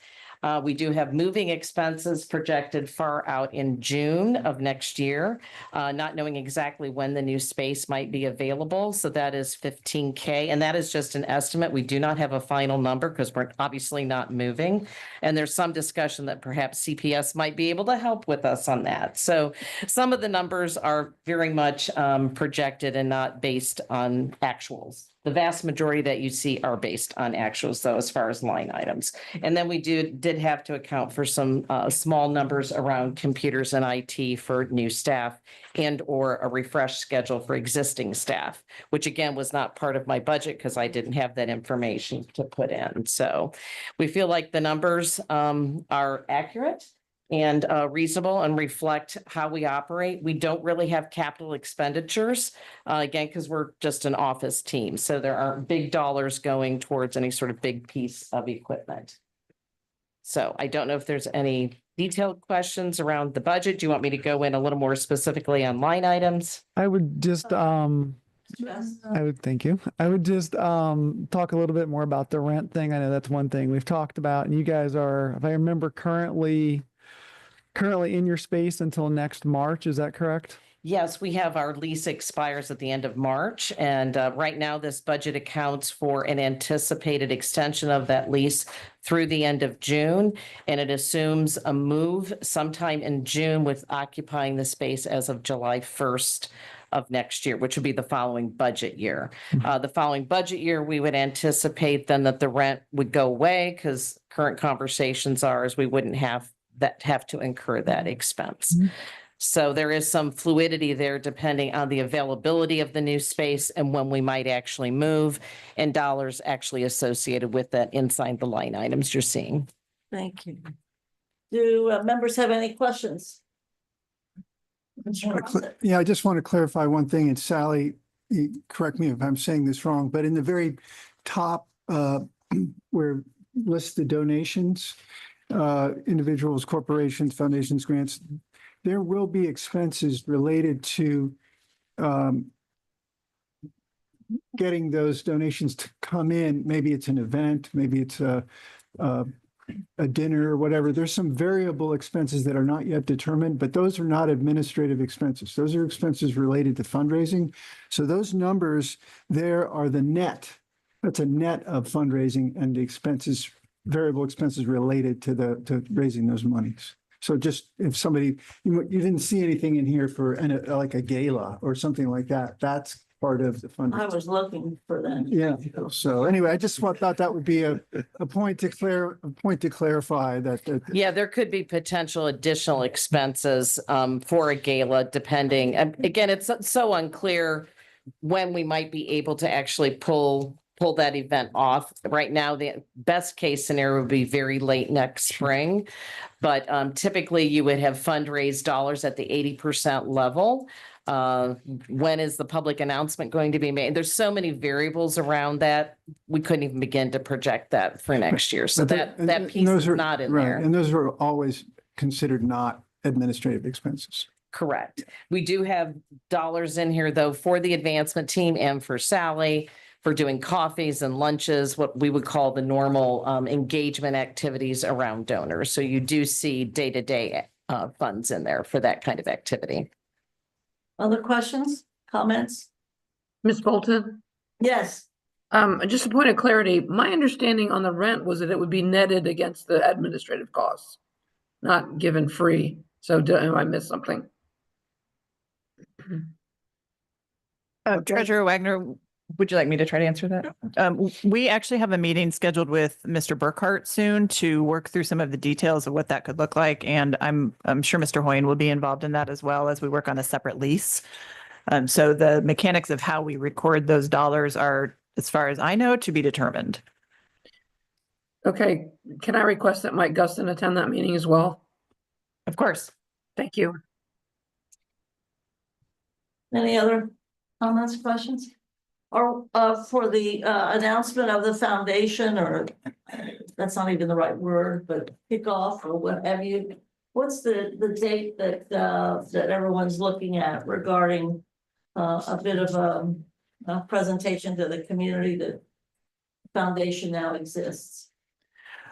E: We do have moving expenses projected far out in June of next year, not knowing exactly when the new space might be available. So that is 15K, and that is just an estimate. We do not have a final number because we're obviously not moving. And there's some discussion that perhaps CPS might be able to help with us on that. So some of the numbers are very much projected and not based on actuals. The vast majority that you see are based on actuals, though, as far as line items. And then we did have to account for some small numbers around computers and IT for new staff and or a refresh schedule for existing staff, which again was not part of my budget because I didn't have that information to put in. So we feel like the numbers are accurate and reasonable and reflect how we operate. We don't really have capital expenditures, again, because we're just an office team. So there aren't big dollars going towards any sort of big piece of equipment. So I don't know if there's any detailed questions around the budget. Do you want me to go in a little more specifically on line items?
G: I would just, thank you. I would just talk a little bit more about the rent thing. I know that's one thing we've talked about, and you guys are, if I remember currently in your space until next March. Is that correct?
E: Yes, we have our lease expires at the end of March, and right now this budget accounts for an anticipated extension of that lease through the end of June, and it assumes a move sometime in June with occupying the space as of July 1st of next year, which would be the following budget year. The following budget year, we would anticipate then that the rent would go away because current conversations are is we wouldn't have to incur that expense. So there is some fluidity there depending on the availability of the new space and when we might actually move and dollars actually associated with that inside the line items you're seeing.
C: Thank you. Do members have any questions?
K: Yeah, I just want to clarify one thing, and Sally, correct me if I'm saying this wrong, but in the very top where lists the donations, individuals, corporations, foundations, grants, there will be expenses related to getting those donations to come in. Maybe it's an event, maybe it's a dinner or whatever. There's some variable expenses that are not yet determined, but those are not administrative expenses. Those are expenses related to fundraising. So those numbers there are the net. That's a net of fundraising and the expenses, variable expenses related to raising those monies. So just if somebody, you didn't see anything in here for like a gala or something like that, that's part of the fundraising.
C: I was looking for that.
K: Yeah. So anyway, I just thought that would be a point to clarify that.
E: Yeah, there could be potential additional expenses for a gala depending. Again, it's so unclear when we might be able to actually pull that event off. Right now, the best case scenario would be very late next spring. But typically you would have fundraised dollars at the 80% level. When is the public announcement going to be made? There's so many variables around that. We couldn't even begin to project that for next year. So that piece is not in there.
K: And those are always considered not administrative expenses.
E: Correct. We do have dollars in here though for the advancement team and for Sally for doing coffees and lunches, what we would call the normal engagement activities around donors. So you do see day-to-day funds in there for that kind of activity.
C: Other questions, comments?
L: Ms. Bolton?
C: Yes.
L: Just a point of clarity, my understanding on the rent was that it would be netted against the administrative costs, not given free. So have I missed something?
P: Treasurer Wagner, would you like me to try to answer that? We actually have a meeting scheduled with Mr. Burkhart soon to work through some of the details of what that could look like. And I'm sure Mr. Hoyen will be involved in that as well as we work on a separate lease. So the mechanics of how we record those dollars are, as far as I know, to be determined.
L: Okay. Can I request that Mike Guston attend that meeting as well?
P: Of course.
L: Thank you.
C: Any other comments, questions? Or for the announcement of the foundation, or that's not even the right word, but kickoff or what have you. What's the date that that everyone's looking at regarding a bit of a presentation to the community that foundation now exists?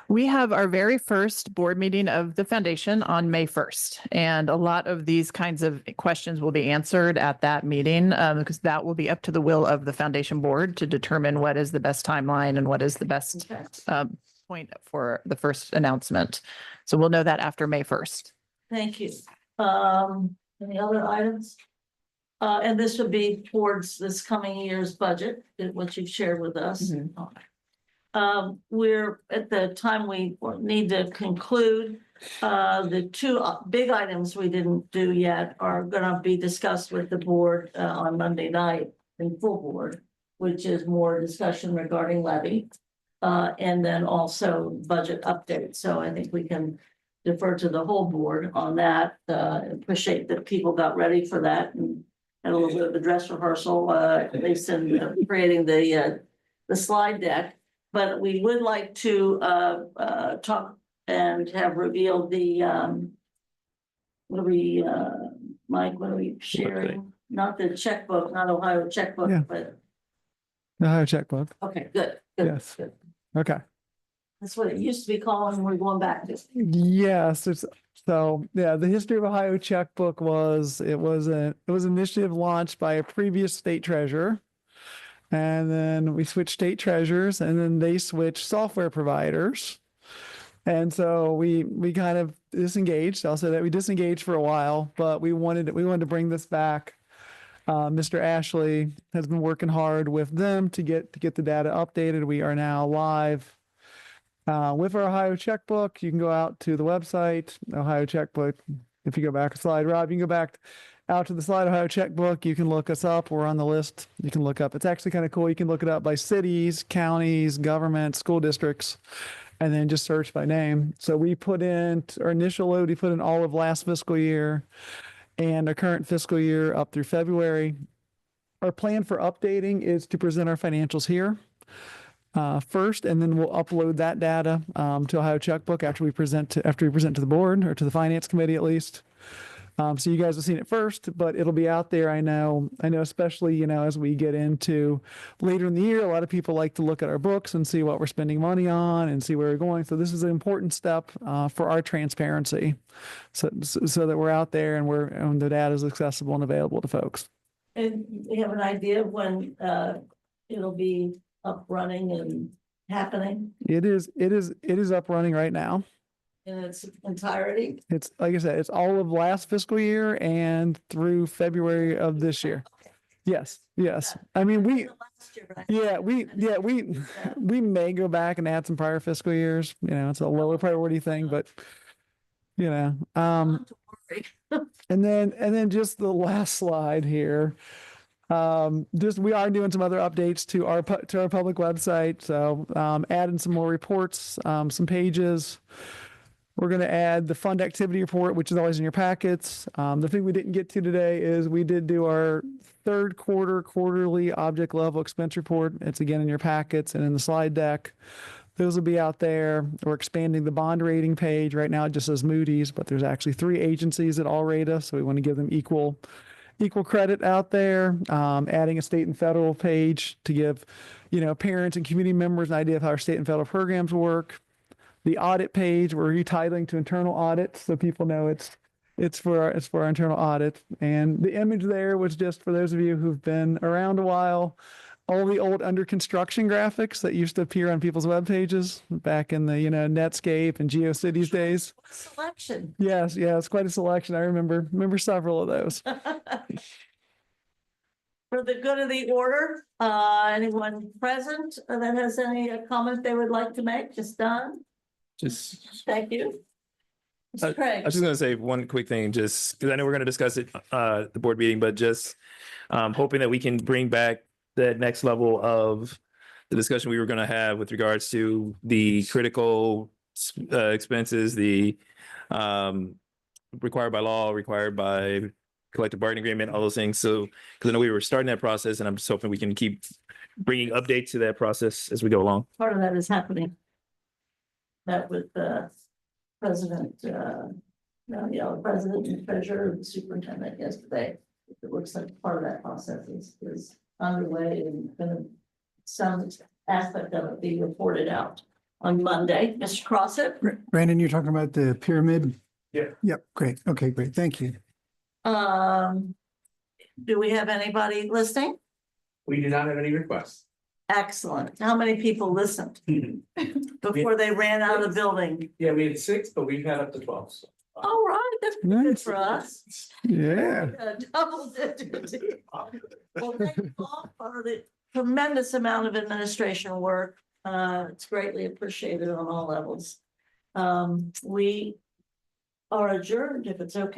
P: We have our very first board meeting of the foundation on May 1st. And a lot of these kinds of questions will be answered at that meeting because that will be up to the will of the foundation board to determine what is the best timeline and what is the best point for the first announcement. So we'll know that after May 1st.
C: Thank you. Any other items? And this would be towards this coming year's budget, what you've shared with us. We're at the time we need to conclude. The two big items we didn't do yet are gonna be discussed with the board on Monday night in full board, which is more discussion regarding levy. And then also budget update. So I think we can defer to the whole board on that. Appreciate that people got ready for that and had a little bit of a dress rehearsal, at least in creating the slide deck. But we would like to talk and have revealed the what are we Mike, what are we sharing? Not the checkbook, not Ohio checkbook,
G: Yeah.
C: but
G: The Ohio checkbook.
C: okay, good. Good,
G: Yes.
C: good.
G: Okay.
C: That's what it used to be called when we're going back to.
G: Yes, the history of Ohio checkbook was it was an initiative launched by a previous state treasurer. And then we switched state treasurers and then they switched software providers. And so we kind of disengaged. I'll say that we disengaged for a while, but we wanted to bring this back. Mr. Ashley has been working hard with them to get the data updated. We are now live with our Ohio checkbook. You can go out to the website, Ohio checkbook. If you go back a slide, Rob, you can go back out to the slide, Ohio checkbook. You can look us up. We're on the list. You can look up. It's actually kind of cool. You can look it up by cities, counties, government, school districts, and then just search by name. So we put in our initial load. We put in all of last fiscal year and our current fiscal year up through February. Our plan for updating is to present our financials here first, and then we'll upload that data to Ohio checkbook after we present to the board or to the finance committee at least. So you guys have seen it first, but it'll be out there. I know, especially, as we get into later in the year, a lot of people like to look at our books and see what we're spending money on and see where we're going. So this is an important step for our transparency so that we're out there and the data is accessible and available to folks.
C: And we have an idea of when it'll be up running and happening
G: It is up running right now.
C: in its entirety.
G: It's like I said, it's all of last fiscal year and through February of this year. Yes. I mean, we may go back and add some prior fiscal years. It's a lower priority thing, but and then just the last slide here. We are doing some other updates to our public website. So adding some more reports, some pages. We're going to add the fund activity report, which is always in your packets. The thing we didn't get to today is we did do our third quarter quarterly object level expense report. It's again in your packets and in the slide deck. Those will be out there. We're expanding the bond rating page. Right now it just says Moody's, but there's actually 3 agencies that all rate us. So we want to give them equal credit out there. Adding a state and federal page to give, parents and community members an idea of how our state and federal programs work. The audit page, we're retitling to internal audit, so people know it's for our internal audit. And the image there was just for those of you who've been around a while, all the old under construction graphics that used to appear on people's web pages back in the Netscape and GeoCities days.
C: Selection.
G: Yes, it's quite a selection. I remember several of those.
C: For the good of the order, anyone present that has any comment they would like to make? Just done. Thank you.
J: I was just going to say one quick thing, just because I know we're going to discuss it at the board meeting, but just hoping that we can bring back that next level of the discussion we were going to have with regards to the critical expenses, the required by law, required by collective bargaining agreement, all those things. So, because I know we were starting that process, and I'm just hoping we can keep bringing updates to that process as we go along.
C: Part of that is happening. Met with the president, president and treasurer and superintendent yesterday. It looks like part of that process is underway and some aspect of it being reported out on Monday. Mr. Crossett?
K: Brandon, you're talking about the pyramid?
I: Yeah.
K: Yep, great. Okay, great. Thank you.
C: Do we have anybody listening?
I: We do not have any requests.
C: Excellent. How many people listened before they ran out of the building?
I: Yeah, we had 6, but we've had up to 12. So.
C: All right, that's pretty good
K: Nice.
C: for us.
K: Yeah.
C: Double digit. Well, thank you all for the tremendous amount of administration work. It's greatly appreciated on all levels. We are adjourned if it's okay.